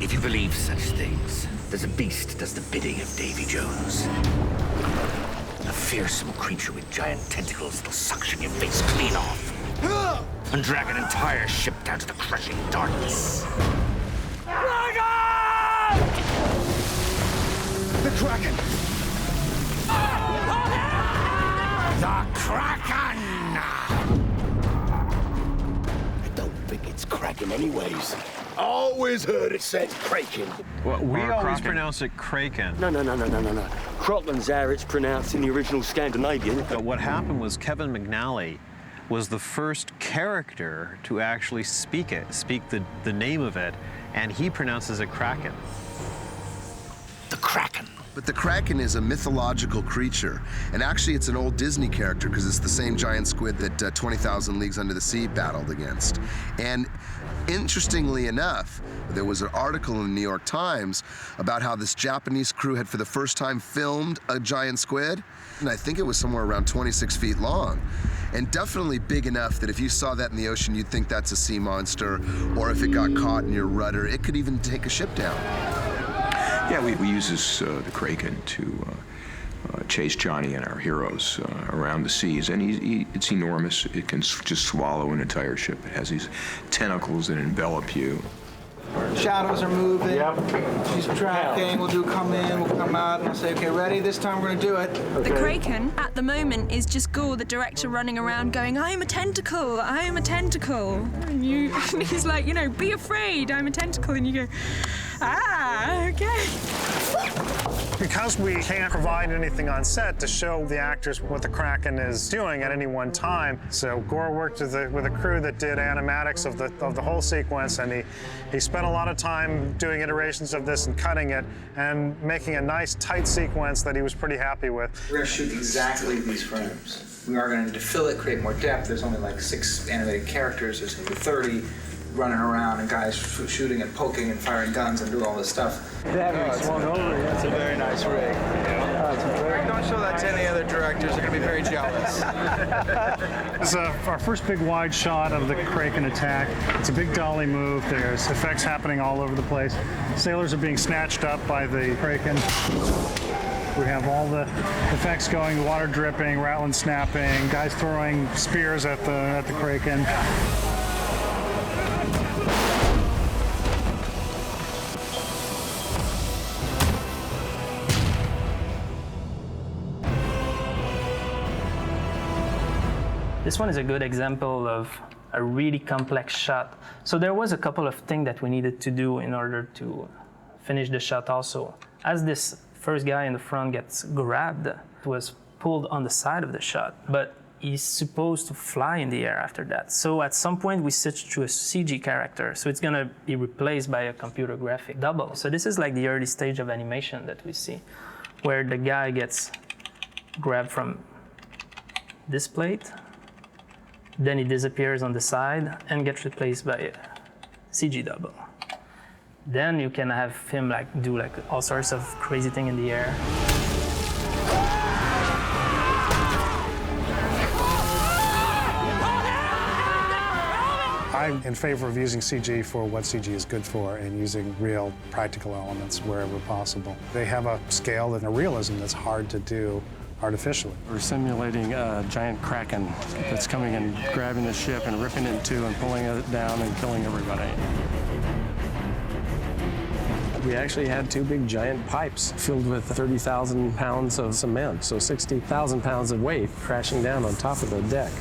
If you believe such things, there's a beast does the bidding of Davy Jones. A fearsome creature with giant tentacles that'll suction your face clean off and drag an entire ship down to the crushing darkness. Kraken! The Kraken! The Kraken! I don't think it's Kraken anyways. Always heard it said Kraken. Well, we always pronounce it Kraken. No. Kraken's how it's pronounced in the original Scandinavian. But what happened was Kevin McNally was the first character to actually speak the name of it, and he pronounces it Kraken. The Kraken. But the Kraken is a mythological creature, and actually it's an old Disney character because it's the same giant squid that 20,000 Leagues Under the Sea battled against. And interestingly enough, there was an article in the New York Times about how this Japanese crew had for the first time filmed a giant squid, and I think it was somewhere around 26 feet long. And definitely big enough that if you saw that in the ocean, you'd think that's a sea monster, or if it got caught in your rudder, it could even take a ship down. Yeah, we use the Kraken to chase Johnny and our heroes around the seas, and it's enormous. It can just swallow an entire ship. It has these tentacles that envelop you. Shadows are moving. Yep. She's tracking. We'll do come in, we'll come out, and I'll say, okay, ready? This time we're gonna do it. The Kraken, at the moment, is just Gore, the director, running around going, I am a tentacle, I am a tentacle. And he's like, you know, be afraid, I'm a tentacle. And you go, okay. Because we can't provide anything on set to show the actors what the Kraken is doing at any one time, so Gore worked with a crew that did animatics of the whole sequence, and he spent a lot of time doing iterations of this and cutting it and making a nice tight sequence that he was pretty happy with. We're gonna shoot exactly these frames. We are gonna fill it, create more depth. There's only like 6 animated characters. There's gonna be 30 running around and guys shooting and poking and firing guns and doing all this stuff. That's a very nice rig. Don't show that to any other directors. They're going to be very jealous. This is our first big wide shot of the Kraken attack. It's a big dolly move. There's effects happening all over the place. Sailors are being snatched up by the Kraken. We have all the effects going, the water dripping, rattling, snapping, guys throwing spears at the Kraken. This one is a good example of a really complex shot. So there was a couple of things that we needed to do in order to finish the shot also. As this first guy in the front gets grabbed, it was pulled on the side of the shot, but he's supposed to fly in the air after that. So at some point we switched to a CG character, so it's gonna be replaced by a computer graphic double. So this is like the early stage of animation that we see, where the guy gets grabbed from this plate, then he disappears on the side and gets replaced by a CG double. Then you can have him do all sorts of crazy thing in the air. I'm in favor of using CG for what CG is good for and using real practical elements wherever possible. They have a scale and a realism that's hard to do artificially. We're simulating a giant Kraken that's coming and grabbing the ship and ripping it in two and pulling it down and killing everybody. We actually had 2 big giant pipes filled with 30,000 pounds of cement, so 60,000 pounds of weight crashing down on top of the deck.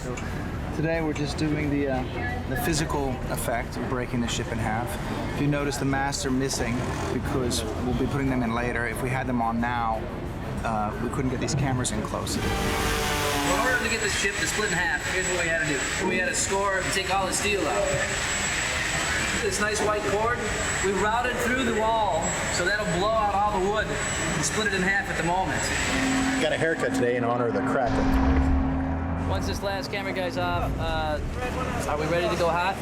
Today we're just doing the physical effect of breaking the ship in half. If you notice, the masts are missing because we'll be putting them in later. If we had them on now, we couldn't get these cameras in close. Well, in order to get this ship to split in half, here's what we had to do. We had to score and take all the steel out. This nice white cord, we routed through the wall, so that'll blow out all the wood and split it in half at the moment. Got a haircut today in honor of the Kraken. Once this last camera guy's off, are we ready to go hot?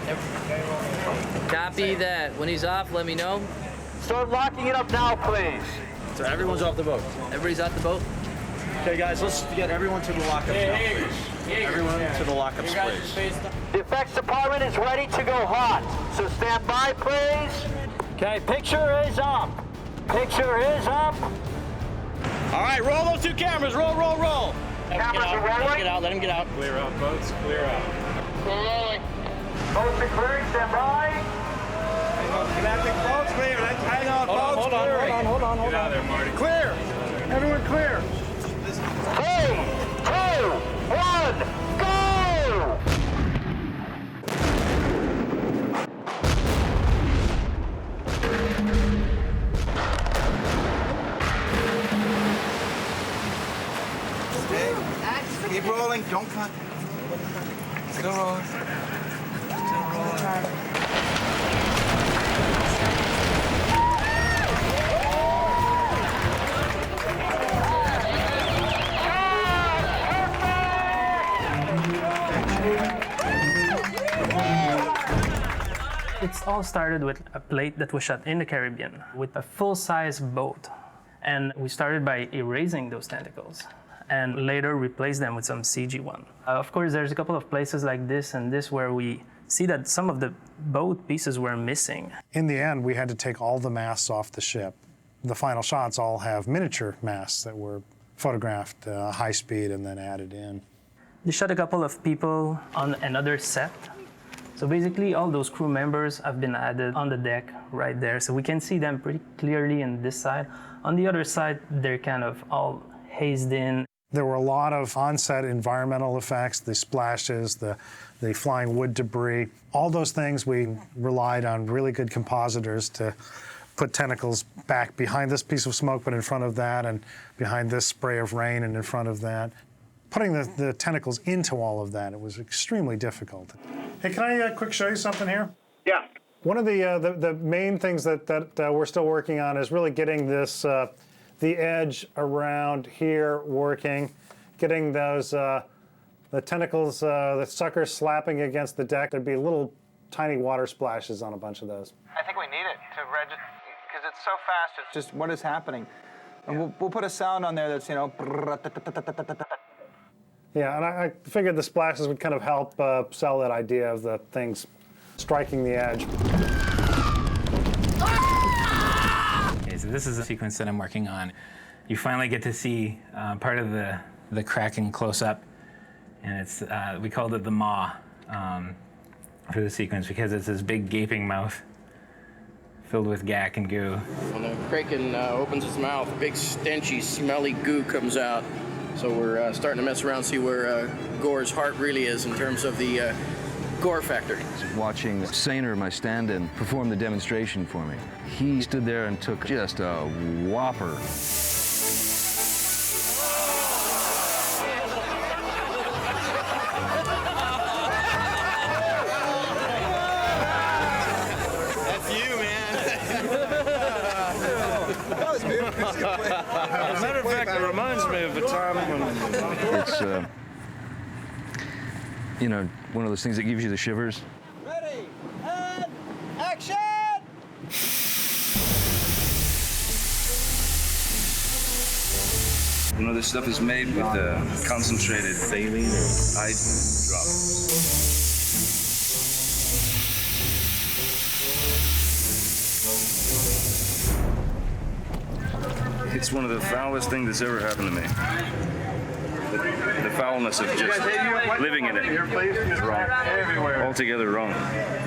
Copy that. When he's off, let me know. Start locking it up now, please. So everyone's off the boat. Everybody's off the boat? Okay, guys, let's get everyone to the lockup now, please. Everyone to the lockups, please. The effects department is ready to go hot. So stand by, please. Okay, picture is up. Picture is up. All right, roll those two cameras. Roll, roll, roll. Cameras are rolling. Let him get out. Clear out, boats. Clear out. We're rolling. Boats are clearing. Stand by. Boats clear. Hang on, boats clear. Hold on. Get out of there, Marty. Clear. Everyone clear. 3, 2, 1, go! Keep rolling. Don't cut. Still rolling. Still rolling. It all started with a plate that was shot in the Caribbean with a full-size boat. And we started by erasing those tentacles and later replaced them with some CG one. Of course, there's a couple of places like this and this where we see that some of the boat pieces were missing. In the end, we had to take all the masts off the ship. The final shots all have miniature masts that were photographed high speed and then added in. They shot a couple of people on another set. So basically, all those crew members have been added on the deck right there. So we can see them pretty clearly on this side. On the other side, they're kind of all hazed in. There were a lot of on-set environmental effects, the splashes, the flying wood debris. All those things we relied on really good compositors to put tentacles back behind this piece of smoke, but in front of that, and behind this spray of rain and in front of that. Putting the tentacles into all of that, it was extremely difficult. Hey, can I quick show you something here? Yeah. One of the main things that we're still working on is really getting this, the edge around here working, getting those, the tentacles, the suckers slapping against the deck. There'd be little tiny water splashes on a bunch of those. I think we need it to register, because it's so fast, it's just what is happening. And we'll put a sound on there that's, you know, yeah, and I figured the splashes would kind of help sell that idea of the things striking the edge. Okay, so this is a sequence that I'm working on. You finally get to see part of the Kraken close up, and it's we called it the maw for the sequence because it's this big gaping mouth filled with gack and goo. When the Kraken opens its mouth, big stenchy, smelly goo comes out. So we're starting to mess around, see where Gore's heart really is in terms of the gore factor. Watching Sainer, my stand-in, perform the demonstration for me. He stood there and took just a whopper. As a matter of fact, it reminds me of the time when... It's, you know, one of those things that gives you the shivers. Ready, and action! You know, this stuff is made with concentrated saline or eye drops. It's one of the foulest things that's ever happened to me. The foulness of just living in it is wrong. Altogether wrong.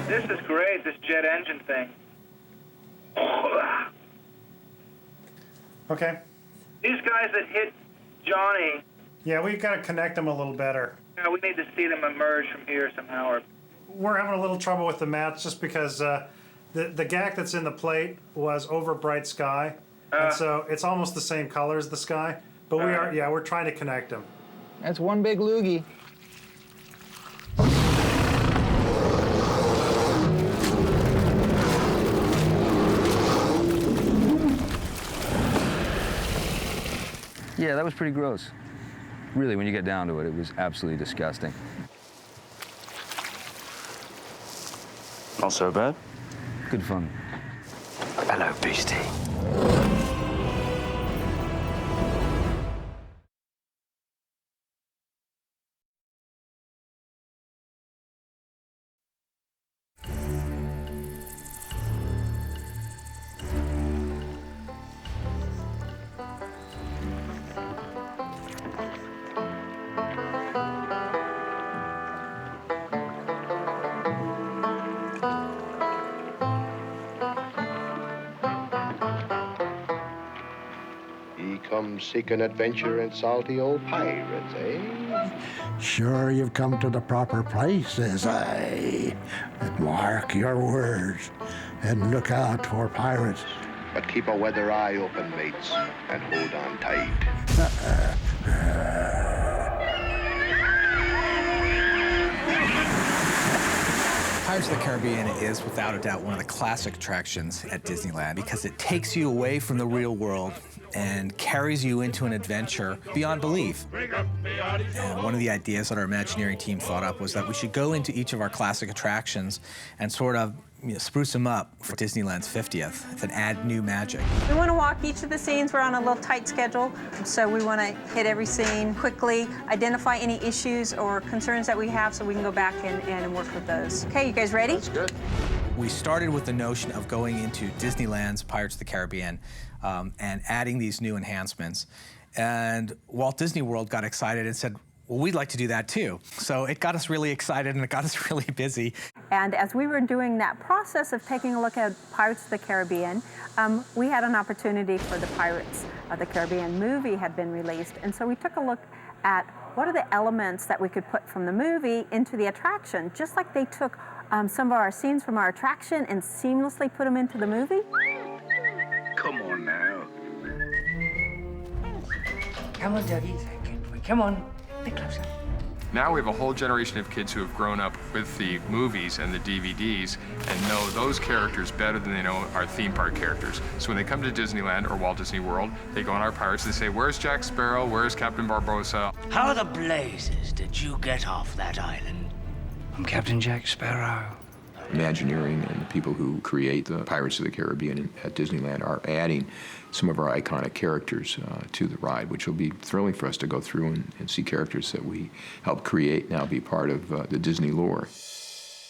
This is great, this jet engine thing. Okay. These guys that hit Johnny. Yeah, we've got to connect them a little better. Yeah, we need to see them emerge from here somehow. Or We're having a little trouble with the mats just because the GAC that's in the plate was over bright sky, and so it's almost the same color as the sky. But we're trying to connect them. That's one big loogie. Yeah, that was pretty gross. Really, when you get down to it, it was absolutely disgusting. Not so bad. Good fun. Hello, Beastie. Come seeking adventure and salty old pirates, eh? Sure, you've come to the proper place, says I. But mark your words and look out for pirates. But keep a weather eye open, mates, and hold on tight. Pirates of the Caribbean is, without a doubt, one of the classic attractions at Disneyland because it takes you away from the real world and carries you into an adventure beyond belief. And one of the ideas that our Imagineering team thought up was that we should go into each of our classic attractions and sort of spruce them up for Disneyland's 50th and add new magic. We want to walk each of the scenes. We're on a little tight schedule, so we want to hit every scene quickly, identify any issues or concerns that we have so we can go back and work with those. Okay, you guys ready? That's good. We started with the notion of going into Disneyland's Pirates of the Caribbean and adding these new enhancements. And Walt Disney World got excited and said, well, we'd like to do that too. So it got us really excited and it got us really busy. And as we were doing that process of taking a look at Pirates of the Caribbean, we had an opportunity for the Pirates of the Caribbean movie had been released. And so we took a look at what are the elements that we could put from the movie into the attraction, just like they took some of our scenes from our attraction and seamlessly put them into the movie. Come on now. Come on, Dougie. Come on. Get closer. Now we have a whole generation of kids who have grown up with the movies and the DVDs and know those characters better than they know our theme park characters. So when they come to Disneyland or Walt Disney World, they go on our pirates, they say, where's Jack Sparrow? Where's Captain Barbossa? How the blazes did you get off that island? I'm Captain Jack Sparrow. Imagineering and the people who create the Pirates of the Caribbean at Disneyland are adding some of our iconic characters to the ride, which will be thrilling for us to go through and see characters that we helped create now be part of the Disney lore.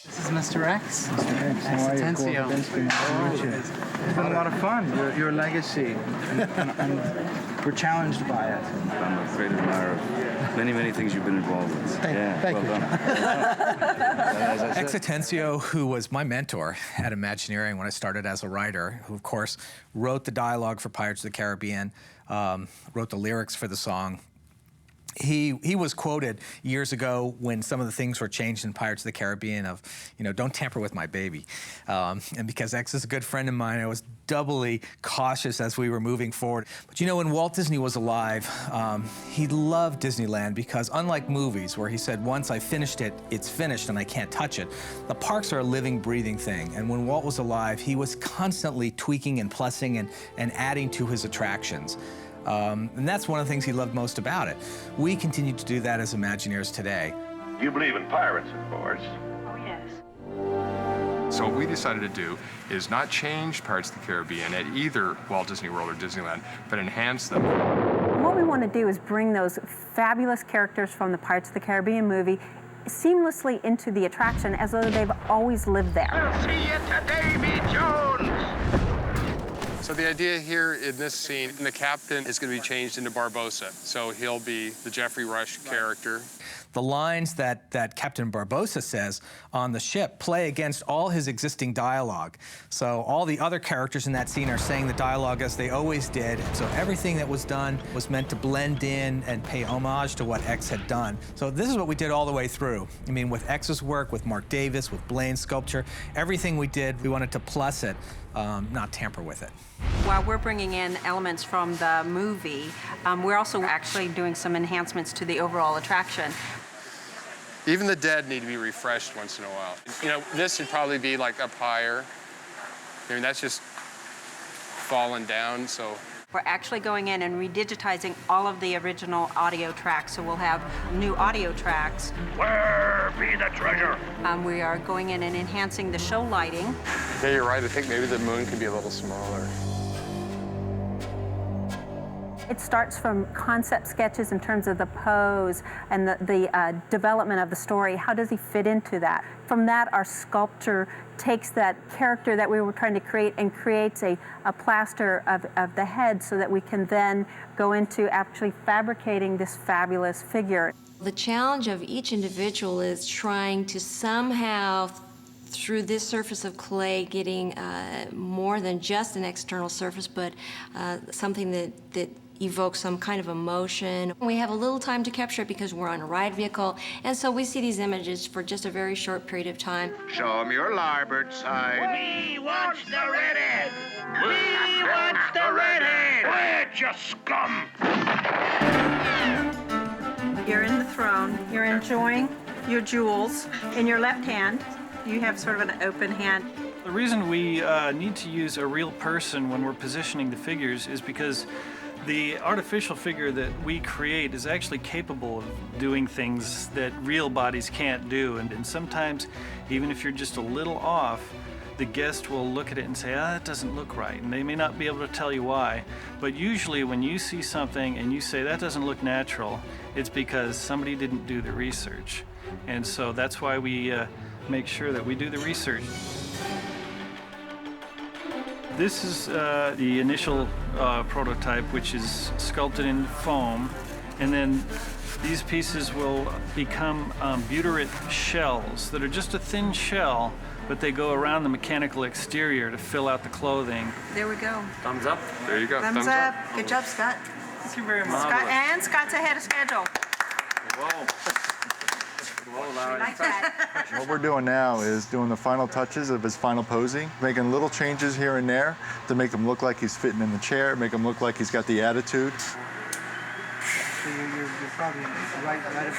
This is Mr. X. Mr. X, how are you? Extensio. Nice to meet you. It's been a lot of fun, your legacy, and we're challenged by it. I'm a great admirer of many, many things you've been involved with. Thank you. X Atencio, who was my mentor at Imagineering when I started as a writer, who of course wrote the dialogue for Pirates of the Caribbean, wrote the lyrics for the song. He was quoted years ago when some of the things were changed in Pirates of the Caribbean of, don't tamper with my baby. And because X is a good friend of mine, I was doubly cautious as we were moving forward. But when Walt Disney was alive, he loved Disneyland because unlike movies where he said, once I finished it, it's finished and I can't touch it, the parks are a living, breathing thing. And when Walt was alive, he was constantly tweaking and plussing and adding to his attractions. And that's one of the things he loved most about it. We continue to do that as Imagineers today. You believe in pirates, of course. Oh, yes. So what we decided to do is not change Pirates of the Caribbean at either Walt Disney World or Disneyland, but enhance them. What we want to do is bring those fabulous characters from the Pirates of the Caribbean movie seamlessly into the attraction as though they've always lived there. I'll see you today, me Jones. So the idea here in this scene, the captain is going to be changed into Barbossa. So he'll be the Geoffrey Rush character. The lines that Captain Barbossa says on the ship play against all his existing dialogue. So all the other characters in that scene are saying the dialogue as they always did. So everything that was done was meant to blend in and pay homage to what X had done. So this is what we did all the way through. I mean, with X's work, with Mark Davis, with Blaine's sculpture, everything we did, we wanted to plus it, not tamper with it. While we're bringing in elements from the movie, we're also actually doing some enhancements to the overall attraction. Even the dead need to be refreshed once in a while. You know, this would probably be like up higher. I mean, that's just fallen down, so. We're actually going in and redigitizing all of the original audio tracks, so we'll have new audio tracks. Where be the treasure? We are going in and enhancing the show lighting. Yeah, you're right. I think maybe the moon can be a little smaller. It starts from concept sketches in terms of the pose and the development of the story. How does he fit into that? From that, our sculptor takes that character that we were trying to create and creates a plaster of the head so that we can then go into actually fabricating this fabulous figure. The challenge of each individual is trying to somehow, through this surface of clay, getting more than just an external surface, but something that evokes some kind of emotion. We have a little time to capture it because we're on a ride vehicle, and so we see these images for just a very short period of time. Show them your larboard side. We want the redhead! We want the redhead! Where'd you scum? You're in the throne. You're enjoying your jewels. In your left hand, you have sort of an open hand. The reason we need to use a real person when we're positioning the figures is because the artificial figure that we create is actually capable of doing things that real bodies can't do. And sometimes, even if you're just a little off, the guest will look at it and say, that doesn't look right. And they may not be able to tell you why. But usually when you see something and you say, that doesn't look natural, it's because somebody didn't do the research. And so that's why we make sure that we do the research. This is the initial prototype, which is sculpted in foam, and then these pieces will become butyrate shells that are just a thin shell, but they go around the mechanical exterior to fill out the clothing. There we go. Thumbs up. There you go. Thumbs up. Good job, Scott. Thank you very much. Scott, and Scott's ahead of schedule. Whoa. We like that. What we're doing now is doing the final touches of his final posing, making little changes here and there to make him look like he's fitting in the chair, make him look like he's got the attitude. So you're probably right.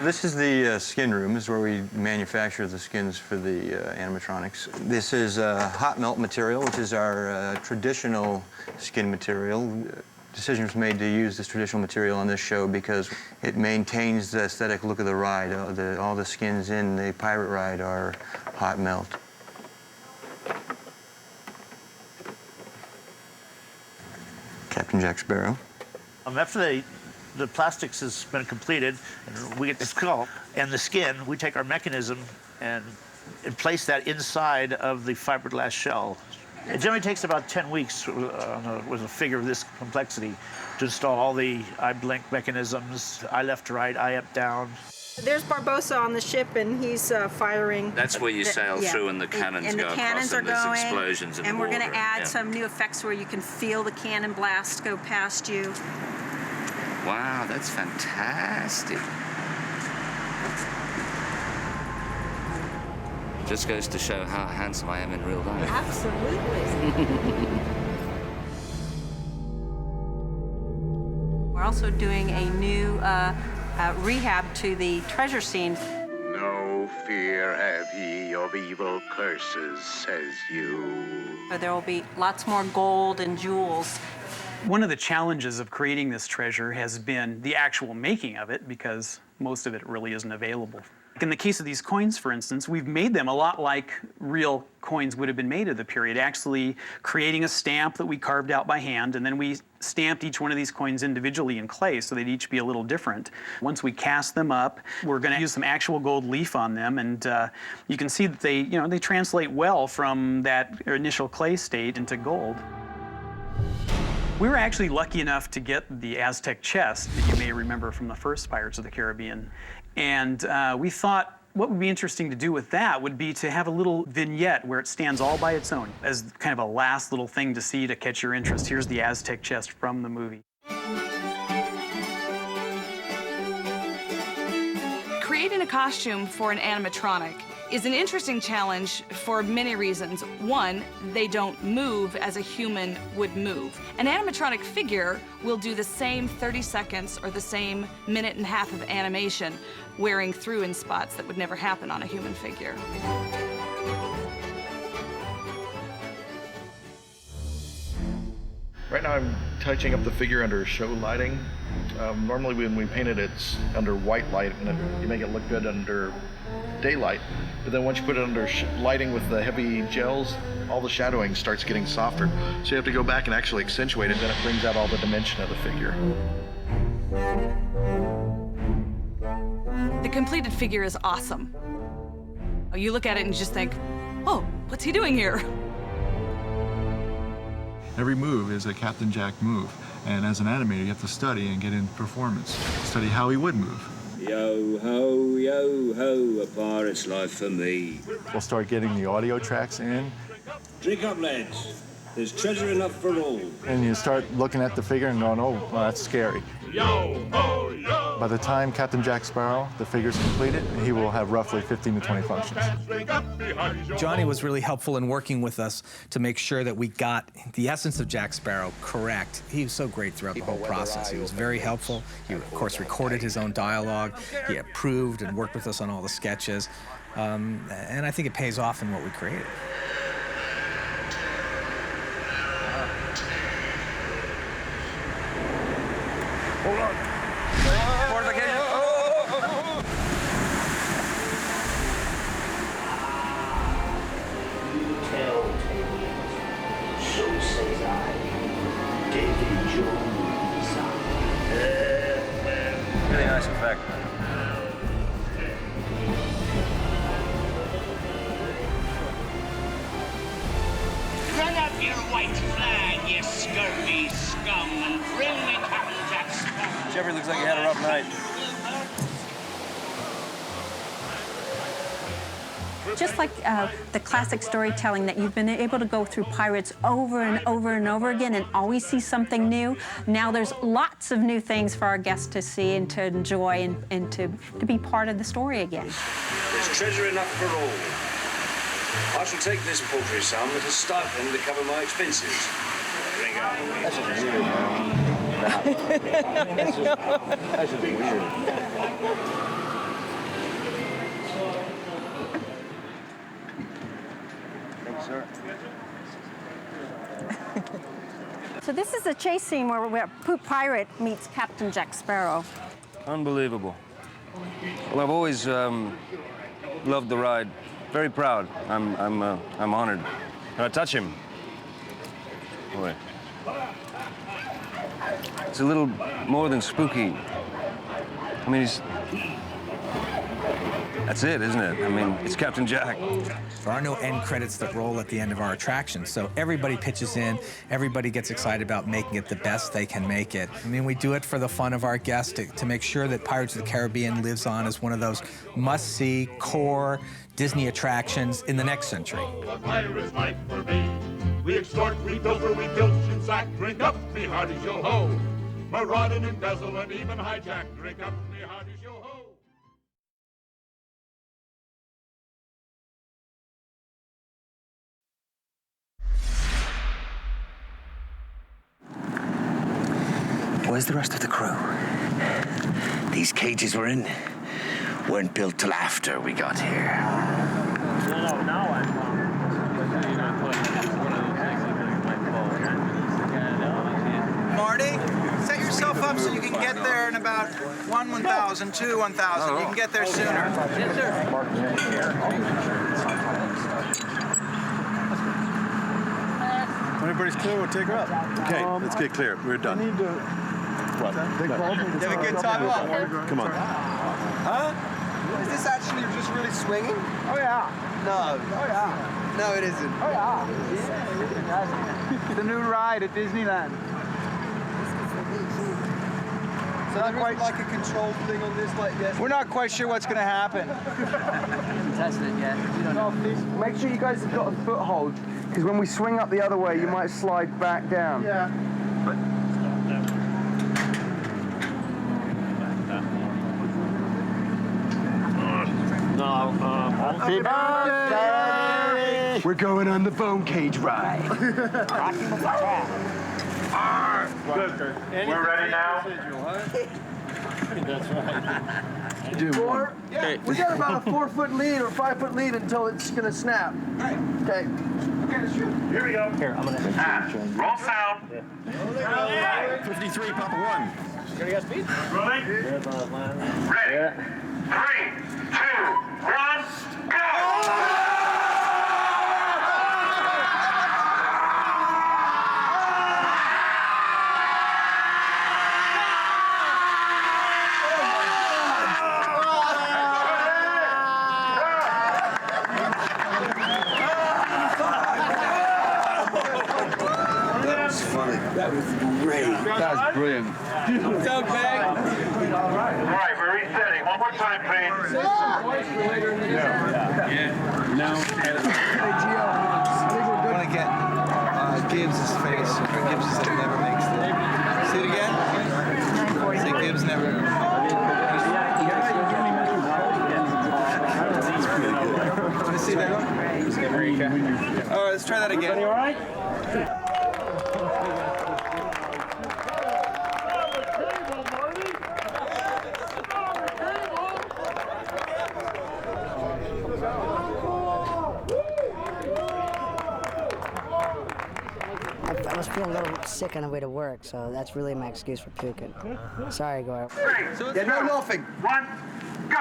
This is the skin room. This is where we manufacture the skins for the animatronics. This is hot melt material, which is our traditional skin material. Decision was made to use this traditional material on this show because it maintains the aesthetic look of the ride. All the skins in the pirate ride are hot melt. Captain Jack Sparrow. After the plastics has been completed, and we get the skull and the skin, we take our mechanism and place that inside of the fiberglass shell. It generally takes about 10 weeks with a figure of this complexity to install all the eye blink mechanisms, eye left to right, eye up down. There's Barbossa on the ship, and he's firing. That's where you sail through and the cannons go across and there's explosions in the water. And we're going to add some new effects where you can feel the cannon blast go past you. Wow, that's fantastic. Just goes to show how handsome I am in real life. Absolutely. We're also doing a new rehab to the treasure scene. No fear have ye of evil curses, says you. There will be lots more gold and jewels. One of the challenges of creating this treasure has been the actual making of it, because most of it really isn't available In the case of these coins, for instance, we've made them a lot like real coins would have been made of the period, actually creating a stamp that we carved out by hand, and then we stamped each one of these coins individually in clay so they'd each be a little different. Once we cast them up, we're going to use some actual gold leaf on them, and you can see that they translate well from that initial clay state into gold. We were actually lucky enough to get the Aztec chest that you may remember from the first Pirates of the Caribbean. And we thought what would be interesting to do with that would be to have a little vignette where it stands all by its own as kind of a last little thing to see to catch your interest. Here's the Aztec chest from the movie. Creating a costume for an animatronic is an interesting challenge for many reasons. One, they don't move as a human would move. An animatronic figure will do the same 30 seconds or the same minute and a half of animation, wearing through in spots that would never happen on a human figure. Right now I'm touching up the figure under show lighting. Normally when we paint it, it's under white light, and you make it look good under daylight. But then once you put it under lighting with the heavy gels, all the shadowing starts getting softer. So you have to go back and actually accentuate it, then it brings out all the dimension of the figure. The completed figure is awesome. You look at it and just think, oh, what's he doing here? Every move is a Captain Jack move. And as an animator, you have to study and get in performance. Study how he would move. Yo ho, a pirate's life for me. We'll start getting the audio tracks in. Drink up, lads. There's treasure enough for all. And you start looking at the figure and going, oh, well, that's scary. Yo ho, yo. By the time Captain Jack Sparrow, the figure's completed, he will have roughly 15 to 20 functions. Johnny was really helpful in working with us to make sure that we got the essence of Jack Sparrow correct. He was so great throughout the whole process. He was very helpful. He, of course, recorded his own dialogue. He approved and worked with us on all the sketches. And I think it pays off in what we created. Hold on. So says I, David Jones. Really nice effect. Run up your white flag, you scurvy scum, and bring me Captain Jack Sparrow. Jeffrey looks like he had a rough night. Just like the classic storytelling that you've been able to go through Pirates over and over and over again and always see something new, now there's lots of new things for our guests to see and to enjoy and to be part of the story again. There's treasure enough for all. I shall take this paltry sum as a stipend to cover my expenses. Ring up. That's just weird, man. That's just weird. Sir. So this is a chase scene where Poop Pirate meets Captain Jack Sparrow. Unbelievable. Well, I've always loved the ride. Very proud. I'm honored. Can I touch him? Boy. It's a little more than spooky. I mean, that's it, isn't it? I mean, it's Captain Jack. There are no end credits that roll at the end of our attraction, so everybody pitches in, everybody gets excited about making it the best they can make it. I mean, we do it for the fun of our guests to make sure that Pirates of the Caribbean lives on as one of those must-see core Disney attractions in the next century. A pirate's life for me. We extort, we pilfer, we filch and sack. Drink up, me hearties, yo-ho. Maraud and embezzle and even hijack. Drink up, me hearties, yo-ho. Where's the rest of the crew? These cages we're in weren't built till after we got here. Marty, set yourself up so you can get there in about 1 1,000, 2 1,000. You can get there sooner. Yes, sir. Everybody's clear, we'll take her up. Okay, let's get clear. We're done. You have a good time off. Come on. Huh? Is this actually just really swinging? Oh, yeah. No. Oh, yeah. No, it isn't. Oh, yeah. The new ride at Disneyland. So not quite like a control thing on this like yes. We're not quite sure what's going to happen. Haven't tested it yet. We don't know. Make sure you guys have got a foothold, because when we swing up the other way, you might slide back down. Yeah. Happy birthday! We're going on the bone cage ride. Good. We're ready now? That's right. Yeah. We got about a 4-foot lead or 5-foot lead until it's going to snap. Right. Okay. Okay, let's shoot. Here we go. Here, I'm going to... Roll sound. 53, Papa 1. Gonna get speed? Rolling. Ready. 3, 2, 1, go! That was great. That was brilliant. All right, we're resetting. One more time, please. No. I think we're going to get Gibbs' face. Gibbs that never makes the... See it again? See Gibbs never... Want to see that one? All right, let's try that again. All right? I was feeling a little sick on the way to work, so that's really my excuse for puking. Sorry, Gore. Yeah, no laughing. 1, go!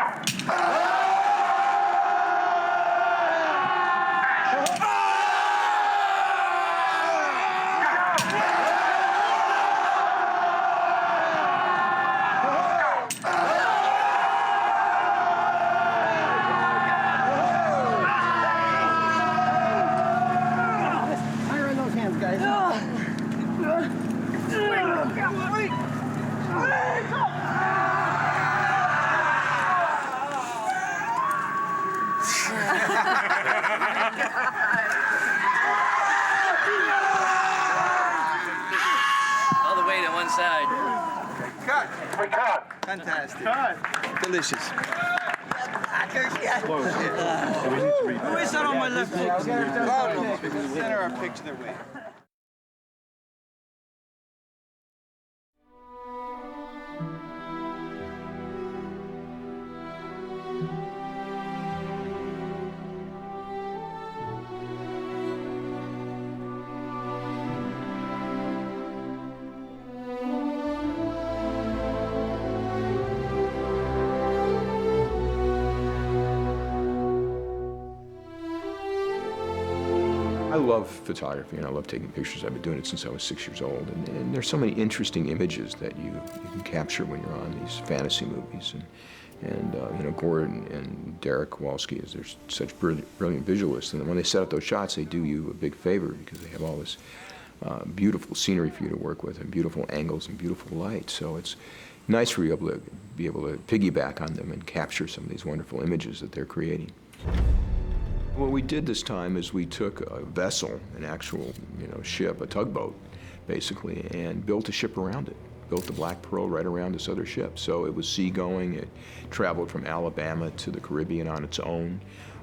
All the weight on one side. Cut. We cut. Fantastic. Cut. Delicious. Who is that on my left? Center our picture their way. I love photography and I love taking pictures. I've been doing it since I was 6 years old. And there's so many interesting images that you can capture when you're on these fantasy movies. And you know, Gordon and Derek Kowalski, they're such brilliant visualists. And when they set up those shots, they do you a big favor because they have all this beautiful scenery for you to work with and beautiful angles and beautiful light. So it's nice for you to be able to piggyback on them and capture some of these wonderful images that they're creating. What we did this time is we took a vessel, an actual, ship, a tugboat, basically, and built a ship around it. Built the Black Pearl right around this other ship. So it was seagoing. It traveled from Alabama to the Caribbean on its own.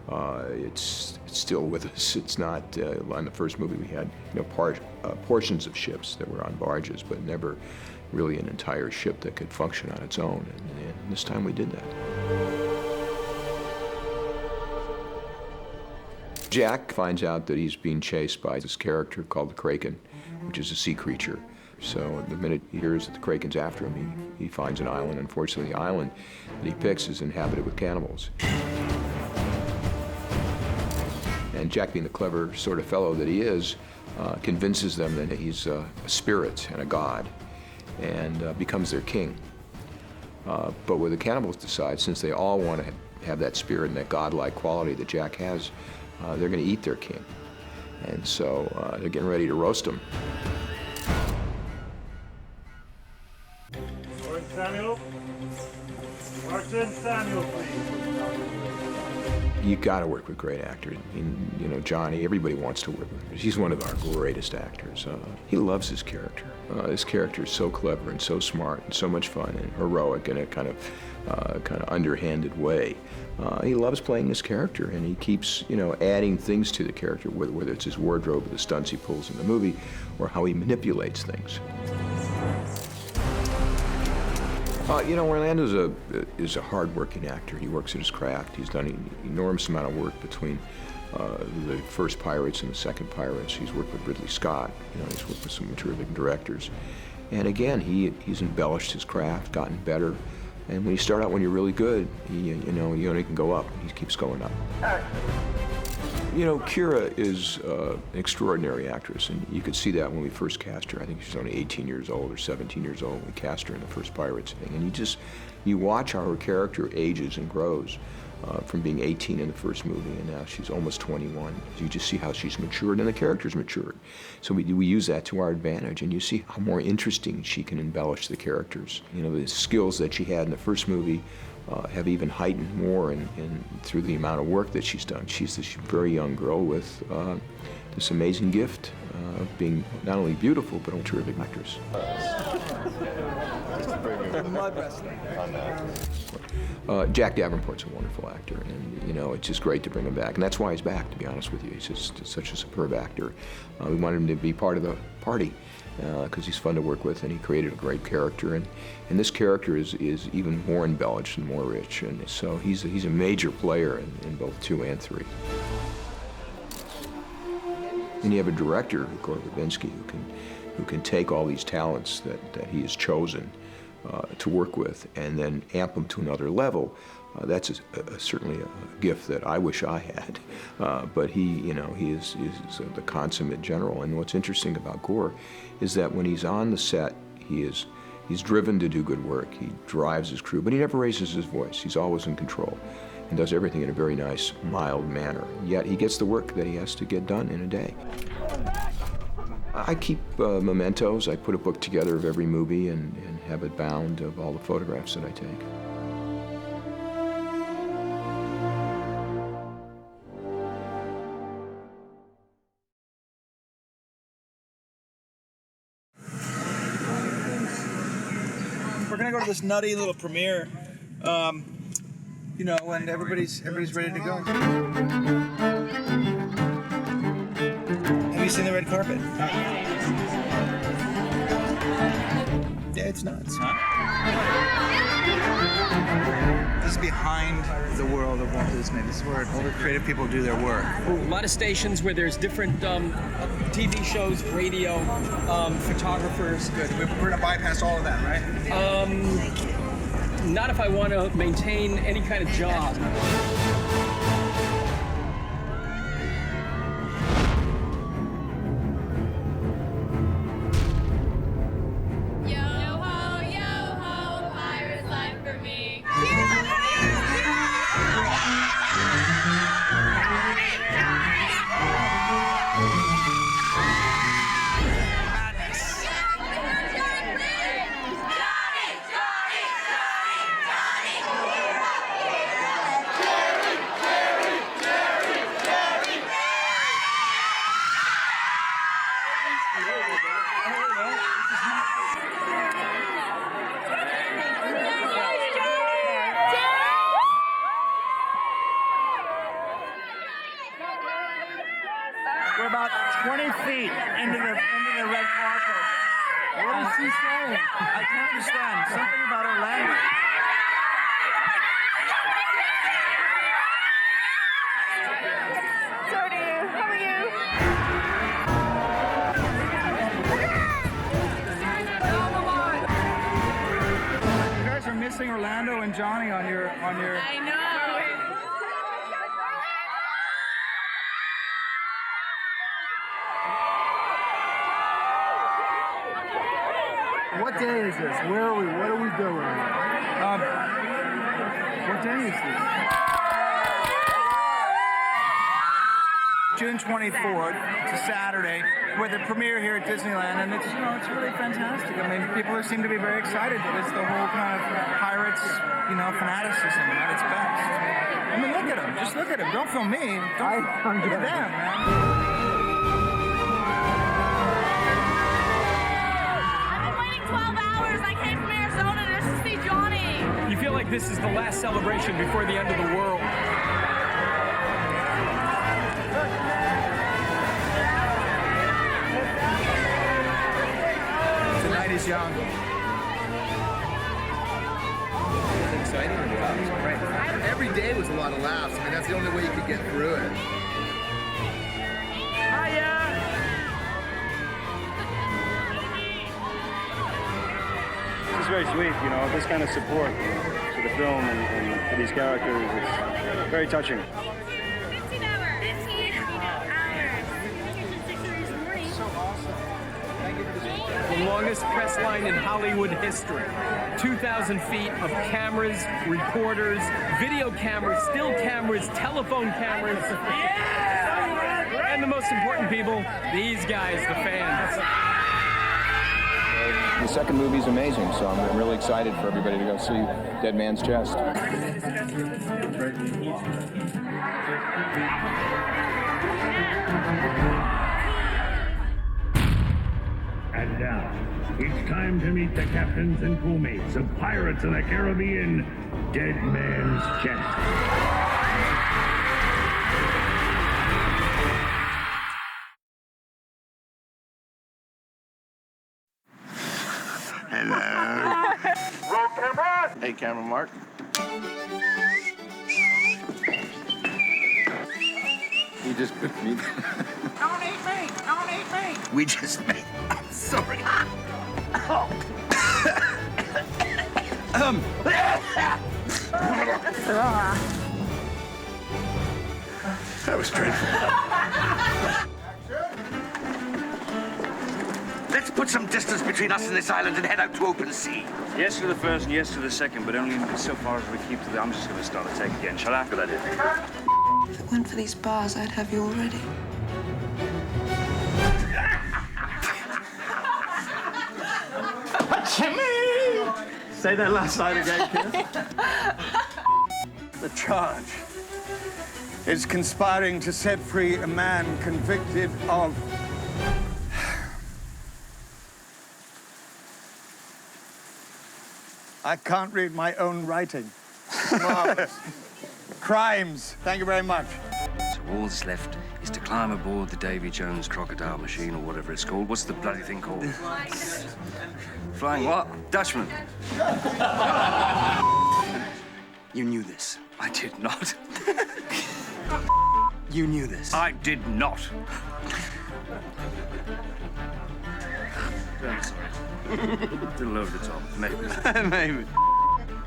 It's still with us. It's not, on the first movie we had, portions of ships that were on barges, but never really an entire ship that could function on its own. And this time we did that. Jack finds out that he's being chased by this character called the Kraken, which is a sea creature. So the minute he hears that the Kraken's after him, he finds an island. Unfortunately, the island that he picks is inhabited with cannibals. And Jack, being the clever sort of fellow that he is, convinces them that he's a spirit and a god, and becomes their king. But what the cannibals decide, since they all want to have that spirit and that godlike quality that Jack has, they're going to eat their king. And so they're getting ready to roast him. Samuel. Martin Samuel, please. You got to work with great actors. I mean, you know, Johnny, everybody wants to work with him. He's one of our greatest actors. He loves his character. His character is so clever and so smart and so much fun and heroic in a kind of underhanded way. He loves playing this character, and he keeps, you know, adding things to the character, whether it's his wardrobe, the stunts he pulls in the movie, or how he manipulates things. You know, Orlando is a hard-working actor. He works at his craft. He's done an enormous amount of work between the first Pirates and the second Pirates. He's worked with Ridley Scott. You know, he's worked with some terrific directors. And again, he's embellished his craft, gotten better. And when you start out when you're really good, you know, you only can go up. He keeps going up. You know, Keira is an extraordinary actress, and you could see that when we first cast her. I think she's only 18 years old or 17 years old when we cast her in the first Pirates thing. And you watch how her character ages and grows from being 18 in the first movie, and now she's almost 21. You just see how she's matured, and the character's matured. So we use that to our advantage, and you see how more interesting she can embellish the characters. You know, the skills that she had in the first movie have even heightened more through the amount of work that she's done. She's this very young girl with this amazing gift of being not only beautiful, but a terrific actress. Mud wrestling. Jack Davenport's a wonderful actor, and you know, it's just great to bring him back, and that's why he's back, to be honest with you. He's just such a superb actor. We wanted him to be part of the party because he's fun to work with, and he created a great character, and this character is even more embellished and more rich, and so he's a major player in both 2 and 3. And you have a director, Gore Verbinski, who can take all these talents that he has chosen to work with and then amp them to another level. That's certainly a gift that I wish I had. But he is the consummate general. And what's interesting about Gore is that when he's on the set, he's driven to do good work. He drives his crew, but he never raises his voice. He's always in control and does everything in a very nice, mild manner. Yet he gets the work that he has to get done in a day. I keep mementos. I put a book together of every movie and have it bound of all the photographs that I take. We're gonna go to this nutty little premiere, you know, when everybody's ready to go. Have you seen the red carpet? Yeah, it's nuts. This is behind the world of Walt Disney. This is where all the creative people do their work. A lot of stations where there's different TV shows, radio, photographers. Good. We're gonna bypass all of that, right? Not if I want to maintain any kind of job. We're about 20 feet into the red carpet. What is he saying? I can't understand. Something about Orlando. Jordy, how are you? casting Orlando and Johnny on your. I know. What day is this? Where are we? What are we doing? What day is this? June 24th. It's a Saturday. We're the premiere here at Disneyland, and it's it's really fantastic. I mean, people seem to be very excited. It's the whole kind of Pirates, fanaticism at its best. I mean, look at them. Just look at them. Don't film me. Look at them, man. You feel like this is the last celebration before the end of the world. Tonight is young. It's exciting to watch. Right. Every day was a lot of laughs. I mean, that's the only way you could get through it. It's very sweet, this kind of support to the film and for these characters. It's very touching. 15 hours. 15 hours. So awesome. Thank you for this. The longest press line in Hollywood history. 2,000 feet of cameras, reporters, video cameras, still cameras, telephone cameras. And the most important people, these guys, the fans. The second movie's amazing, so I'm really excited for everybody to go see Dead Man's Chest. And now, it's time to meet the captains and crewmates of Pirates of the Caribbean, Dead Man's Chest. Hello. Roll camera. Hey, camera Mark. You just put me. Don't eat me! Don't eat me! We just made. I'm sorry. That was dreadful. Let's put some distance between us and this island and head out to open sea. Yes to the first and yes to the second, but only so far as we keep to the... I'm just going to start the take again. Shall I? Good idea. If it weren't for these bars, I'd have you already. Jimmy! Say that last line again, kid. The charge is conspiring to set free a man convicted of I can't read my own writing. Marvelous. Crimes. Thank you very much. So all that's left is to climb aboard the Davy Jones crocodile machine or whatever it's called. What's the bloody thing called? Flying what? Dutchman. You knew this. I did not. You knew this. I did not. I'm sorry. A little over the top, maybe. Maybe.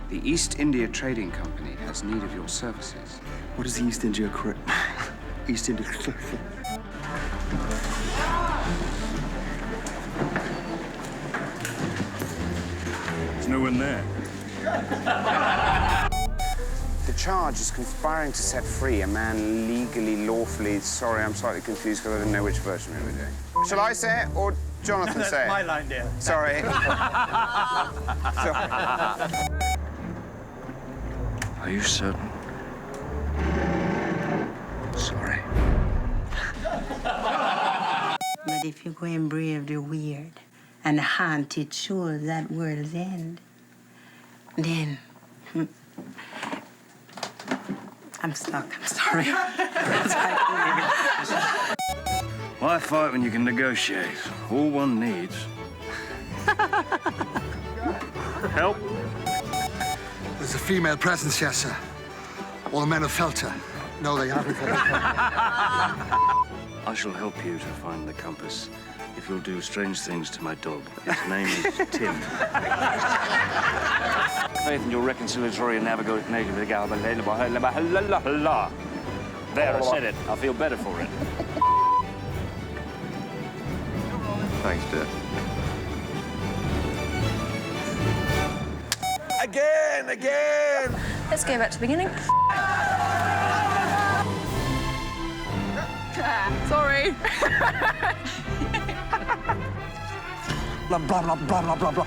The East India Trading Company has need of your services. What is the East India East India There's no one there. The charge is conspiring to set free a man legally, lawfully... Sorry, I'm slightly confused because I didn't know which version we were doing. Shall I say it or Jonathan say it? That's my line, dear. Sorry. Are you certain? Sorry. But if you go and brave the weird and hunt it sure that world's end, then I'm stuck. I'm sorry. Why fight when you can negotiate? All one needs. Help? There's a female presence, yes, sir. All the men have felt her. No, they haven't. I shall help you to find the compass if you'll do strange things to my dog. His name is Tim. Faith in your reconciliatory and navigating. There, I said it. I feel better for it. Thanks, Dad. Again! Let's go back to the beginning. Sorry. Blah, blah, blah, blah, blah, blah, blah.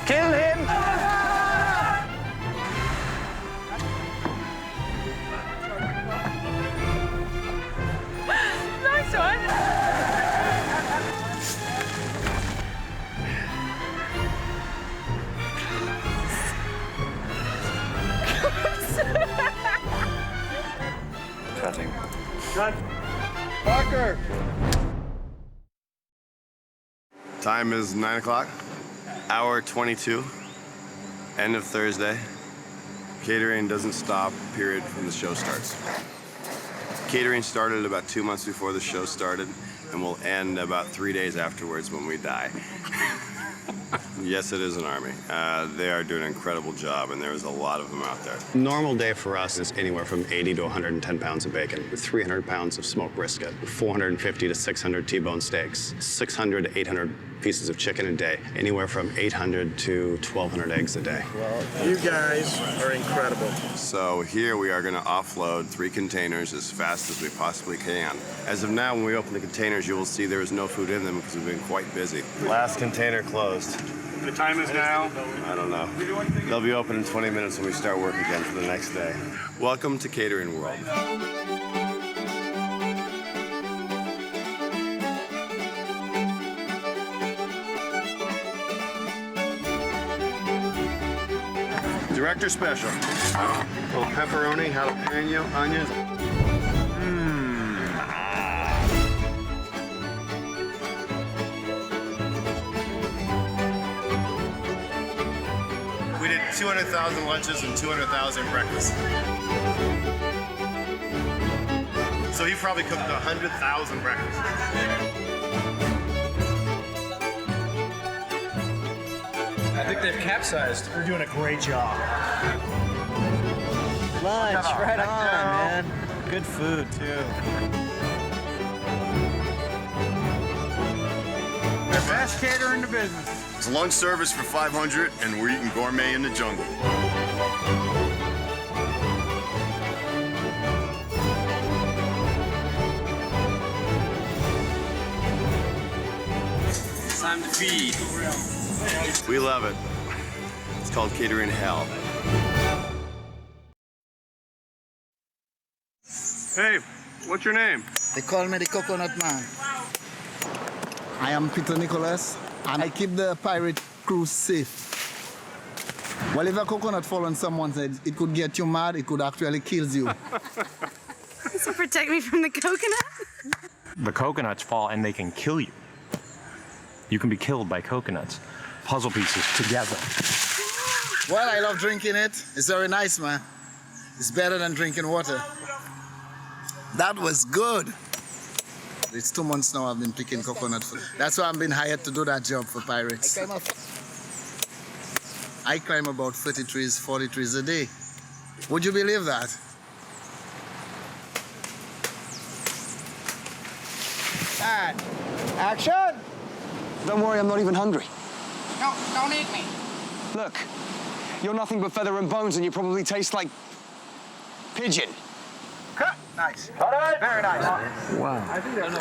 Kill him! Nice one. Cutting. Cut. Parker! Time is 9 o'clock, hour 22, end of Thursday. Catering doesn't stop, period, when the show starts. Catering started about 2 months before the show started and will end about 3 days afterwards when we die. Yes, it is an army. They are doing an incredible job, and there's a lot of them out there. Normal day for us is anywhere from 80 to 110 pounds of bacon, with 300 pounds of smoked brisket, 450 to 600 T-bone steaks, 600 to 800 pieces of chicken a day, anywhere from 800 to 1,200 eggs a day. Well, you guys are incredible. So here we are going to offload 3 containers as fast as we possibly can. As of now, when we open the containers, you will see there is no food in them because we've been quite busy. Last container closed. The time is now? I don't know. They'll be open in 20 minutes when we start work again for the next day. Welcome to Catering World. Director special. A little pepperoni, jalapeno, onions. We did 200,000 lunches and 200,000 breakfasts. So he probably cooked 100,000 breakfasts. I think they've capsized. They're doing a great job. Lunch, right on, man. Good food, too. The best caterer in the business. It's lunch service for 500, and we're eating gourmet in the jungle. It's time to feed. We love it. It's called Catering Hell. Hey, what's your name? They call me the Coconut Man. I am Peter Nicholas, and I keep the pirate crew safe. Well, if a coconut falls on someone's head, it could get you mad, it could actually kill you. This will protect me from the coconut. The coconuts fall and they can kill you. You can be killed by coconuts. Puzzle pieces together. Well, I love drinking it. It's very nice, man. It's better than drinking water. That was good. It's 2 months now I've been picking coconut food. That's why I've been hired to do that job for pirates. I climb about 30 trees, 40 trees a day. Would you believe that? And action! Don't worry, I'm not even hungry. No, don't eat me. Look, you're nothing but feather and bones, and you probably taste like pigeon. Cut. Nice. Very nice. Wow. I think that's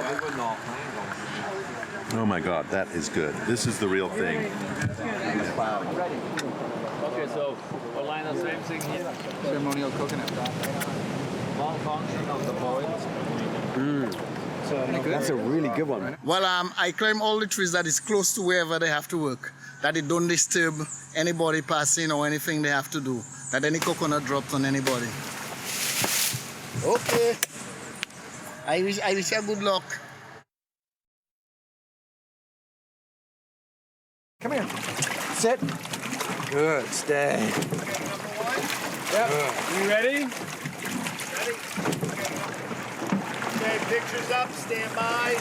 Oh my God, that is good. This is the real thing. Okay, so we'll line the same thing here. Ceremonial coconut. Long function of the boils. That's a really good one. Well, I climb all the trees that is close to wherever they have to work, that it don't disturb anybody passing or anything they have to do, that any coconut dropped on anybody. Okay. I wish you good luck. Come here. Sit. Good. Stay. Yep. You ready? Okay, pictures up, stand by.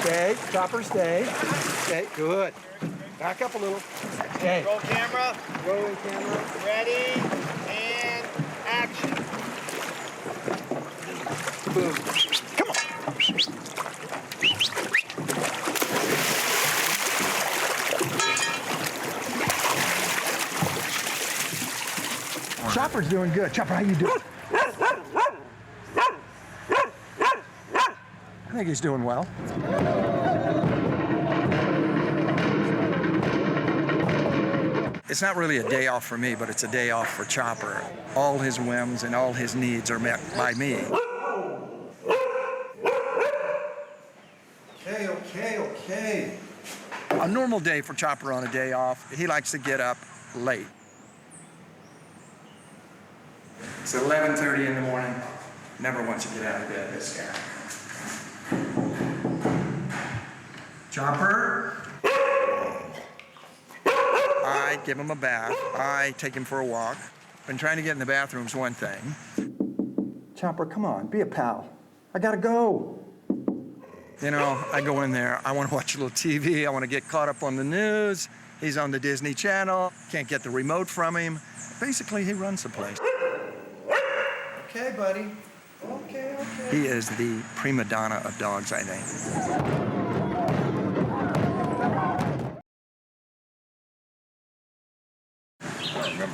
Okay, chopper, stay. Okay, good. Back up a little. Okay. Roll camera. Rolling camera. Ready, and action. Boom. Come on. Chopper's doing good. Chopper, how you doing? I think he's doing well. It's not really a day off for me, but it's a day off for Chopper. All his whims and all his needs are met by me. Okay. A normal day for Chopper on a day off, he likes to get up late. It's 11:30 in the morning. Never wants to get out of bed, this guy. Chopper. I give him a bath. I take him for a walk. Been trying to get in the bathroom's one thing. Chopper, come on, be a pal. I gotta go. You know, I go in there, I want to watch a little TV, I want to get caught up on the news. He's on the Disney Channel, can't get the remote from him. Basically, he runs the place. Okay, buddy. Okay. He is the prima donna of dogs, I think.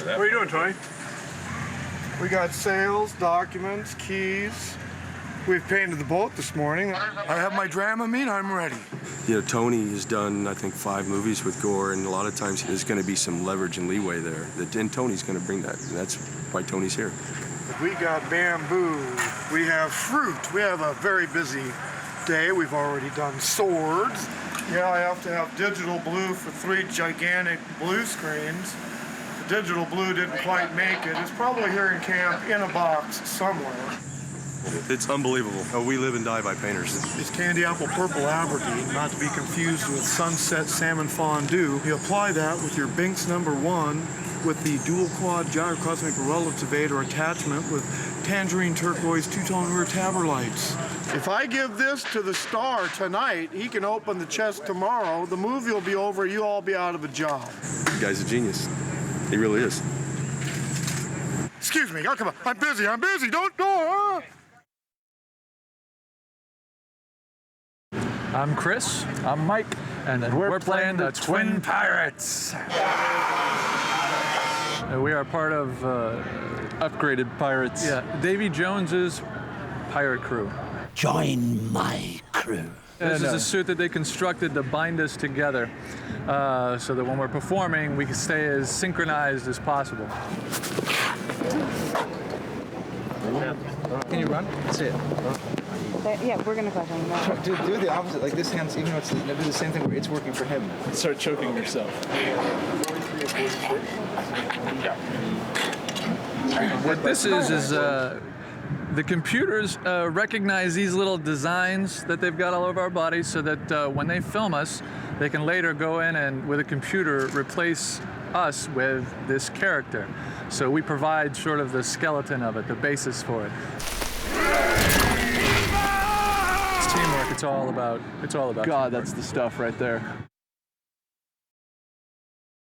What are you doing, Tony? We got sales, documents, keys. We've painted the boat this morning. I have my Dramamine, I'm ready. You know, Tony has done, I think, 5 movies with Gore, and a lot of times there's going to be some leverage and leeway there. And Tony's going to bring that, and that's why Tony's here. We got bamboo, we have fruit. We have a very busy day. We've already done swords. Yeah, I have to have digital blue for 3 gigantic blue screens. The digital blue didn't quite make it. It's probably here in camp in a box somewhere. It's unbelievable. Oh, we live and die by painters. It's Candy Apple Purple Aberdeen, not to be confused with Sunset Salmon Fondue. You apply that with your Binks #1 with the dual quad gyrocosmic relativator attachment with tangerine turquoise two-tone rear taberlights. If I give this to the star tonight, he can open the chest tomorrow. The movie will be over, you all be out of a job. The guy's a genius. He really is. Excuse me, oh, come on, I'm busy, don't go, I'm Chris. I'm Mike. And we're playing the Twin Pirates. We are part of Upgraded Pirates. Yeah, Davy Jones's pirate crew. Join my crew. This is a suit that they constructed to bind us together so that when we're performing, we can stay as synchronized as possible. Can you run? That's it. Yeah, we're gonna clash on that. Do the opposite, like this hand's, even though it's do the same thing where it's working for him. Start choking yourself. What this is the computers recognize these little designs that they've got all over our bodies so that when they film us, they can later go in and, with a computer, replace us with this character. So we provide sort of the skeleton of it, the basis for it. It's teamwork. It's all about. God, that's the stuff right there.